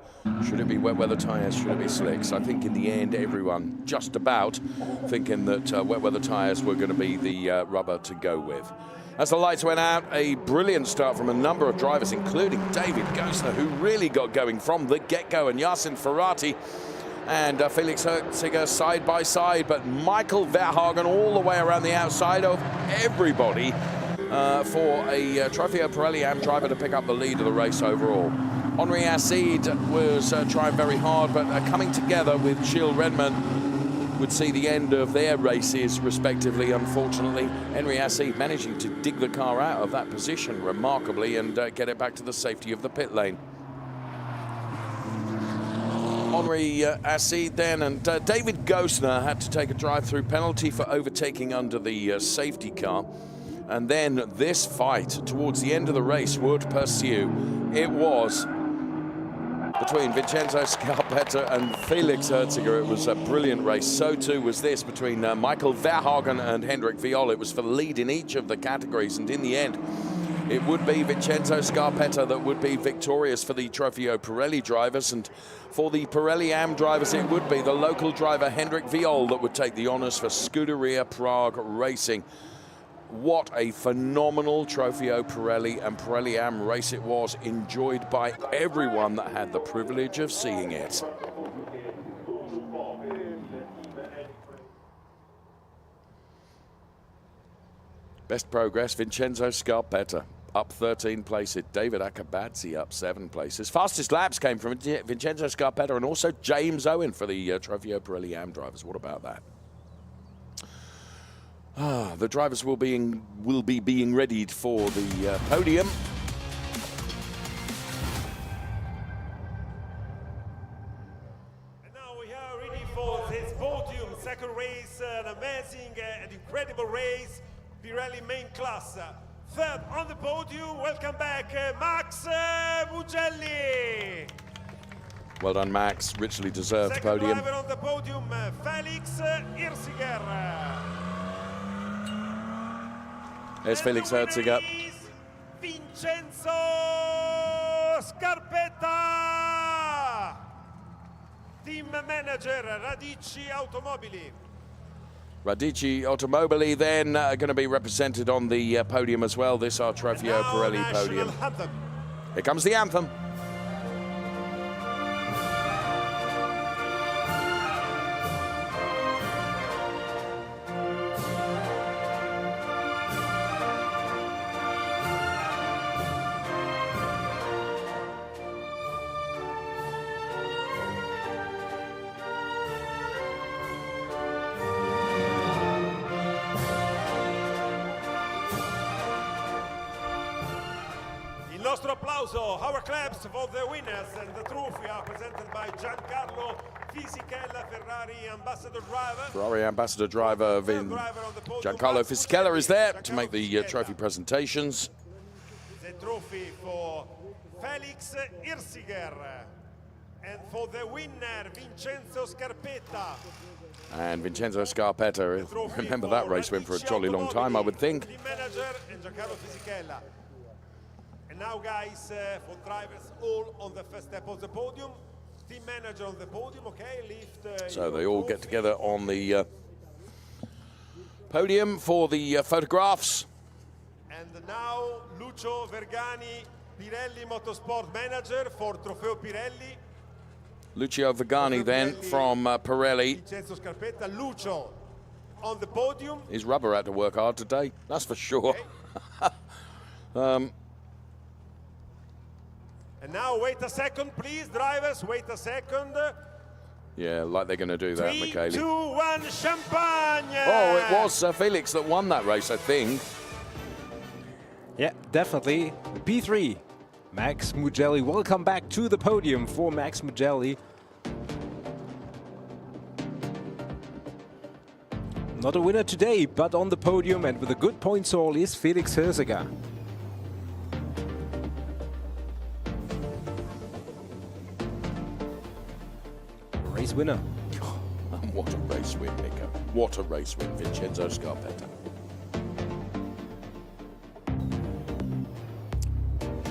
Should it be wet weather tyres? Should it be slicks? I think in the end, everyone just about thinking that wet weather tyres were going to be the rubber to go with. As the lights went out, a brilliant start from a number of drivers, including David Gosner, who really got going from the get-go, and Yassin Ferrati and Felix Herziger side by side, but Michael Verhagen all the way around the outside of everybody for a Trofeo Pirelli Am driver to pick up the lead of the race overall. Henri Acide was trying very hard, but coming together with Gilles Renman would see the end of their races respectively, unfortunately. Henri Acide managing to dig the car out of that position remarkably and get it back to the safety of the pit lane. Henri Acide then, and David Gosner had to take a drive-through penalty for overtaking under the safety car. And then this fight towards the end of the race would pursue. It was between Vincenzo Scarpetta and Felix Herziger. It was a brilliant race. So too was this between Michael Verhagen and Hendrik Viol. It was for the lead in each of the categories, and in the end, it would be Vincenzo Scarpetta that would be victorious for the Trofeo Pirelli drivers, and for the Pirelli Am drivers, it would be the local driver Hendrik Viol that would take the honours for Scuderia Prague Racing. What a phenomenal Trofeo Pirelli and Pirelli Am race it was, enjoyed by everyone that had the privilege of seeing it. Best progress, Vincenzo Scarpetta up 13 places. David Akabadze up 7 places. Fastest laps came from Vincenzo Scarpetta and also James Owen for the Trofeo Pirelli AM drivers. What about that? The drivers will be being readied for the podium. And now we are ready for this podium. Second race, an amazing and incredible race. Pirelli main class. Third on the podium, welcome back, Max Mugelli. Well done, Max. Richly deserved Second podium. driver on the podium, Felix Irsiger. There's Felix Herziger. Vincenzo Scarpetta. Team manager, Radici Automobili. Radici Automobili then going to be represented on the podium as well. This our Trofeo Pirelli podium. Anthem. Here comes the anthem. Il nostro applauso, our claps for the winners, and the trophy are presented by Giancarlo Fisichella, Ferrari ambassador driver. Ferrari ambassador driver Giancarlo Fisichella is there to make the trophy presentations. The trophy for Felix Irsiger, and for the winner Vincenzo Scarpetta. And Vincenzo Scarpetta, remember that race went for a jolly long time, I would think. Team manager and Giancarlo Fisichella. And now, guys, for drivers all on the first step of the podium. Team manager on the podium, okay? Lift. So they all get together on the podium for the photographs. And now Lucio Vergani, Pirelli Motorsport manager for Trofeo Pirelli. Lucio Vergani then from Pirelli. Vincenzo Scarpetta, Lucio on the podium. His rubber had to work hard today, that's for sure. Okay. And now wait a second, please, drivers, wait a second. Yeah, like they're going to do that, 3, Michele. 2, 1, champagne! Oh, it was Felix that won that race, I think. Yeah, definitely. P3, Max Mugelli. Welcome back to the podium for Max Mugelli. Not a winner today, but on the podium and with a good points haul is Felix Herziger. Race winner. What a race win, Nico. What a race win, Vincenzo Scarpetta.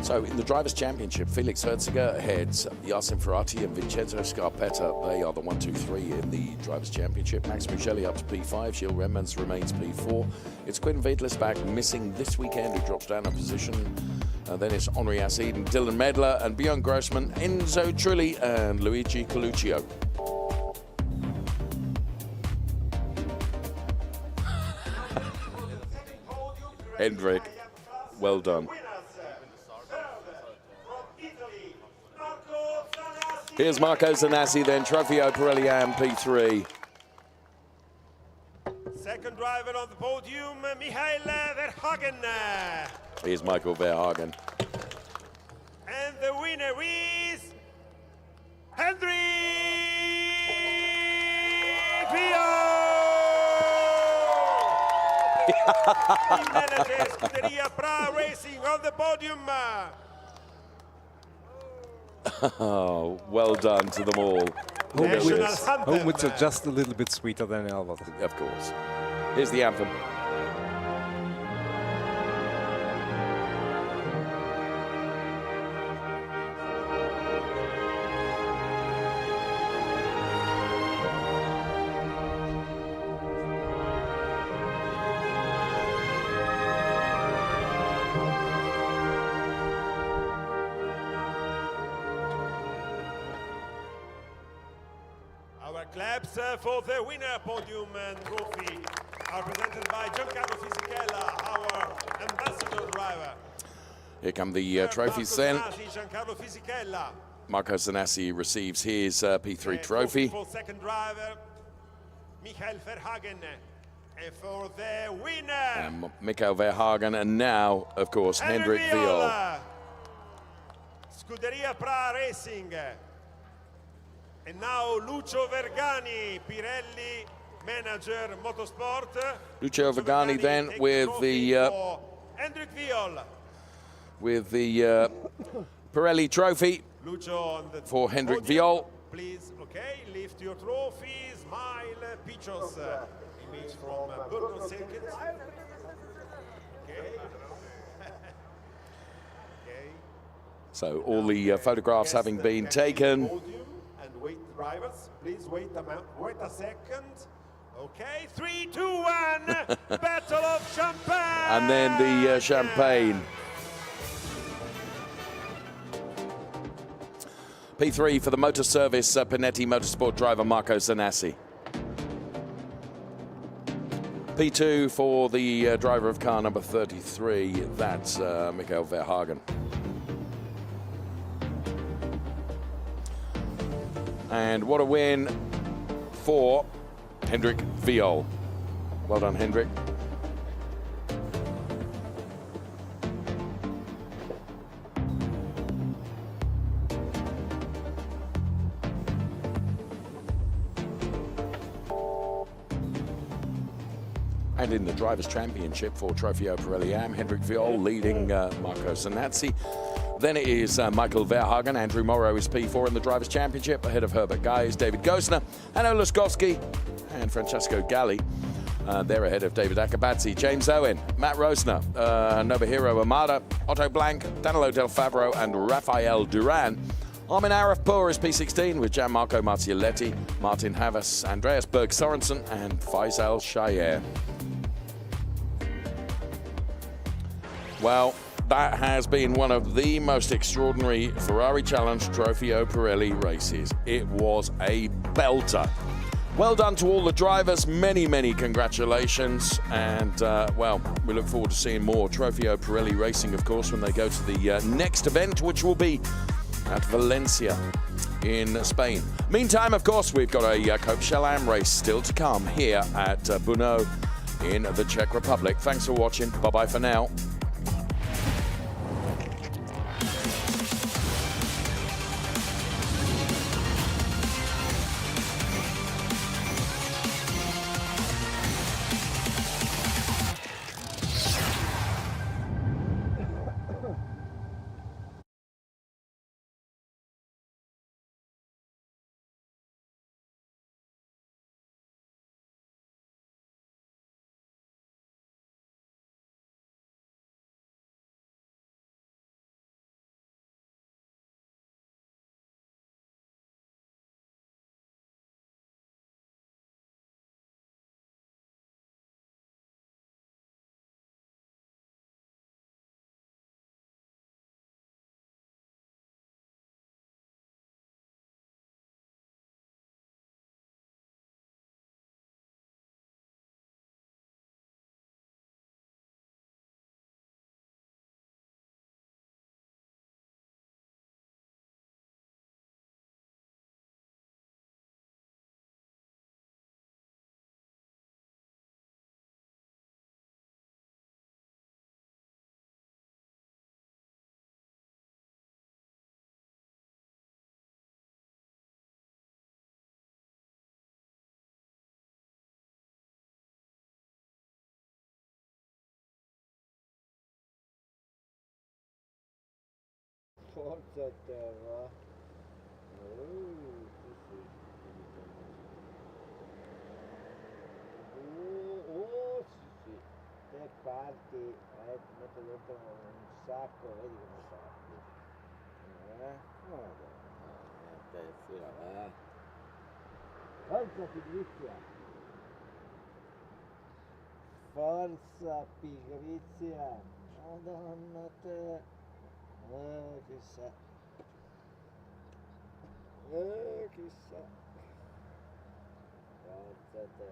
So in the Drivers' Championship, Felix Herziger heads Yasin Ferrati and Vincenzo Scarpetta. They are the 1, 2, 3 in the Drivers' Championship. Max Mugelli up to P5. Gilles Remans remains P4. It's Quinn Vedlisbach missing this weekend, who drops down a position. Then it's Henri Acid and Dylan Medler and Bjorn Grossman, Enzo Trilli and Luigi Coluccio. Hendrik, well done. Here's Marco Zanassi, then Trofeo Pirelli AM P3. Second driver on the podium, Michael Verhagen. Here's Michael Verhagen. And the winner is Hendrik Team manager, Scuderia Pra Racing on the podium. Oh, well done to them all. Homewards are just a little bit sweeter than Albert. Of course. Here's the anthem. Our claps for the winner podium and trophy. are presented by Giancarlo Fisichella, our ambassador driver. Here come the trophies then. Giancarlo Fisichella. Marco Zanassi receives his P3 trophy. For second driver, Michael Verhagen. And for the winner, And Michael Verhagen, and now, of course, Hendrik Viol. Scuderia Pra Racing. And now Lucio Vergani, Pirelli manager motorsport. Lucio Vergani then with the Hendrik Viol. with the Pirelli trophy Lucio on the for Hendrik podium. Viol. Please, okay, lift your trophy, smile, pictures. Image from Brno circuit. Okay. Okay. So all the photographs having been taken. Podium and wait, drivers, please wait a second. Okay, 3, 2, 1, Battle of Champagne. And then the champagne. P3 for the Motor Service Pinetti Motorsport driver Marco Zanassi. P2 for the driver of car number 33, that's Michael Verhagen. And what a win for Hendrik Viol. Well done, Hendrik. And in the Drivers' Championship for Trofeo Pirelli Am, Hendrik Viol leading Marco Zanassi. Then it is Michael Verhagen. Andrew Morrow is P4 in the Drivers' Championship, ahead of Herbert Guys, David Gosner, Hanno Laskowski, and Francesco Galli. They're ahead of David Akabazzi, James Owen, Matt Rosner, Nobuhiro Amada, Otto Blank, Danilo Del Favro, and Rafael Duran. Armin Arifpour is P16 with Gianmarco Marcialetti, Martin Havas, Andreas Berg Sorensen, and Faisal Shayer. Well, that has been one of the most extraordinary Ferrari Challenge Trofeo Pirelli races. It was a belter. Well done to all the drivers. Many, many congratulations. And, well, we look forward to seeing more Trofeo Pirelli racing, of course, when they go to the next event, which will be at Valencia in Spain. Meantime, of course, we've got a Cope Shell Am race still to come here at Brno in the Czech Republic. Thanks for watching. Bye-bye for now. Forza terra. Oh, sì, sì. Tre parti, metto dentro un sacco, vedi come fa. Madonna, fila là. Forza pigrizia. Forza pigrizia. Madonna te. Chissà. Chissà. Forza te.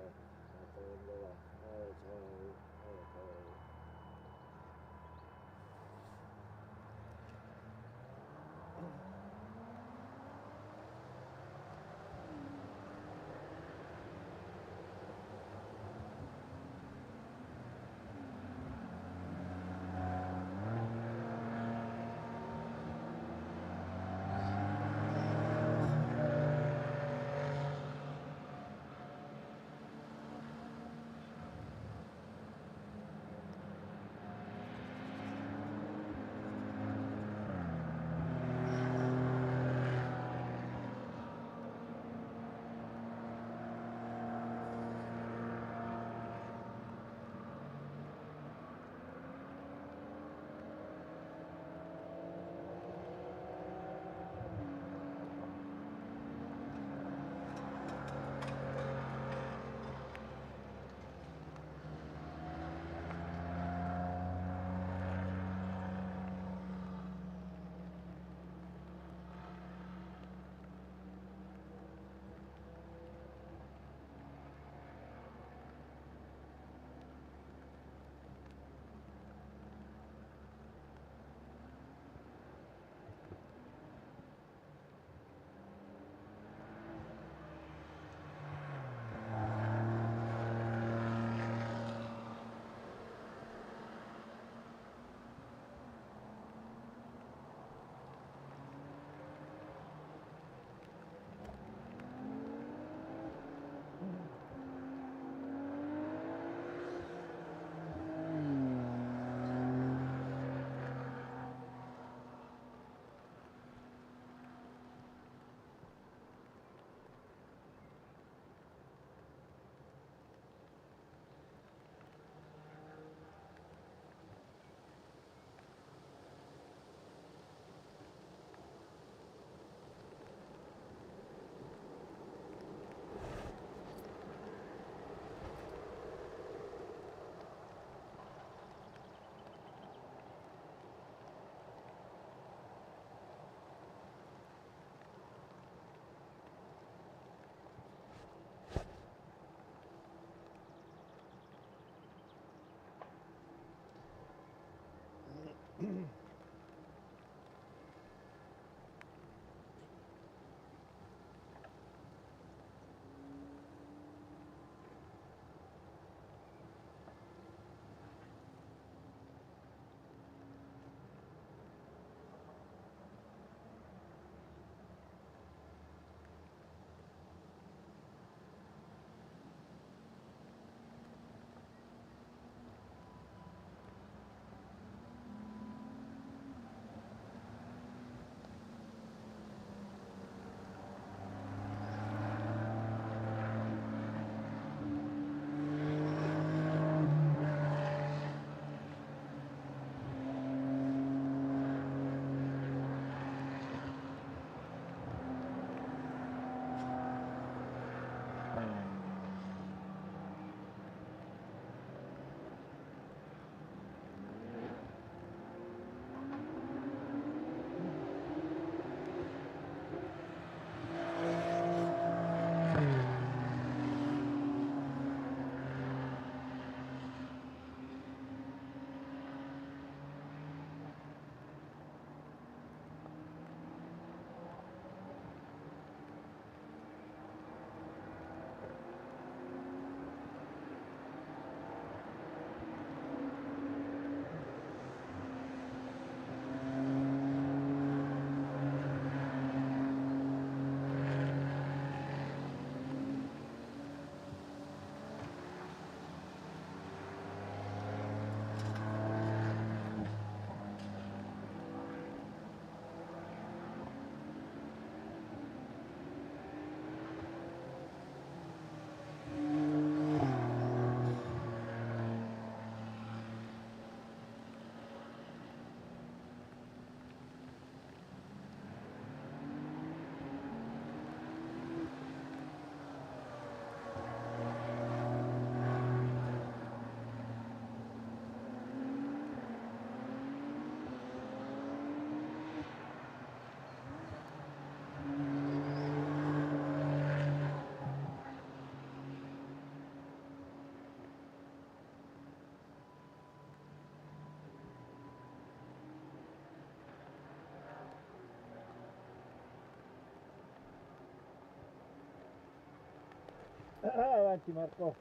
Avanti Marco.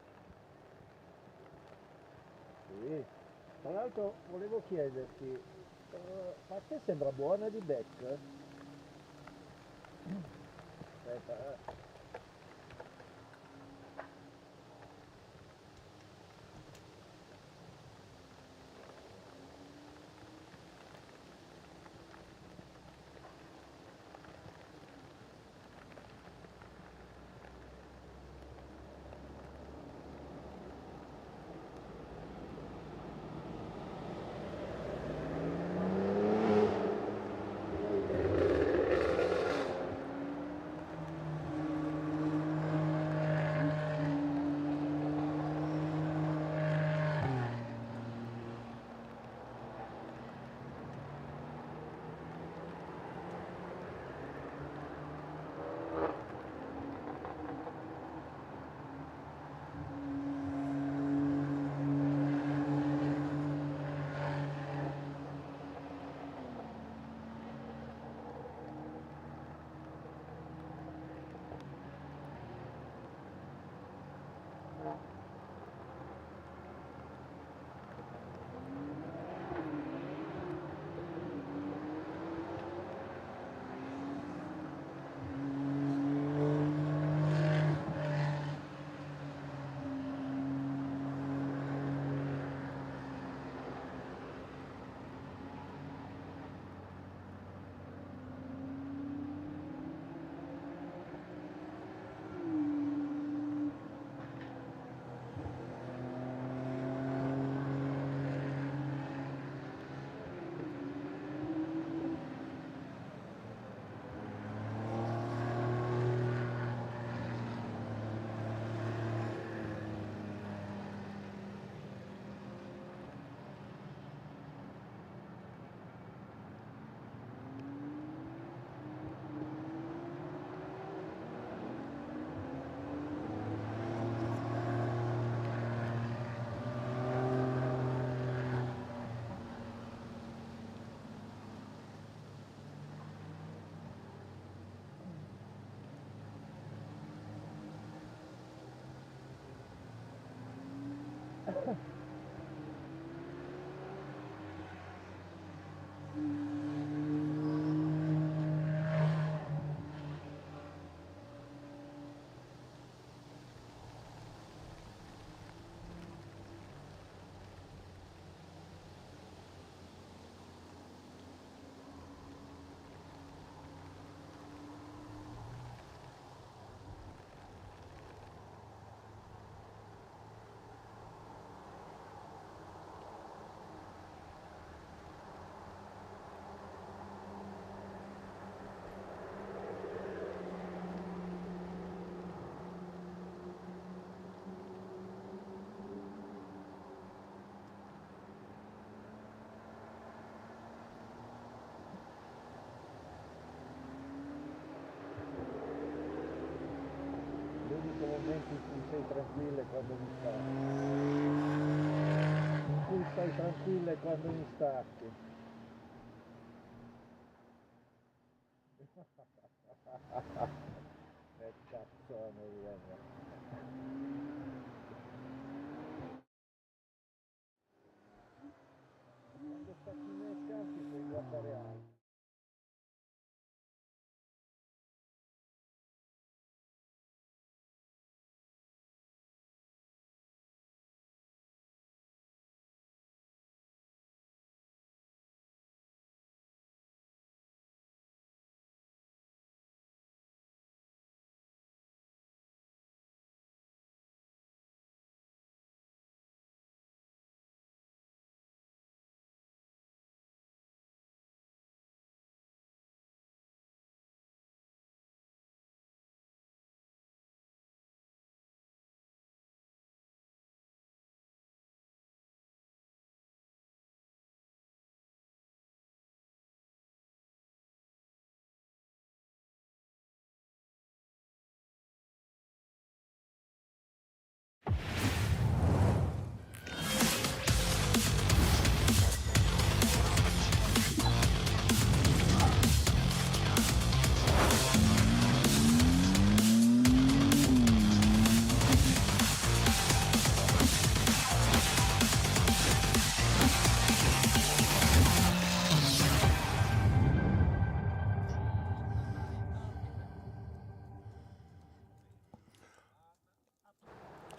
Sì. Tra l'altro volevo chiederti, ma a te sembra buona di back? Aspetta, l'unico momento in cui sei tranquilla è quando mi stacchi. In cui stai tranquilla è quando mi stacchi. Cazzone uomo. Quando stacchi i miei scarti puoi guardare altro.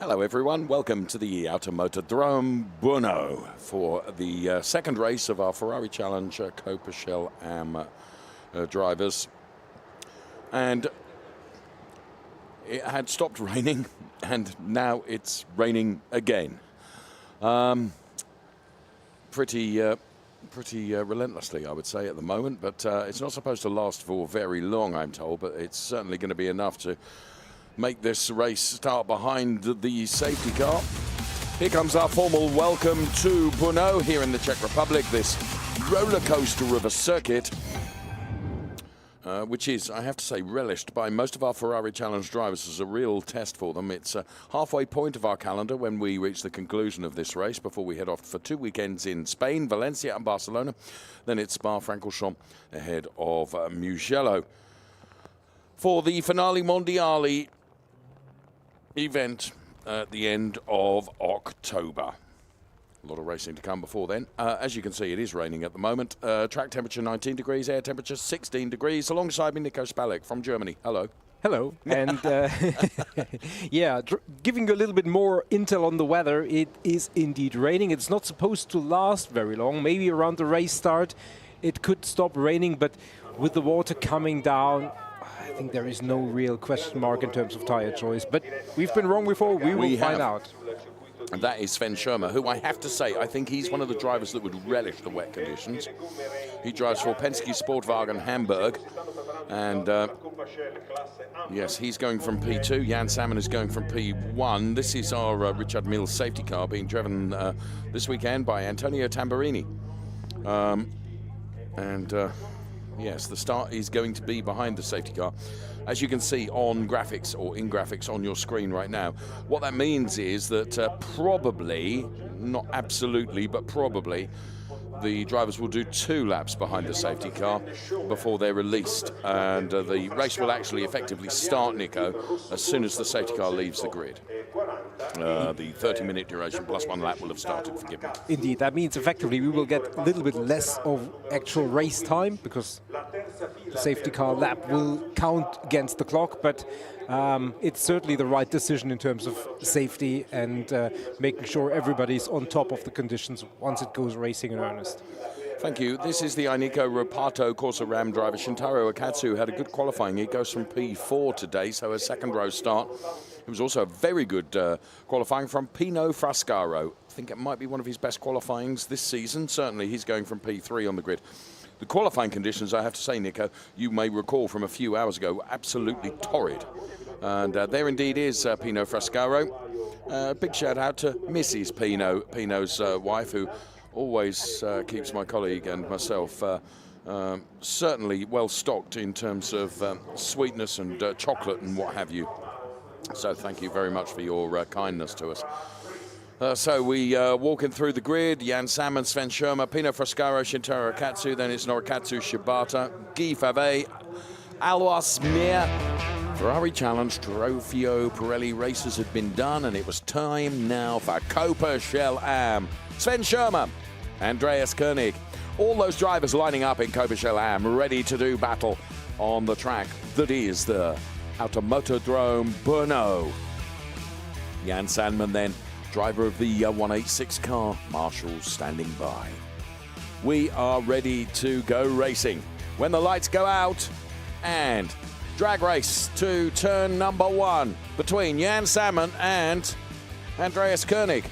Hello everyone, welcome to the Automotodrome Brno for the second race of our Ferrari Challenge Copa Shell Am drivers. And it had stopped raining and now it's raining again. Pretty relentlessly, I would say, at the moment, but it's not supposed to last for very long, I'm told, but it's certainly going to be enough to make this race start behind the safety car. Here comes our formal welcome to Brno here in the Czech Republic, this roller coaster of a circuit, which is, I have to say, relished by most of our Ferrari Challenge drivers as a real test for them. It's a halfway point of our calendar when we reach the conclusion of this race before we head off for 2 weekends in Spain, Valencia and Barcelona. Then it's Spa-Francorchamps ahead of Mugello. For the Finale Mondiale event at the end of October. A lot of racing to come before then. As you can see, it is raining at the moment. Track temperature 19 degrees, air temperature 16 degrees. Alongside me, Nico Spalek from Germany. Hello. Hello. And yeah, giving you a little bit more intel on the weather, it is indeed raining. It's not supposed to last very long. Maybe around the race start, it could stop raining, but with the water coming down, I think there is no real question mark in terms of tyre choice. But we've been wrong before. We will find out. And that is Sven Schirmer, who I have to say, I think he's one of the drivers that would relish the wet conditions. He drives for Penske Sportwagen Hamburg. And yes, he's going from P2. Jan Salmon is going from P1. This is our Richard Mills safety car being driven this weekend by Antonio Tamburini. Yes, the start is going to be behind the safety car. As you can see on graphics, or in graphics on your screen right now, what that means is that probably, not absolutely, but probably, the drivers will do 2 laps behind the safety car before they're released. And the race will actually effectively start, Nico, as soon as the safety car leaves the grid. The 30-minute duration plus 1 lap will have started, forgive me. Indeed, that means effectively we will get a little bit less of actual race time because the safety car lap will count against the clock, but it's certainly the right decision in terms of safety and making sure everybody's on top of the conditions once it goes racing in earnest. Thank you. This is the Ainiko Rapato Corsa Ram driver. Shintaro Akatsu had a good qualifying. He goes from P4 today, so a second row start. It was also a very good qualifying from Pino Frascaro. I think it might be one of his best qualifyings this season. Certainly, he's going from P3 on the grid. The qualifying conditions, I have to say, Nico, you may recall from a few hours ago, were absolutely torrid. And there indeed is Pino Frascaro. Big shout out to Mrs. Pino, Pino's wife, who always keeps my colleague and myself certainly well stocked in terms of sweetness and chocolate and what have you. So thank you very much for your kindness to us. So we walking through the grid, Jan Salmon, Sven Schirmer, Pino Frascaro, Shintaro Akatsu, then it's Norakatsu Shibata, Guy Favre, Alois Mir. Ferrari Challenge Trofeo Pirelli races had been done, and it was time now for Copa Shell Am. Sven Schirmer, Andreas Koenig, all those drivers lining up in Copa Shell Am, ready to do battle on the track that is the Automotodrome Brno. Jan Sandman then, driver of the 186 car, Marshall standing by. We are ready to go racing. When the lights go out, and drag race to turn number 1 between Jan Salmon and Andreas Koenig.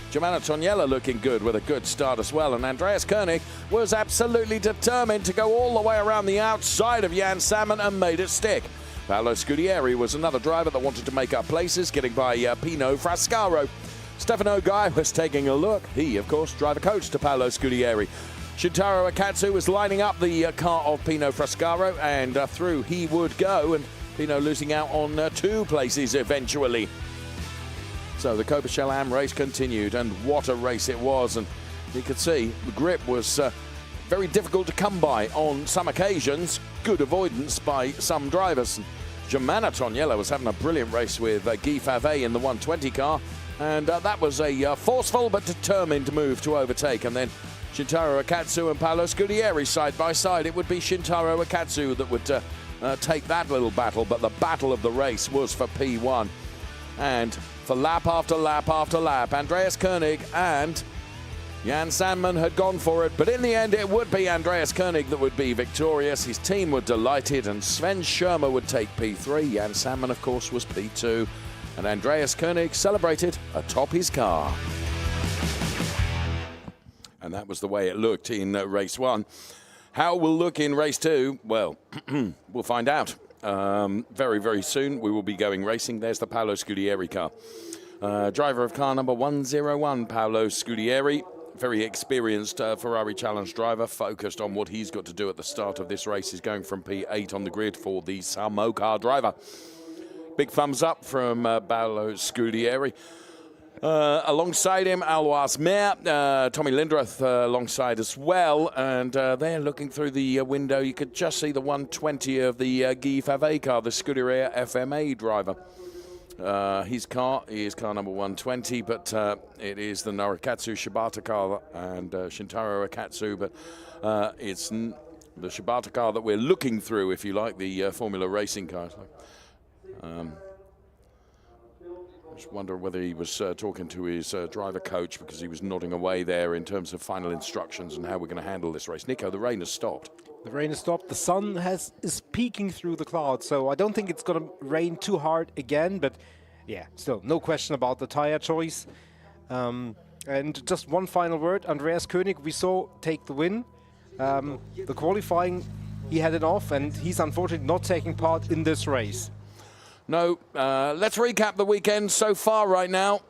Giovanna Toniella looking good with a good start as well, and Andreas Koenig was absolutely determined to go all the way around the outside of Jan Salmon and made it stick. Paolo Scudieri was another driver that wanted to make up places, getting by Pino Frascaro. Stefano Guy was taking a look. He, of course, driver coach to Paolo Scudieri. Shintaro Akatsu was lining up the car of Pino Frascaro, and through he would go, and Pino losing out on 2 places eventually. So the Copa Shell Am race continued, and what a race it was. And you could see the grip was very difficult to come by on some occasions. Good avoidance by some drivers. Giovanna Toniella was having a brilliant race with Guy Favre in the 120 car, and that was a forceful but determined move to overtake. And then Shintaro Akatsu and Paolo Scudieri side by side. It would be Shintaro Akatsu that would take that little battle, but the battle of the race was for P1. And for lap after lap after lap, Andreas Koenig and Jan Sandman had gone for it, but in the end it would be Andreas Koenig that would be victorious. His team were delighted, and Sven Schirmer would take P3. Jan Sandman, of course, was P2, and Andreas Koenig celebrated atop his car. And that was the way it looked in race 1. How it will look in race 2, well, we'll find out. Very, very soon we will be going racing. There's the Paolo Scudieri car. Driver of car number 101, Paolo Scudieri. Very experienced Ferrari Challenge driver, focused on what he's got to do at the start of this race. He's going from P8 on the grid for the Samo car driver. Big thumbs up from Paolo Scudieri. Alongside him, Alois Mayer, Tommy Lindroth alongside as well, and they're looking through the window. You could just see the 120 of the Guy Favre car, the Scuderia FMA driver. His car is car number 120, but it is the Narikatsu Shibata car and Shintaro Akatsu, but it's the Shibata car that we're looking through, if you like, the Formula Racing car. Just wonder whether he was talking to his driver coach, because he was nodding away there in terms of final instructions and how we're going to handle this race. Nico, the rain has stopped. The rain has stopped. The sun is peeking through the clouds, so I don't think it's going to rain too hard again. But yeah, still no question about the tire choice. And just one final word: Andreas Koenig, we saw take the win. The qualifying, he had it off, and he's unfortunately not taking part in this race. No, let's recap the weekend so far right now.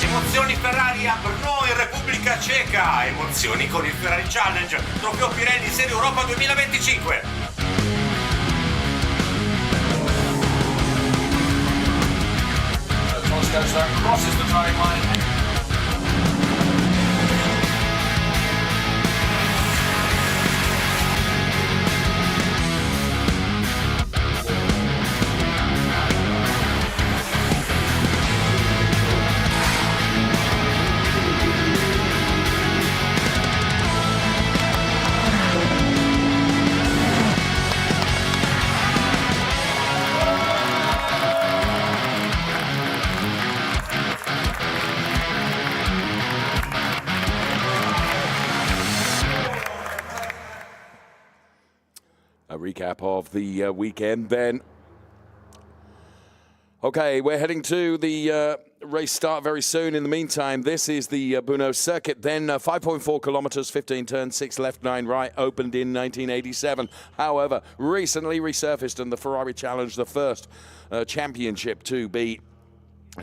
Emozioni Ferrari a Brno in Repubblica Ceca, emozioni con il Ferrari Challenge, trofeo Pirelli Serie Europa 2025. Crosses the trying line. Recap of the weekend then. Okay, we're heading to the race start very soon. In the meantime, this is the Brno circuit. Then 5.4 kilometers, 15 turns, 6 left, 9 right, opened in 1987. However, recently resurfaced in the Ferrari Challenge, the first championship to be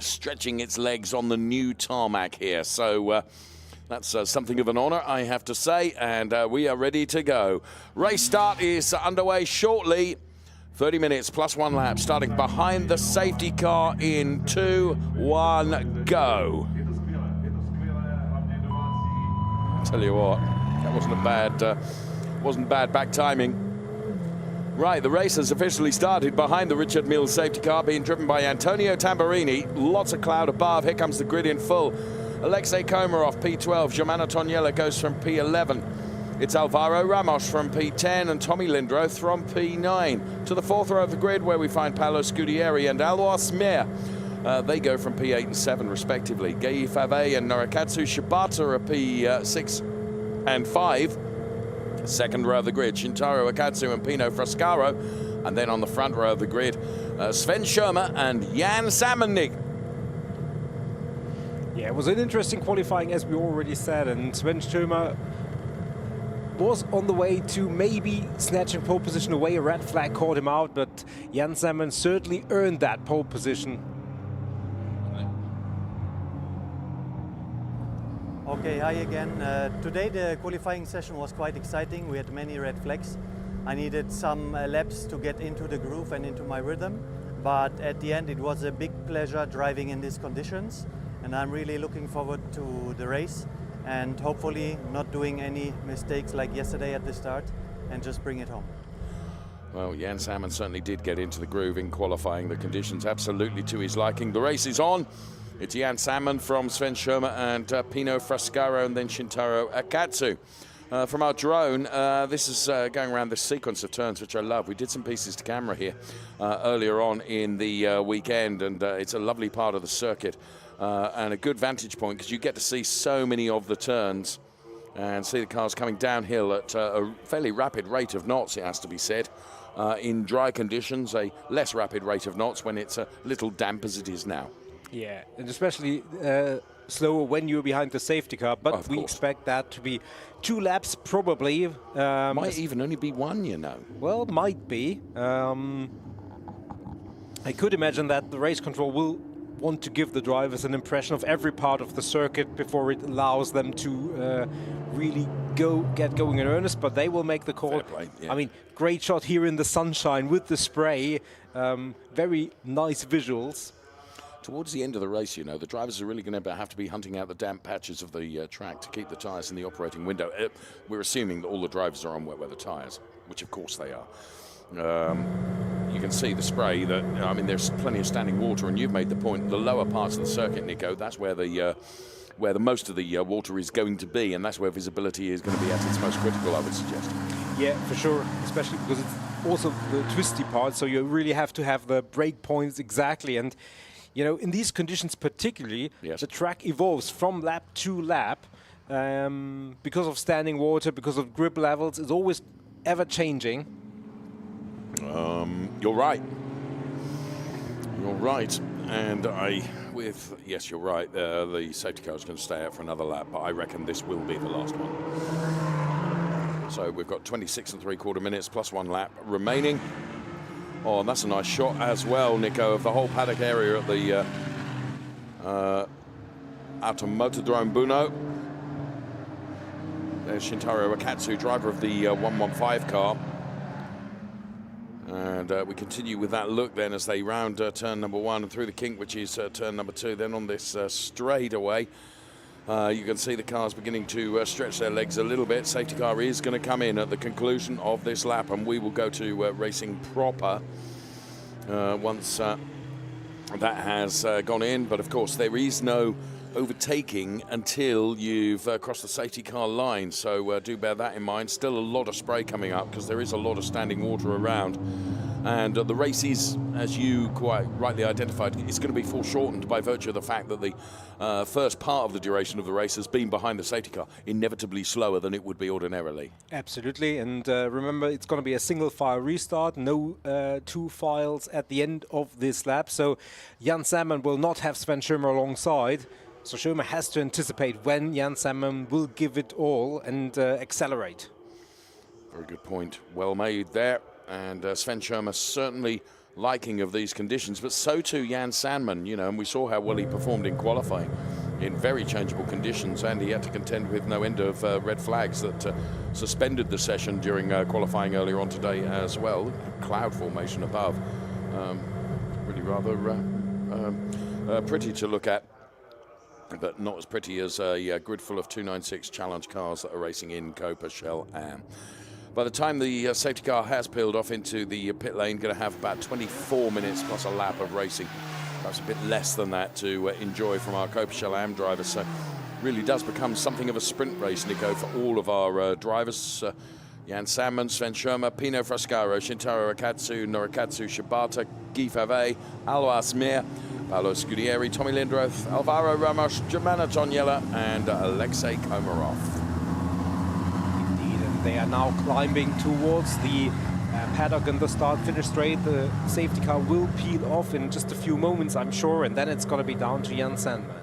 stretching its legs on the new tarmac here. So that's something of an honor, I have to say, and we are ready to go. Race start is underway shortly. 30 minutes plus 1 lap, starting behind the safety car in 2, 1, go. I'll tell you what, that wasn't bad back timing. Right, the race has officially started behind the Richard Mille safety car, being driven by Antonio Tamburini. Lots of cloud above. Here comes the grid in full. Alexei Komarov, P12. Germano Toniella goes from P11. It's Alvaro Ramos from P10 and Tommy Lindroth from P9. To the fourth row of the grid where we find Paolo Scudieri and Alois Mir. They go from P8 and 7 respectively. Gei Fave and Norakatsu Shibata are P6 and 5. Second row of the grid, Shintaro Akatsu and Pino Frascaro. And then on the front row of the grid, Sven Schirmer and Jan Sammenick. Yeah, it was an interesting qualifying, as we already said, and Sven Schirmer was on the way to maybe snatching pole position away. A red flag caught him out, but Jan Sammon certainly earned that pole position. Okay, hi again. Today the qualifying session was quite exciting. We had many red flags. I needed some laps to get into the groove and into my rhythm, but at the end it was a big pleasure driving in these conditions, and I'm really looking forward to the race and hopefully not doing any mistakes like yesterday at the start and just bring it home. Well, Jan Salmon certainly did get into the groove in qualifying. The conditions absolutely to his liking. The race is on. It's Jan Salmon from Sven Schirmer and Pino Frascaro and then Shintaro Akatsu. From our drone, this is going around this sequence of turns, which I love. We did some pieces to camera here earlier on in the weekend, and it's a lovely part of the circuit. And a good vantage point because you get to see so many of the turns and see the cars coming downhill at a fairly rapid rate of knots, it has to be said. In dry conditions, a less rapid rate of knots when it's a little damp as it is now. Yeah, and especially slower when you're behind the safety car, but we expect that to be 2 laps probably. Might even only be 1, you know. Well, might be. I could imagine that the race control will want to give the drivers an impression of every part of the circuit before it allows them to really get going in earnest, but they will make the call. Play, yeah. I mean, great shot here in the sunshine with the spray. Very nice visuals. Towards the end of the race, you know, the drivers are really going to have to be hunting out the damp patches of the track to keep the tyres in the operating window. We're assuming that all the drivers are on wet weather tyres, which of course they are. You can see the spray that, I mean, there's plenty of standing water, and you've made the point, the lower parts of the circuit, Nico, that's where the most of the water is going to be, and that's where visibility is going to be at its most critical, I would suggest. Yeah, for sure, especially because it's also the twisty part, so you really have to have the brake points exactly. And you know, in these conditions particularly, the track evolves from lap to lap because of standing water, because of grip levels. It's always ever changing. You're right. You're right. And yes, you're right. The safety car is going to stay out for another lap, but I reckon this will be the last one. So we've got 26 3/4 minutes plus 1 lap remaining. Oh, and that's a nice shot as well, Nico, of the whole paddock area at the Automotodrome Brno. There's Shintaro Akatsu, driver of the 115 car. And we continue with that look then as they round turn number 1 and through the kink, which is turn number 2. Then on this straightaway, you can see the cars beginning to stretch their legs a little bit. Safety car is going to come in at the conclusion of this lap, and we will go to racing proper once that has gone in. But of course, there is no overtaking until you've crossed the safety car line, so do bear that in mind. Still a lot of spray coming up because there is a lot of standing water around, and the race is, as you quite rightly identified, it's going to be foreshortened by virtue of the fact that the first part of the duration of the race has been behind the safety car, inevitably slower than it would be ordinarily. Absolutely, and remember, it's going to be a single file restart, no 2 files at the end of this lap, so Jan Salmon will not have Sven Schirmer alongside. So Schirmer has to anticipate when Jan Salmon will give it all and accelerate. Very good point. Well made there. And Sven Schirmer certainly liking of these conditions, but so too Jan Salmon, you know, and we saw how well he performed in qualifying in very changeable conditions, and he had to contend with no end of red flags that suspended the session during qualifying earlier on today as well. Cloud formation above. Really rather pretty to look at, but not as pretty as a grid full of 296 challenge cars that are racing in Copa Shell Am. By the time the safety car has peeled off into the pit lane, going to have about 24 minutes plus a lap of racing. Perhaps a bit less than that to enjoy from our Copa Shell Am drivers. So really does become something of a sprint race, Nico, for all of our drivers. Jan Salmon, Sven Schirmer, Pino Frascaro, Shintaro Akatsu, Norikatsu Shibata, Guy Favre, Alois Mir, Paolo Scudieri, Tommy Lindroth, Alvaro Ramos, Germana Toniella, and Alexei Komarov. Indeed, and they are now climbing towards the paddock and the start-finish straight. The safety car will peel off in just a few moments, I'm sure, and then it's going to be down to Jan Sandman.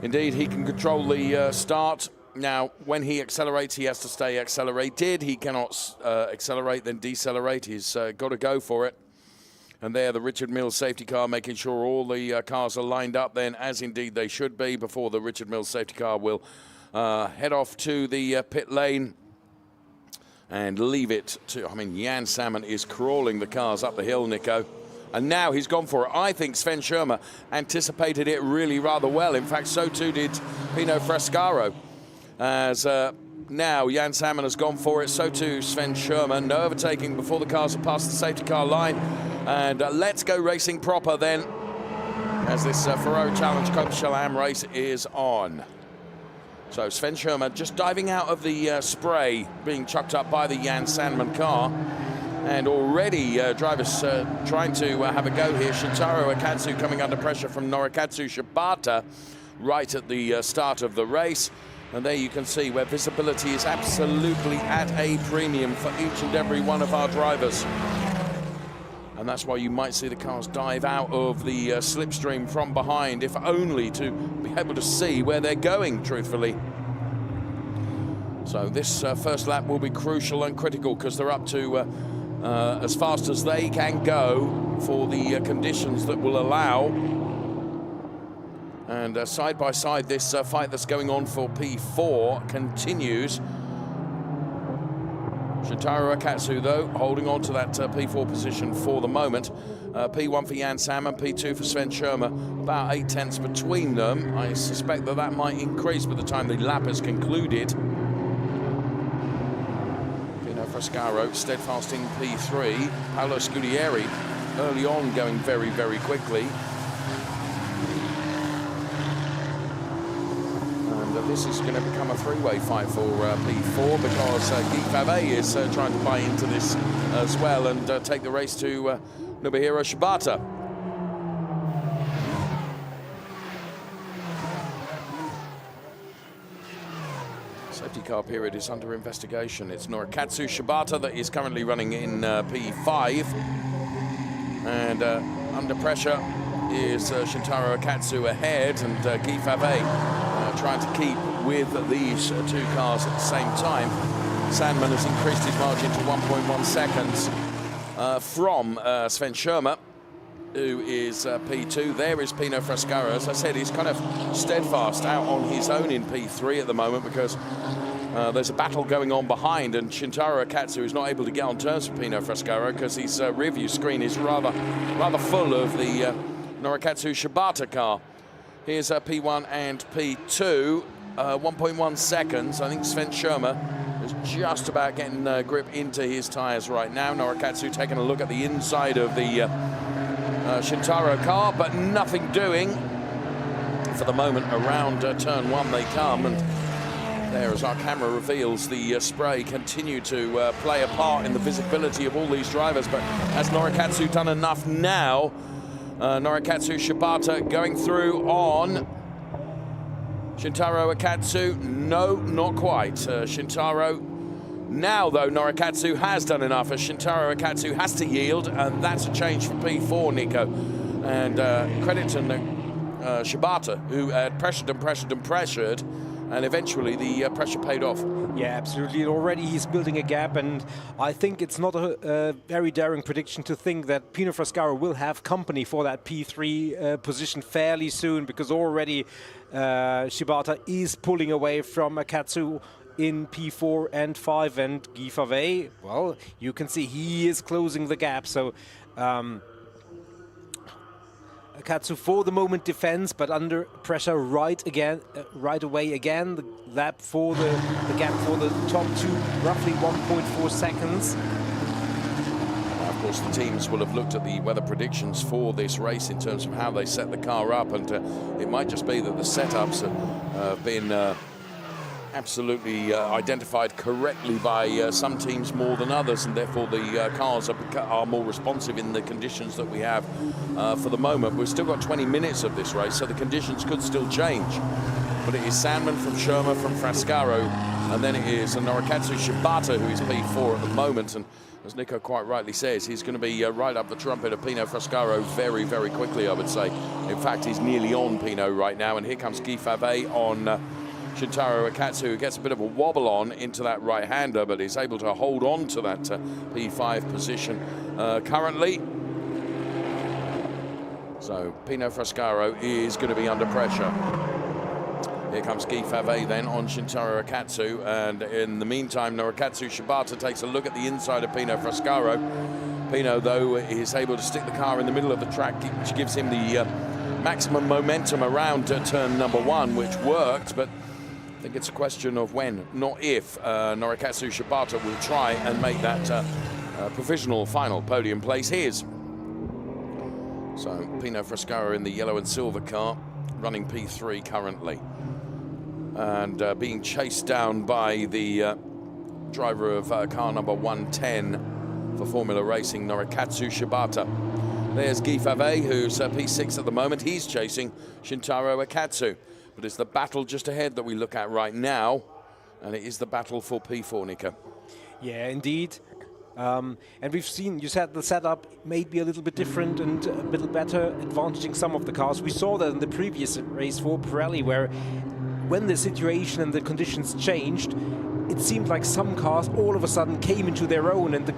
Indeed, he can control the start. Now, when he accelerates, he has to stay accelerated. He cannot accelerate, then decelerate. He's got to go for it. And there, the Richard Mills safety car, making sure all the cars are lined up then, as indeed they should be, before the Richard Mills safety car will head off to the pit lane and leave it to, I mean, Jan Salmon is crawling the cars up the hill, Nico. And now he's gone for it. I think Sven Schirmer anticipated it really rather well. In fact, so too did Pino Frascaro. As now Jan Salmon has gone for it, so too Sven Schirmer. No overtaking before the cars have passed the safety car line. And let's go racing proper then, as this Ferrari Challenge Copa Am race is on. So Sven Schirmer just diving out of the spray being chucked up by the Jan Salmon car. And already drivers trying to have a go here. Shintaro Akatsu coming under pressure from Norikatsu Shibata right at the start of the race. And there you can see where visibility is absolutely at a premium for each and every one of our drivers. And that's why you might see the cars dive out of the slipstream from behind, if only to be able to see where they're going, truthfully. So this first lap will be crucial and critical because they're up to as fast as they can go for the conditions that will allow. And side by side, this fight that's going on for P4 continues. Shintaro Akatsu, though, holding on to that P4 position for the moment. P1 for Jan Salmon, P2 for Sven Schirmer. About 8 tenths between them. I suspect that that might increase by the time the lap has concluded. Pino Frascaro, steadfast in P3. Paolo Scudieri, early on, going very, very quickly. This is going to become a three-way fight for P4 because Guy Favre is trying to buy into this as well and take the race to Nobuhiro Shibata. Safety car period is under investigation. It's Norikatsu Shibata that is currently running in P5. And under pressure is Shintaro Akatsu ahead, and Guy Favre trying to keep with these two cars at the same time. Sandman has increased his margin to 1.1 seconds from Sven Schirmer, who is P2. There is Pino Frascaro. As I said, he's kind of steadfast out on his own in P3 at the moment because there's a battle going on behind, and Shintaro Akatsu is not able to get on terms with Pino Frascaro because his review screen is rather full of the Norikatsu Shibata car. Here's P1 and P2, 1.1 seconds. I think Sven Schirmer is just about getting grip into his tyres right now. Norikatsu taking a look at the inside of the Shintaro car, but nothing doing. For the moment, around turn 1 they come, and there, as our camera reveals, the spray continue to play a part in the visibility of all these drivers, but has Norikatsu done enough now? Norikatsu Shibata going through on Shintaro Akatsu. No, not quite. Shintaro. Now, though, Norikatsu has done enough as Shintaro Akatsu has to yield, and that's a change for P4, Nico. And credit to Shibata, who had pressured and pressured, and eventually the pressure paid off. Yeah, absolutely. Already he's building a gap, and I think it's not a very daring prediction to think that Pino Frascaro will have company for that P3 position fairly soon, because already Shibata is pulling away from Akatsu in P4 and 5, and Guy Favre, well, you can see he is closing the gap. So Akatsu for the moment defends, but under pressure right away again. The lap for the gap for the top two, roughly 1.4 seconds. Of course, the teams will have looked at the weather predictions for this race in terms of how they set the car up, and it might just be that the setups have been absolutely identified correctly by some teams more than others, and therefore the cars are more responsive in the conditions that we have for the moment. We've still got 20 minutes of this race, so the conditions could still change. But it is Sandman from Schirmer from Frascaro, and then it is Norikatsu Shibata, who is P4 at the moment. And as Nico quite rightly says, he's going to be right up the trumpet of Pino Frascaro very, very quickly, I would say. In fact, he's nearly on Pino right now, and here comes Guy Favet on Shintaro Akatsu, who gets a bit of a wobble on into that right-hander, but is able to hold on to that P5 position currently. So Pino Frascaro is going to be under pressure. Here comes Guy Favet then on Shintaro Akatsu, and in the meantime, Norikatsu Shibata takes a look at the inside of Pino Frascaro. Pino, though, is able to stick the car in the middle of the track, which gives him the maximum momentum around turn number 1, which worked, but I think it's a question of when, not if, Norikatsu Shibata will try and make that provisional final podium place his. So Pino Frascaro in the yellow and silver car, running P3 currently, and being chased down by the driver of car number 110 for Formula Racing, Norikatsu Shibata. There's Guy Favet, who's P6 at the moment. He's chasing Shintaro Akatsu. But it's the battle just ahead that we look at right now, and it is the battle for P4, Nico. Yeah, indeed. And we've seen, you said the setup may be a little bit different and a little better, advantaging some of the cars. We saw that in the previous race for Pirelli, where when the situation and the conditions changed, it seemed like some cars all of a sudden came into their own, and the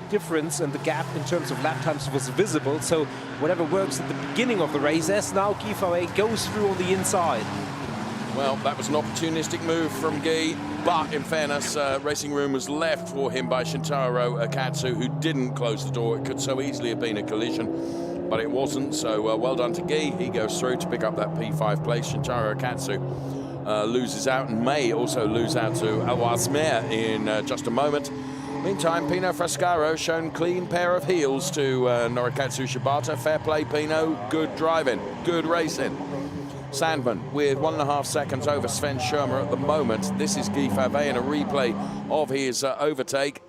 difference and the gap in terms of lap times was visible. So whatever works at the beginning of the race, as now Guy Favet goes through on the inside. Well, that was an opportunistic move from Guy, but in fairness, racing room was left for him by Shintaro Akatsu, who didn't close the door. It could so easily have been a collision, but it wasn't. So well done to Guy. He goes through to pick up that P5 place. Shintaro Akatsu loses out and may also lose out to Awasmer in just a moment. Meantime, Pino Frascaro shown clean pair of heels to Norikatsu Shibata. Fair play, Pino. Good driving, good racing. Sandman with 1.5 seconds over Sven Schirmer at the moment. This is Guy Favet in a replay of his overtake.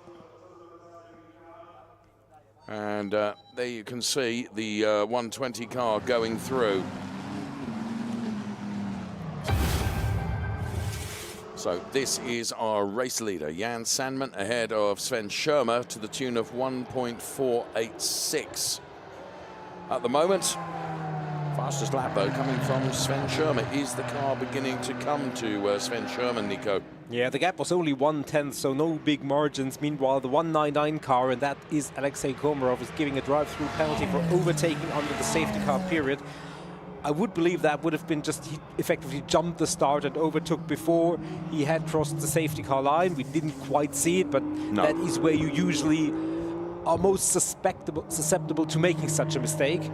And there you can see the 120 car going through. So this is our race leader, Jan Sandman, ahead of Sven Schirmer to the tune of 1.486. At the moment, fastest lap, though, coming from Sven Schirmer. Is the car beginning to come to Sven Schirmer, Nico? Yeah, the gap was only 1/10, so no big margins. Meanwhile, the 199 car, and that is Alexei Komarov, is giving a drive-through penalty for overtaking under the safety car period. I would believe that would have been just he effectively jumped the start and overtook before he had crossed the safety car line. We didn't quite see it, but that is where you usually are most susceptible to making such a mistake.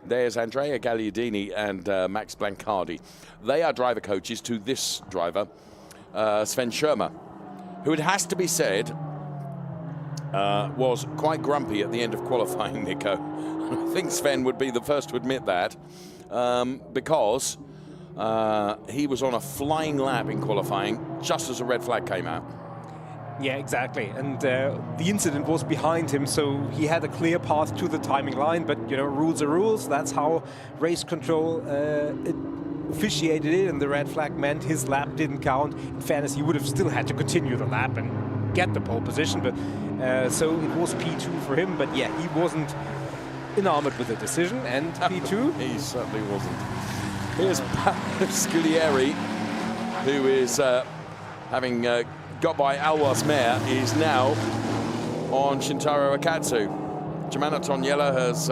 There's Andrea Gagliardini and Max Blancardi. They are driver coaches to this driver, Sven Schirmer, who, it has to be said, was quite grumpy at the end of qualifying, Nico. I think Sven would be the first to admit that, because he was on a flying lap in qualifying just as a red flag came out. Yeah, exactly. And the incident was behind him, so he had a clear path to the timing line. But, you know, rules are rules. That's how race control officiated it, and the red flag meant his lap didn't count. In fairness, he would have still had to continue the lap and get the pole position. But so it was P2 for him. But yeah, he wasn't enamored with the decision, and P2. He certainly wasn't. Here's Scudieri, who is having got by Alwasmer, is now on Shintaro Akatsu. Germano Toniella has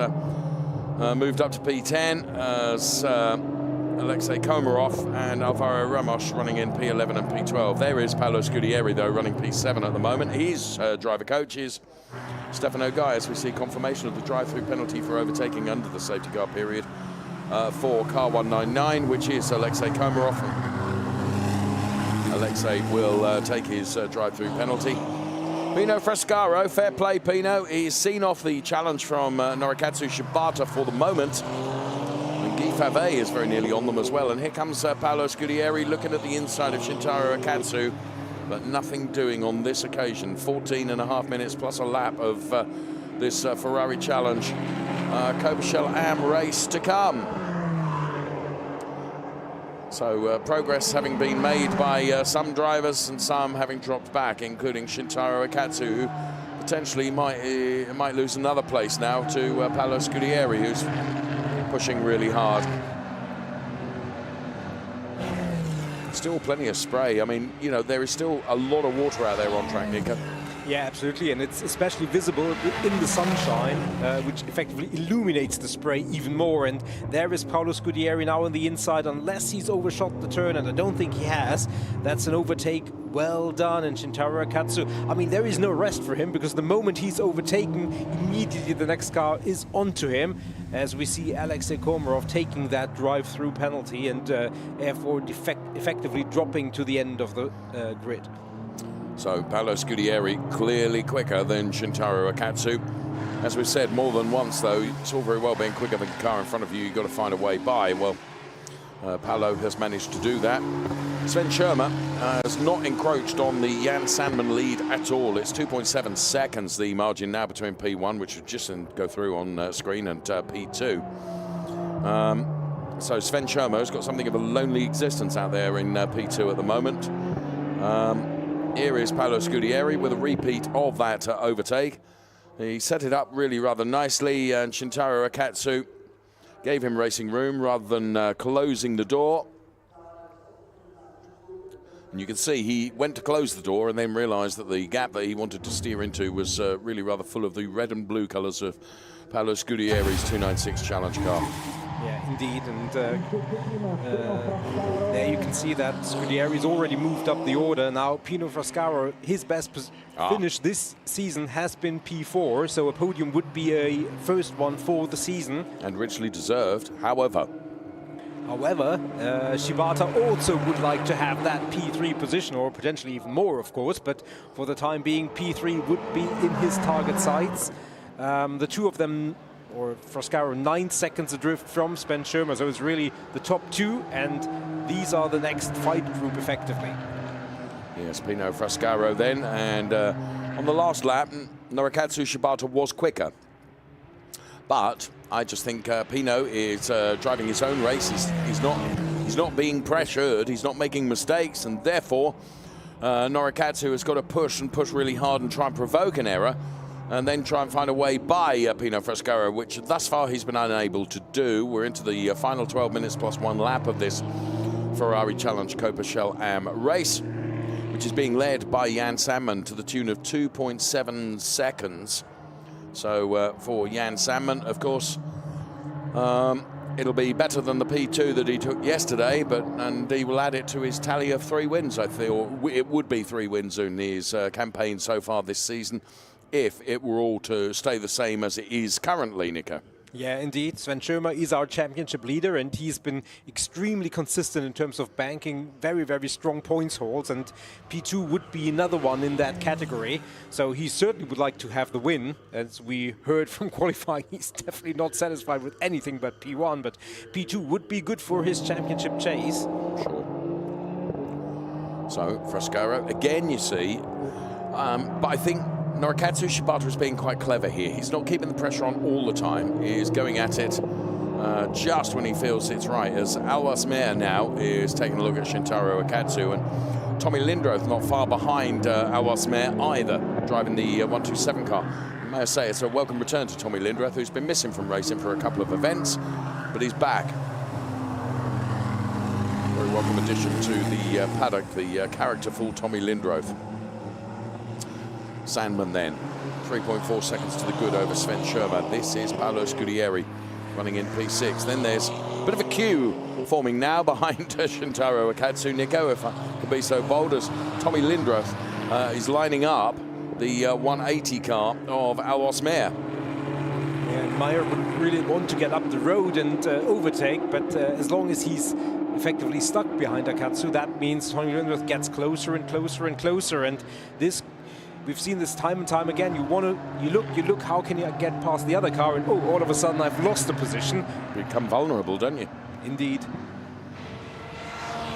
moved up to P10 as Alexei Komarov and Alvaro Ramos running in P11 and P12. There is Paolo Scudieri, though, running P7 at the moment. His driver coach is Stefano Guy, as we see confirmation of the drive-through penalty for overtaking under the safety car period for car 199, which is Alexei Komarov. Alexei will take his drive-through penalty. Pino Frascaro, fair play, Pino. He's seen off the challenge from Norikatsu Shibata for the moment. And Guy Favre is very nearly on them as well. And here comes Paolo Scudieri looking at the inside of Shintaro Akatsu, but nothing doing on this occasion. 14.5 minutes plus a lap of this Ferrari challenge. Copa Am race to come. So progress having been made by some drivers and some having dropped back, including Shintaro Akatsu, who potentially might lose another place now to Paolo Scudieri, who's pushing really hard. Still plenty of spray. I mean, you know, there is still a lot of water out there on track, Nico. Yeah, absolutely, and it's especially visible in the sunshine, which effectively illuminates the spray even more. And there is Paolo Scudieri now on the inside, unless he's overshot the turn, and I don't think he has. That's an overtake well done, and Shintaro Akatsu, I mean, there is no rest for him, because the moment he's overtaken, immediately the next car is onto him, as we see Alexei Komarov taking that drive-through penalty and therefore effectively dropping to the end of the grid. So Paolo Scudieri clearly quicker than Shintaro Akatsu. As we've said more than once, though, it's all very well being quicker than the car in front of you. You've got to find a way by. Well, Paolo has managed to do that. Sven Schirmer has not encroached on the Jan Sandman lead at all. It's 2.7 seconds, the margin now between P1, which would just go through on screen, and P2. So Sven Schirmer has got something of a lonely existence out there in P2 at the moment. Here is Paolo Scudieri with a repeat of that overtake. He set it up really rather nicely, and Shintaro Akatsu gave him racing room rather than closing the door. And you can see he went to close the door and then realized that the gap that he wanted to steer into was really rather full of the red and blue colors of Paolo Scudieri's 296 Challenge car. Yeah, indeed, and there you can see that Scudieri's already moved up the order. Now, Pino Frascaro, his best finish this season has been P4, so a podium would be a first one for the season. And richly deserved, however, Shibata also would like to have that P3 position, or potentially even more, of course, but for the time being, P3 would be in his target sights. The two of them, or Frascaro, 9 seconds adrift from Sven Schirmer, so it's really the top two, and these are the next fight group effectively. Yes, Pino Frascaro then, and on the last lap, Norikatsu Shibata was quicker. But I just think Pino is driving his own race. He's not being pressured, he's not making mistakes, and therefore Norikatsu has got to push really hard and try and provoke an error, and then try and find a way by Pino Frascaro, which thus far he's been unable to do. We're into the final 12 minutes plus one lap of this Ferrari Challenge Copa Shell Am race, which is being led by Jan Sandman to the tune of 2.7 seconds. So for Jan Sandman, of course, it'll be better than the P2 that he took yesterday, and he will add it to his tally of 3 wins, I think, or it would be 3 wins in his campaign so far this season, if it were all to stay the same as it is currently, Nico. Yeah, indeed. Sven Schirmer is our championship leader, and he's been extremely consistent in terms of banking very, very strong points hauls, and P2 would be another one in that category. So he certainly would like to have the win. As we heard from qualifying, he's definitely not satisfied with anything but P1, but P2 would be good for his championship chase. Sure. So Frascaro, again, you see, but I think Norikatsu Shibata is being quite clever here. He's not keeping the pressure on all the time. He's going at it just when he feels it's right, as Alwas Meyer now is taking a look at Shintaro Akatsu, and Tommy Lindroth not far behind Alwas Meyer either, driving the 127 car. May I say it's a welcome return to Tommy Lindroth, who's been missing from racing for a couple of events, but he's back. Very welcome addition to the paddock, the characterful Tommy Lindroth. Sandman then, 3.4 seconds to the good over Sven Schirmer. This is Paolo Scudieri running in P6. Then there's a bit of a queue forming now behind Shintaro Akatsu. Nico, if I could be so bold, as Tommy Lindroth is lining up the 180 car of Alwas Meyer. Yeah, Meyer would really want to get up the road and overtake, but as long as he's effectively stuck behind Akatsu, that means Tommy Lindroth gets closer and closer and closer, and this we've seen this time and time again. You look, how can you get past the other car? And oh, all of a sudden I've lost the position. Become vulnerable, don't you? Indeed.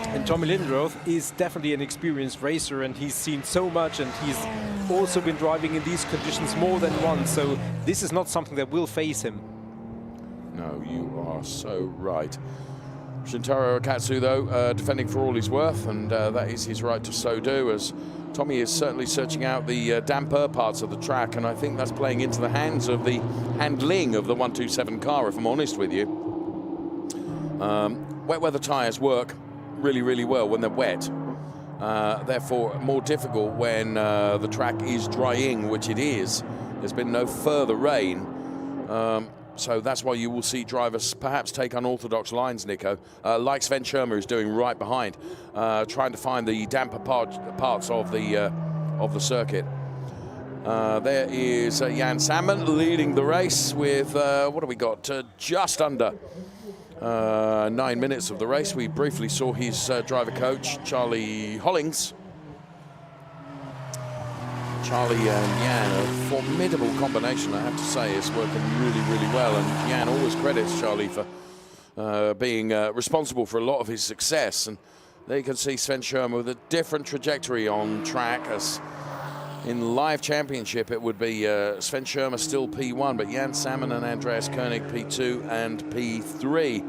And Tommy Lindroth is definitely an experienced racer, and he's seen so much, and he's also been driving in these conditions more than once. So this is not something that will phase him. No, you are so right. Shintaro Akatsu, though, defending for all he's worth, and that is his right to so do, as Tommy is certainly searching out the damper parts of the track, and I think that's playing into the hands of the handling of the 127 car, if I'm honest with you. Wet weather tyres work really, really well when they're wet. Therefore, more difficult when the track is drying, which it is. There's been no further rain. So that's why you will see drivers perhaps take unorthodox lines, Nico, like Sven Schirmer is doing right behind, trying to find the damper parts of the circuit. There is Jan Salmon leading the race with, what have we got, just under 9 minutes of the race. We briefly saw his driver coach, Charlie Hollings. Charlie and Jan, a formidable combination, I have to say, is working really, really well. And Jan always credits Charlie for being responsible for a lot of his success. And there you can see Sven Schirmer with a different trajectory on track. As in live championship, it would be Sven Schirmer still P1, but Jan Salmon and Andreas Koenig P2 and P3.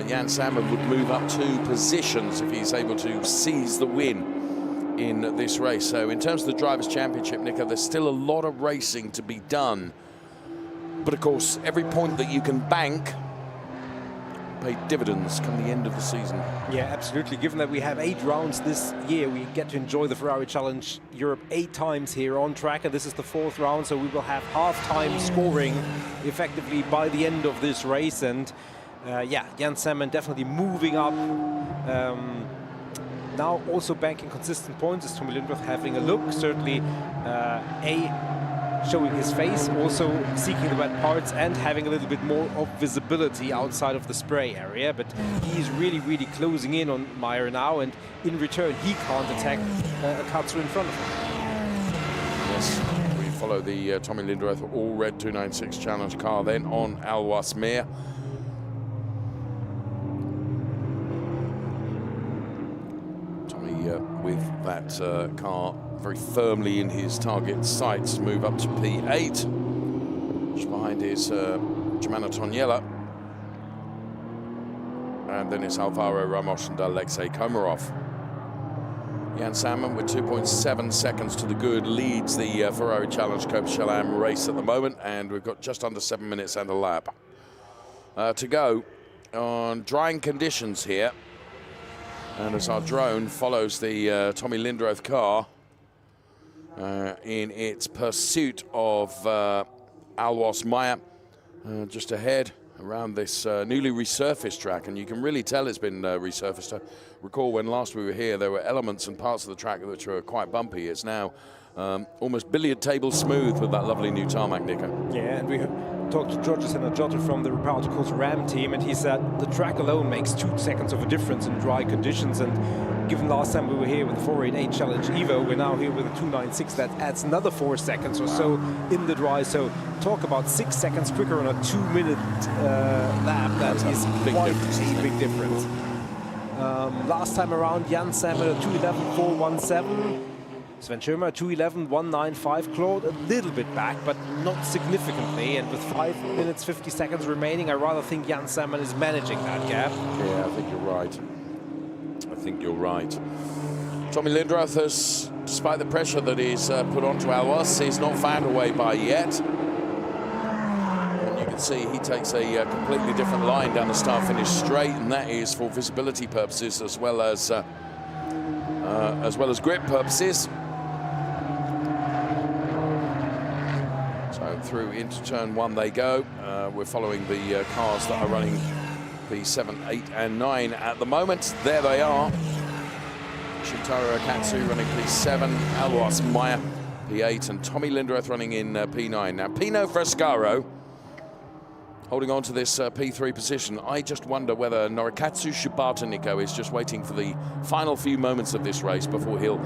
Jan Salmon would move up 2 positions if he's able to seize the win in this race. So in terms of the Drivers' Championship, Nico, there's still a lot of racing to be done. But of course, every point that you can bank pay dividends come the end of the season. Yeah, absolutely. Given that we have 8 rounds this year, we get to enjoy the Ferrari Challenge Europe 8 times here on track, and this is the 4th round, so we will have half-time scoring effectively by the end of this race. And yeah, Jan Salmon definitely moving up. Now also banking consistent points is Tommy Lindroth having a look. Certainly showing his face, also seeking the wet parts and having a little bit more of visibility outside of the spray area. But he's really, really closing in on Meyer now, and in return he can't attack Akatsu in front of him. Yes, we follow the Tommy Lindroth all red 296 Challenge car then on Alois Meer. With that car very firmly in his target sights, move up to P8. Just behind is Germano Toniela. And then it's Alvaro Ramos and Alexei Komarov. Jan Salmon with 2.7 seconds to the good leads the Ferrari Challenge Cope-Chalam race at the moment, and we've got just under 7 minutes and a lap to go on drying conditions here. And as our drone follows the Tommy Lindroth car in its pursuit of Alois Meyer, just ahead around this newly resurfaced track, and you can really tell it's been resurfaced. I recall when last we were here, there were elements and parts of the track which were quite bumpy. It's now almost billiard table smooth with that lovely new tarmac, Nico. Yeah, and we talked to George Senajotta from the Repauticals Ram team, and he said the track alone makes 2 seconds of a difference in dry conditions. And given last time we were here with the 488 Challenge Evo, we're now here with a 296. That adds another 4 seconds or so in the dry. So talk about 6 seconds quicker on a 2-minute lap. That is quite a big difference. Last time around, Jan Salmon at 2:11.417. Sven Schirmer 2:11.195, clawed a little bit back, but not significantly. And with 5 minutes 50 seconds remaining, I rather think Jan Salmon is managing that gap. Yeah, I think you're right. I think you're right. Tommy Lindroth has, despite the pressure that he's put onto Alois, he's not found a way by yet. And you can see he takes a completely different line down the start-finish straight, and that is for visibility purposes as well as grip purposes. So through into turn 1 they go. We're following the cars that are running P7, 8 and 9 at the moment. There they are. Shintaro Akatsu running P7, Alois Meyer P8, and Tommy Lindroth running in P9. Now Pino Frescaro holding on to this P3 position. I just wonder whether Norikatsu Shibata, Nico, is just waiting for the final few moments of this race before he'll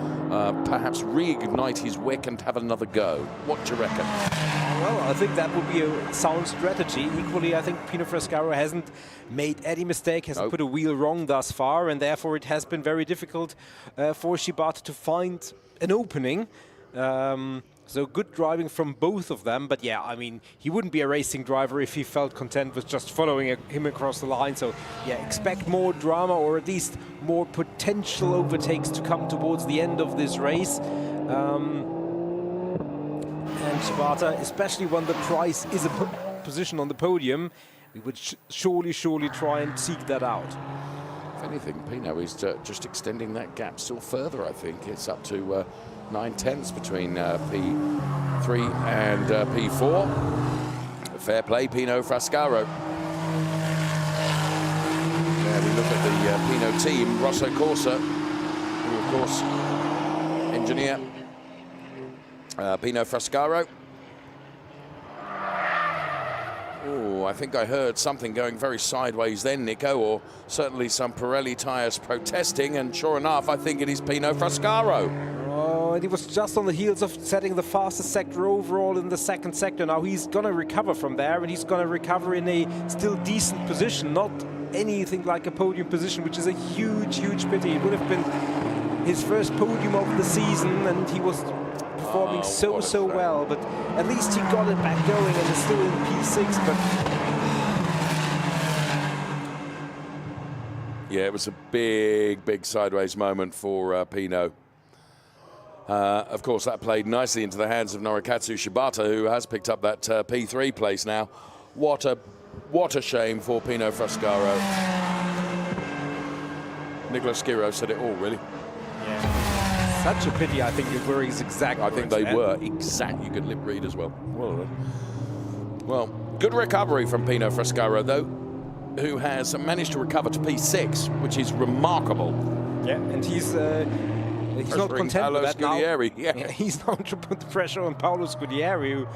perhaps reignite his wick and have another go. What do you reckon? Well, I think that would be a sound strategy. Equally, I think Pino Frescaro hasn't made any mistake, hasn't put a wheel wrong thus far, and therefore it has been very difficult for Shibata to find an opening. So good driving from both of them, but yeah, I mean, he wouldn't be a racing driver if he felt content with just following him across the line. So yeah, expect more drama, or at least more potential overtakes to come towards the end of this race. And Shibata, especially when the prize is a position on the podium, we would surely try and seek that out. If anything, Pino is just extending that gap still further, I think. It's up to 9/10 between P3 and P4. Fair play, Pino Frescaro. There we look at the Pino team. Rosso Corsa, who of course, engineer Pino Frescaro. Oh, I think I heard something going very sideways then, Nico, or certainly some Pirelli tyres protesting, and sure enough, I think it is Pino Frescaro. Oh, and he was just on the heels of setting the fastest sector overall in the second sector. Now he's going to recover from there, and he's going to recover in a still decent position, not anything like a podium position, which is a huge pity. It would have been his first podium of the season, and he was performing so well, but at least he got it back going and is still in P6. But yeah, it was a big sideways moment for Pino. Of course, that played nicely into the hands of Norikatsu Shibata, who has picked up that P3 place now. What a shame for Pino Frescaro. Nicolas Schiro said it all, really. Yeah. Such a pity, I think, were his exact words. I think they were exact. You could lip read as well. Well, good recovery from Pino Frescaro, though, who has managed to recover to P6, which is remarkable. Yeah, and he's not content with that now. Yeah, he's now to put the pressure on Paolo Scudieri, who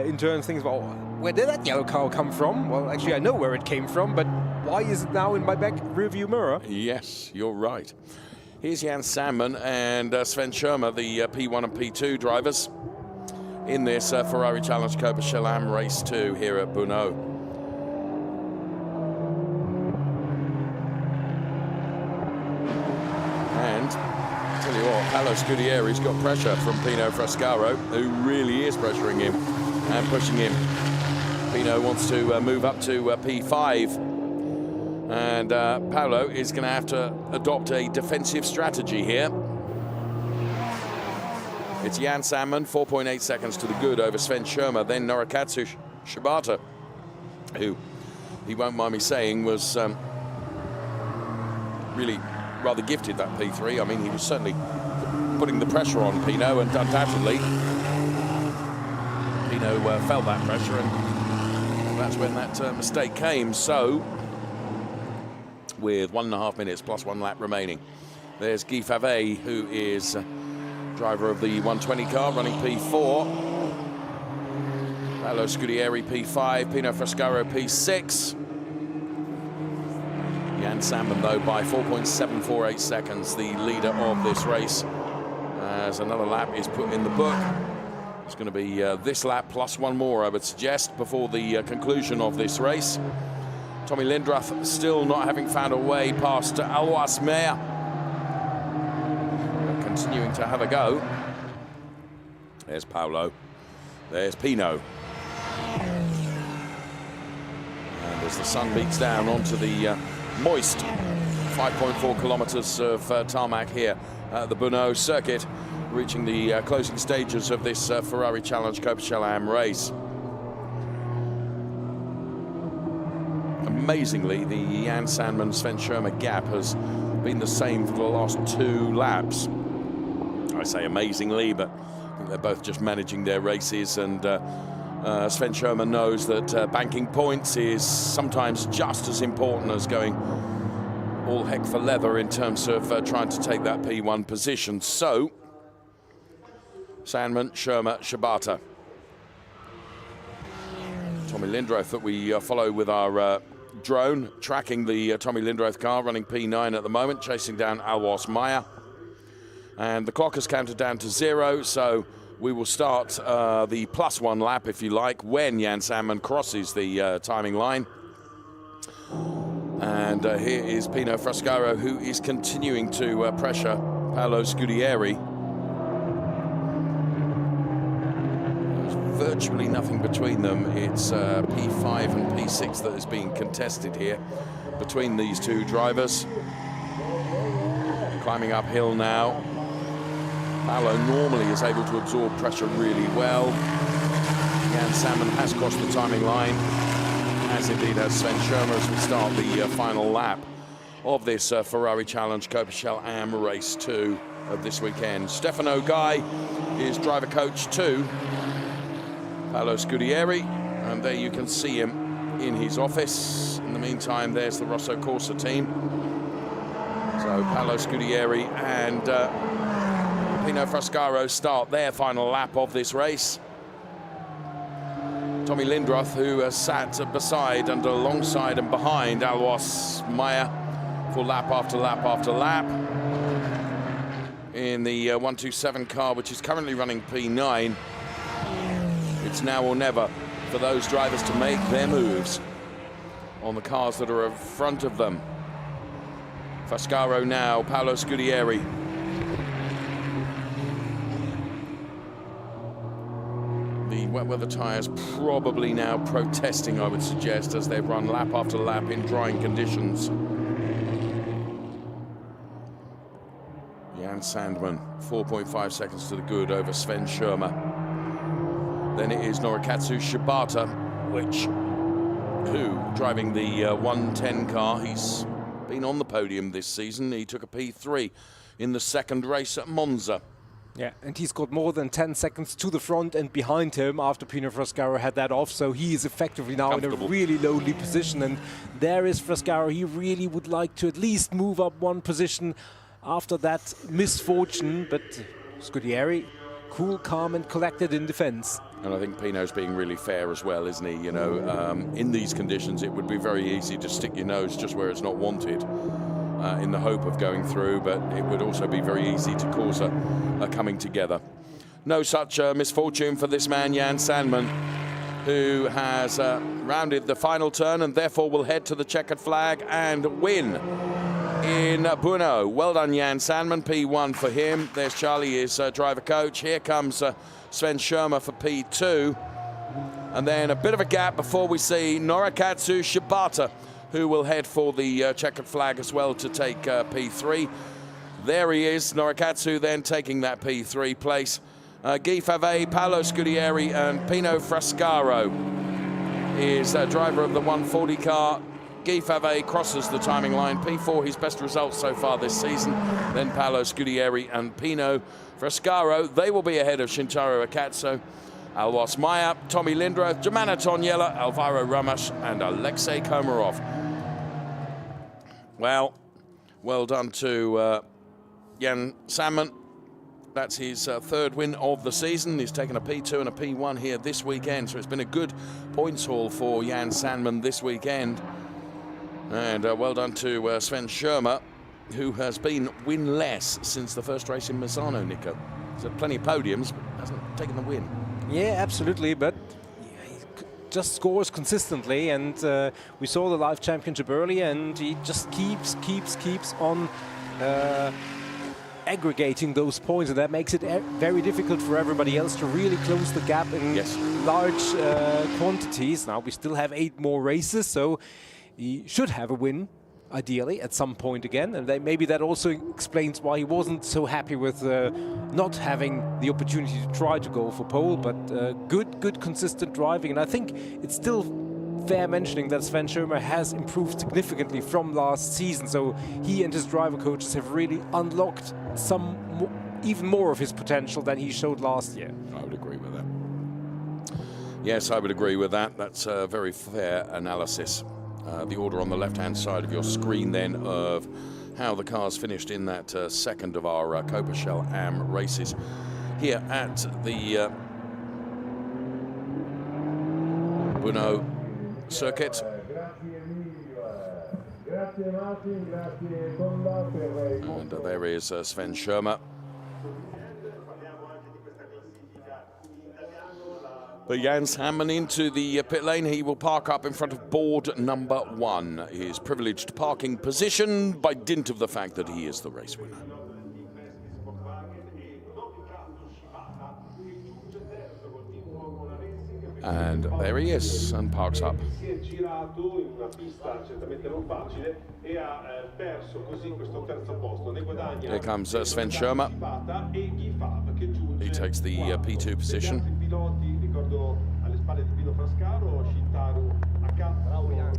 in turn thinks, well, where did that yellow car come from? Well, actually, I know where it came from, but why is it now in my back rearview mirror? Yes, you're right. Here's Jan Sandman and Sven Schirmer, the P1 and P2 drivers, in this Ferrari Challenge Copa Shell-Am Race 2 here at Brno. And tell you what, Paolo Scudieri's got pressure from Pino Frescaro, who really is pressuring him and pushing him. Pino wants to move up to P5. And Paolo is going to have to adopt a defensive strategy here. It's Jan Sandman, 4.8 seconds to the good over Sven Schirmer, then Norikatsu Shibata, who, he won't mind me saying, was really rather gifted, that P3. I mean, he was certainly putting the pressure on Pino, and undoubtedly Pino felt that pressure, and that's when that mistake came. So, with 1.5 minutes plus 1 lap remaining, there's Guy Favet, who is driver of the 120 car, running P4. Paolo Scudieri P5, Pino Frescaro P6. Jan Sandman, though, by 4.748 seconds, the leader of this race, as another lap is put in the book. It's going to be this lap plus 1 more, I would suggest, before the conclusion of this race. Tommy Lindrath still not having found a way past Alois Meyer. Continuing to have a go. There's Paolo. There's Pino. And as the sun beats down onto the moist 5.4 kilometers of tarmac here at the Brno circuit, reaching the closing stages of this Ferrari Challenge Copa Shell-Am race. Amazingly, the Jan Sandman-Sven Schirmer gap has been the same for the last 2 laps. I say amazingly, but I think they're both just managing their races, and Sven Schirmer knows that banking points is sometimes just as important as going all heck for leather in terms of trying to take that P1 position. So, Sandman, Schirmer, Shibata. Tommy Lindroth that we follow with our drone, tracking the Tommy Lindroth car, running P9 at the moment, chasing down Alois Meyer. And the clock has counted down to 0, so we will start the +1 lap, if you like, when Jan Sandman crosses the timing line. And here is Pino Frascaro, who is continuing to pressure Paolo Scudieri. There's virtually nothing between them. It's P5 and P6 that is being contested here between these two drivers. Climbing uphill now. Paolo normally is able to absorb pressure really well. Jan Sandman has crossed the timing line, as indeed has Sven Schirmer, as we start the final lap of this Ferrari Challenge Copa Am Race 2 of this weekend. Stefano Guy is driver coach 2, Paolo Scudieri, and there you can see him in his office. In the meantime, there's the Rosso Corsa team. So Paolo Scudieri and Pino Frascaro start their final lap of this race. Tommy Lindroth, who has sat beside and alongside and behind Alois Meyer for lap after lap after lap in the 127 car, which is currently running P9. It's now or never for those drivers to make their moves on the cars that are in front of them. Frascaro now, Paolo Scudieri. The wet weather tyres probably now protesting, I would suggest, as they run lap after lap in drying conditions. Jan Sandman, 4.5 seconds to the good over Sven Schirmer. Then it is Norikatsu Shibata, who driving the 110 car. He's been on the podium this season. He took a P3 in the second race at Monza. Yeah, and he's got more than 10 seconds to the front and behind him after Pino Frascaro had that off, so he is effectively now in a really lowly position. And there is Frascaro. He really would like to at least move up one position after that misfortune, but Scudieri, cool, calm and collected in defense. And I think Pino's being really fair as well, isn't he? You know, in these conditions, it would be very easy to stick your nose just where it's not wanted. In the hope of going through, but it would also be very easy to cause a coming together. No such misfortune for this man, Jan Sandman, who has rounded the final turn and therefore will head to the checkered flag and win in Brno. Well done, Jan Sandman, P1 for him. There's Charlie, his driver coach. Here comes Sven Schirmer for P2. And then a bit of a gap before we see Norikatsu Shibata, who will head for the checkered flag as well to take P3. There he is, Norikatsu then taking that P3 place. Guy Favre, Paolo Scudieri and Pino Frascaro is driver of the 140 car. Guy Favre crosses the timing line, P4, his best results so far this season. Then Paolo Scudieri and Pino Frascaro, they will be ahead of Shintaro Akatsu, Alois Meyer, Tommy Lindroth, Germana Toniela, Alvaro Ramos and Alexei Komarov. Well done to Jan Sandman. That's his third win of the season. He's taken a P2 and a P1 here this weekend, so it's been a good points haul for Jan Sandman this weekend. And well done to Sven Schirmer, who has been winless since the first race in Misano, Nico. He's had plenty of podiums, but hasn't taken the win. Yeah, absolutely, but he just scores consistently, and we saw the live championship earlier, and he just keeps on aggregating those points, and that makes it very difficult for everybody else to really close the gap in large quantities. Now we still have 8 more races, so he should have a win ideally at some point again, and maybe that also explains why he wasn't so happy with not having the opportunity to try to go for pole. But good consistent driving, and I think it's still fair mentioning that Sven Schirmer has improved significantly from last season, so he and his driver coaches have really unlocked even more of his potential than he showed last year. I would agree with that. Yes, I would agree with that. That's a very fair analysis. The order on the left-hand side of your screen then of how the cars finished in that second of our Copa Shell Am races here at the Brno circuit. And there is Sven Schirmer. But Jan Sandman into the pit lane. He will park up in front of board number 1. His privileged parking position by dint of the fact that he is the race winner. And there he is, and parks up. Here comes Sven Schirmer. He takes the P2 position.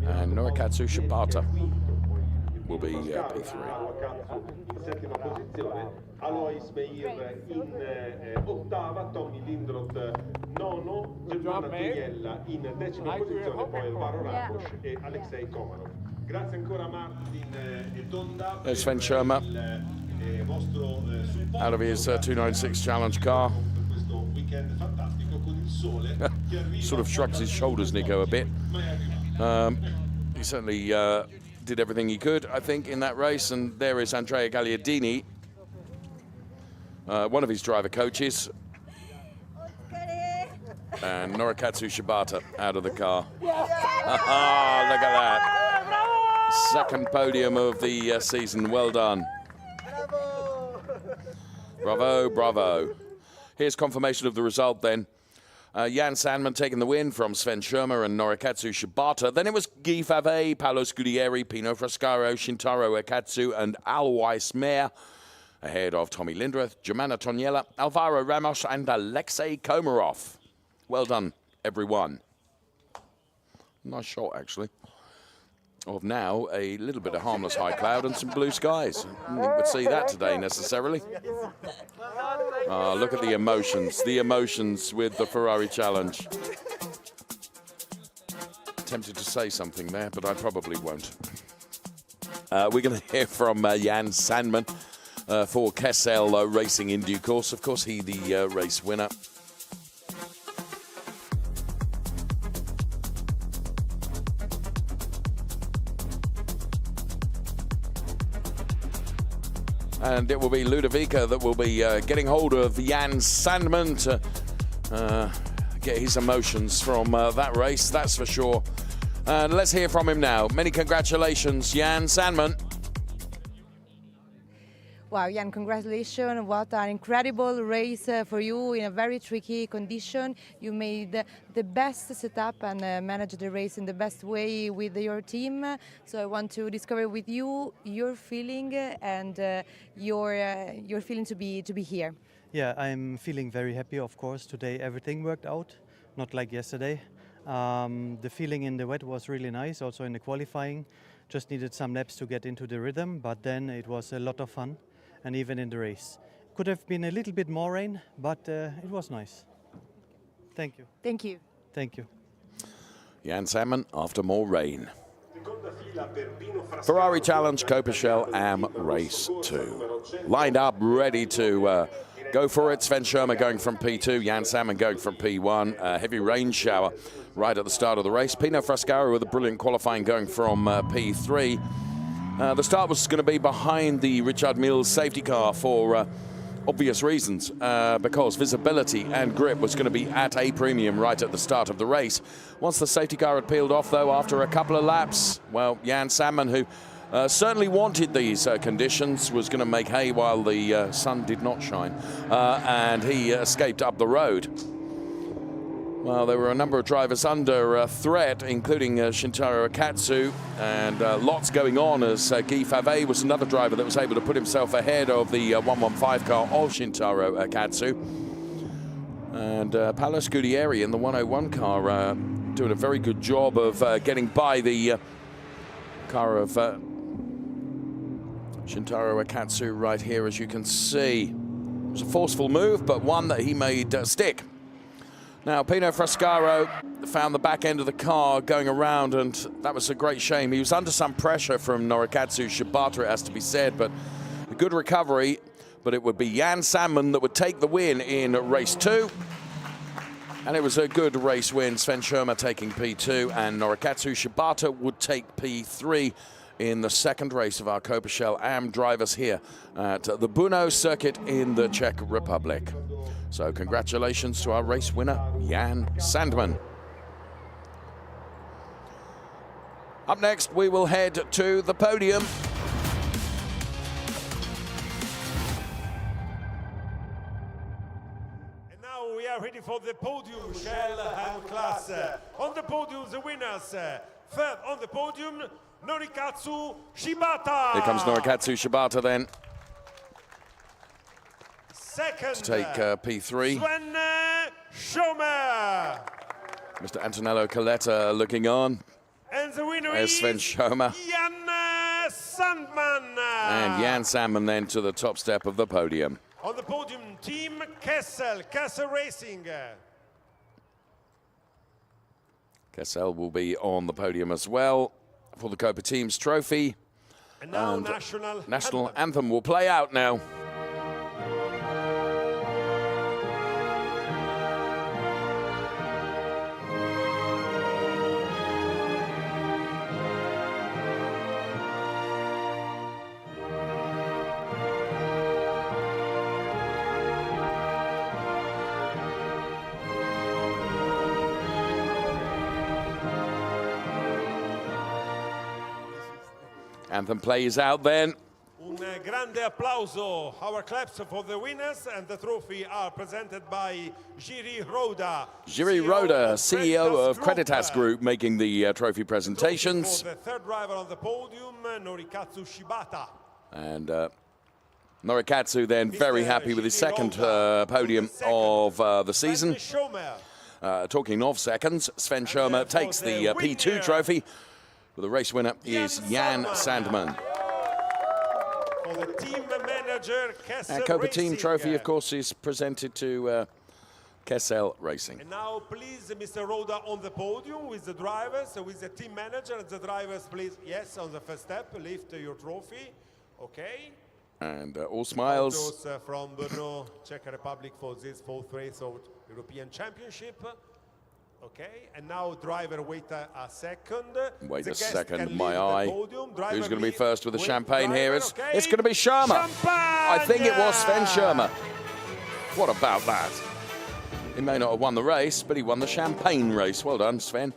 And Norikatsu Shibata will be P3. Alois Meir in ottava, Tommy Lindroth nono, Germana Togliella in decima posizione, poi Alvaro Ramos e Alexei Komarov. Grazie ancora Martin e Tonda. There's Sven Schirmer out of his 296 Challenge car. Sort of shrugs his shoulders, Nico, a bit. He certainly did everything he could, I think, in that race. And there is Andrea Gagliardini, one of his driver coaches. And Norikatsu Shibata out of the car. Look at that. Second podium of the season. Well done. Bravo, bravo. Here's confirmation of the result then. Jan Sandman taking the win from Sven Schirmer and Norikatsu Shibata. Then it was Guy Favre, Paolo Scudieri, Pino Frascaro, Shintaro Akatsu and Alois Meir, ahead of Tommy Lindroth, Germana Togliella, Alvaro Ramos and Alexei Komarov. Well done, everyone. Nice shot, actually, of now a little bit of harmless high cloud and some blue skies. I didn't think we'd see that today necessarily. Look at the emotions with the Ferrari Challenge. Tempted to say something there, but I probably won't. We're going to hear from Jan Sandman for Kessel Racing in due course. Of course, he the race winner. And it will be Ludovica that will be getting hold of Jan Sandman to get his emotions from that race, that's for sure. And let's hear from him now. Many congratulations, Jan Sandman. Wow, Jan, congratulations. What an incredible race for you in a very tricky condition. You made the best setup and managed the race in the best way with your team. So I want to discover with you your feeling and your feeling to be here. Yeah, I'm feeling very happy, of course. Today everything worked out, not like yesterday. The feeling in the wet was really nice, also in the qualifying. Just needed some laps to get into the rhythm, but then it was a lot of fun. And even in the race. Could have been a little bit more rain, but it was nice. Thank you. Thank you. Thank you. Jan Sandman after more rain. Ferrari Challenge Copa Am Race 2. Lined up, ready to go for it. Sven Schirmer going from P2, Jan Sandman going from P1. Heavy rain shower right at the start of the race. Pino Frascaro with a brilliant qualifying going from P3. The start was going to be behind the Richard Mille safety car for obvious reasons, because visibility and grip was going to be at a premium right at the start of the race. Once the safety car had peeled off, though, after a couple of laps, well, Jan Sandman, who certainly wanted these conditions, was going to make hay while the sun did not shine, and he escaped up the road. Well, there were a number of drivers under threat, including Shintaro Akatsu, and lots going on as Guy Favre was another driver that was able to put himself ahead of the 115 car of Shintaro Akatsu. And Paolo Scudieri in the 101 car doing a very good job of getting by the car of Shintaro Akatsu right here, as you can see. It was a forceful move, but one that he made stick. Now, Pino Frascaro found the back end of the car going around, and that was a great shame. He was under some pressure from Norikatsu Shibata, it has to be said, but a good recovery. But it would be Jan Sandman that would take the win in race 2. And it was a good race win. Sven Schirmer taking P2 and Norikatsu Shibata would take P3 in the second race of our Copa Shell AM drivers here at the Brno circuit in the Czech Republic. So congratulations to our race winner, Jan Sandman. Up next, we will head to the podium. And now we are ready for the podium, Shell AM class. On the podium, the winners. Third on the podium, Norikatsu Shibata. Here comes Norikatsu Shibata then. Second, to take P3. Sven Schirmer. Mr. Antonello Coletta looking on. And the winner There's is Sven Schirmer. Jan Sandman. And Jan Sandman then to the top step of the podium. On the podium, Team Kessel Racing. Kessel will be on the podium as well for the Copa Teams trophy. And now National Anthem will play out now. Anthem plays out then. Un grande applauso. Our claps for the winners, and the trophy are presented by Jiri Roda. Jiri Roda, CEO of Creditas Group, making the trophy presentations. For the third driver on the podium, Norikatsu Shibata. And Norikatsu then very happy with his second podium of the season. Talking of seconds, Sven Schirmer takes the P2 trophy. But the race winner is Jan Sandman. For the team manager, Kessel Our Copa Racing. Team trophy, of course, is presented to Kessel Racing. And now, please, Mr. Roda on the podium with the drivers, with the team manager. And the drivers, please, yes, on the first step, lift your trophy. Okay. And all smiles. Photos from Brno, Czech Republic for this fourth race of European Championship. Okay, and now driver wait a second. Wait the a second, can my leave the eye. podium. Who's going to be first with the champagne here? It's okay. going to be Schirmer. I think it was Sven Schirmer. What about that? He may not have won the race, but he won the champagne race. Well done, Sven.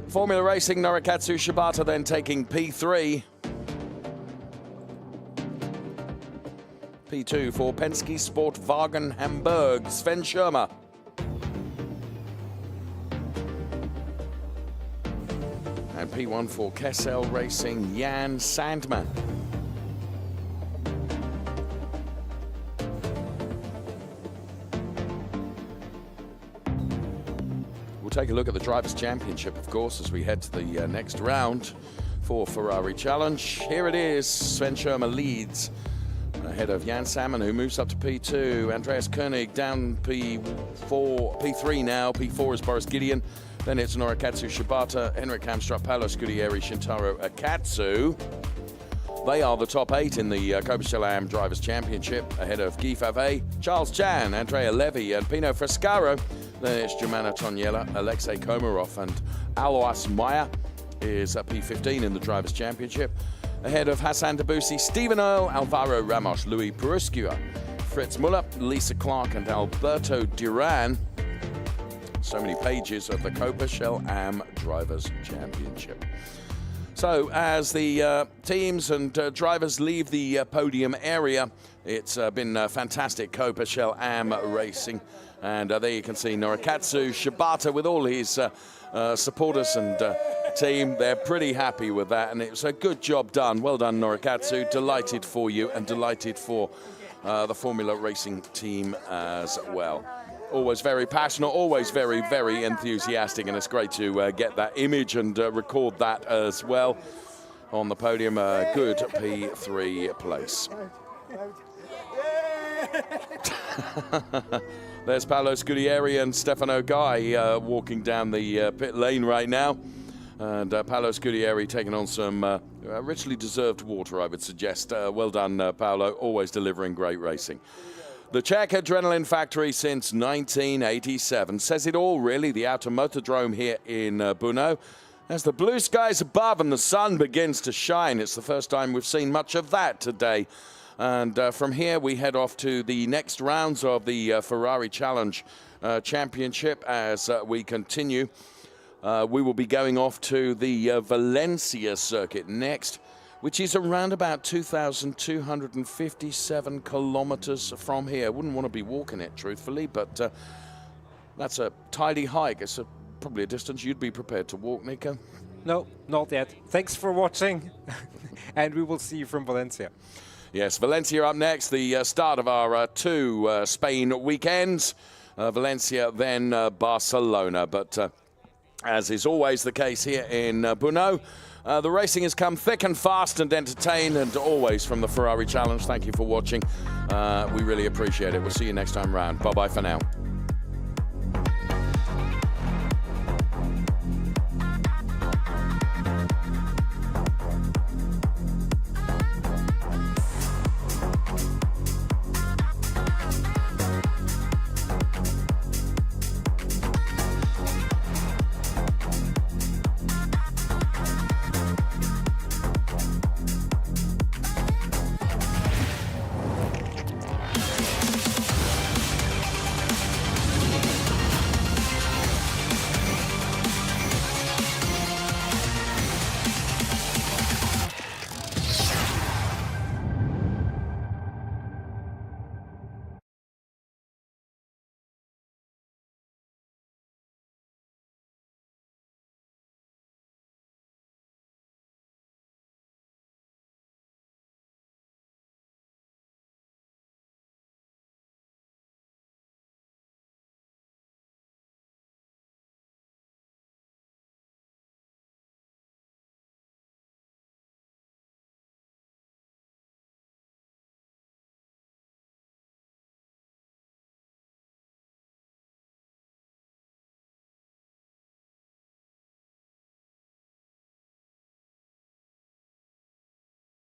Formula Racing, Norikatsu Shibata then taking P3. P2 for Penske Sport Wagen Hamburg, Sven Schirmer. And P1 for Kessel Racing, Jan Sandman. We'll take a look at the Drivers' Championship, of course, as we head to the next round for Ferrari Challenge. Here it is. Sven Schirmer leads ahead of Jan Sandman, who moves up to P2. Andreas Koenig down P3 now. P4 is Boris Gideon. Then it's Norikatsu Shibata, Henrik Hamstrup, Paolo Scudieri, Shintaro Akatsu. They are the top 8 in the Copa Shell AM Drivers' Championship, ahead of Guy Favre, Charles Chan, Andrea Levy, and Pino Frescaro. Then it's Germana Toniela, Alexei Komarov, and Alois Meyer is at P15 in the Drivers' Championship, ahead of Hassan Debussy, Stephen Earle, Alvaro Ramos, Louis Peruscua, Fritz Muller, Lisa Clark, and Alberto Duran. So many pages of the Copa Shell AM Drivers' Championship. So as the teams and drivers leave the podium area, it's been fantastic Copa Shell AM racing. And there you can see Norikatsu Shibata with all his supporters and team. They're pretty happy with that, and it was a good job done. Well done, Norikatsu. Delighted for you and delighted for the Formula Racing team as well. Always very passionate, always very, very enthusiastic, and it's great to get that image and record that as well on the podium. A good P3 place. There's Paolo Scudieri and Stefano Guy walking down the pit lane right now. And Paolo Scudieri taking on some richly deserved water, I would suggest. Well done, Paolo, always delivering great racing. The Czech Adrenaline Factory since 1987. Says it all, really, the Automotodrome here in Brno. As the blue skies above and the sun begins to shine, it's the first time we've seen much of that today. And from here, we head off to the next rounds of the Ferrari Challenge Championship as we continue. We will be going off to the Valencia circuit next, which is around about 2,257 kilometers from here. I wouldn't want to be walking it, truthfully, but that's a tidy hike. It's probably a distance you'd be prepared to walk, Nico. No, not yet. Thanks for watching, and we will see you from Valencia. Yes, Valencia up next, the start of our two Spain weekends. Valencia, then Barcelona. But as is always the case here in Brno, the racing has come thick and fast and entertained, and always from the Ferrari Challenge. Thank you for watching. We really appreciate it. We'll see you next time round. Bye-bye for now.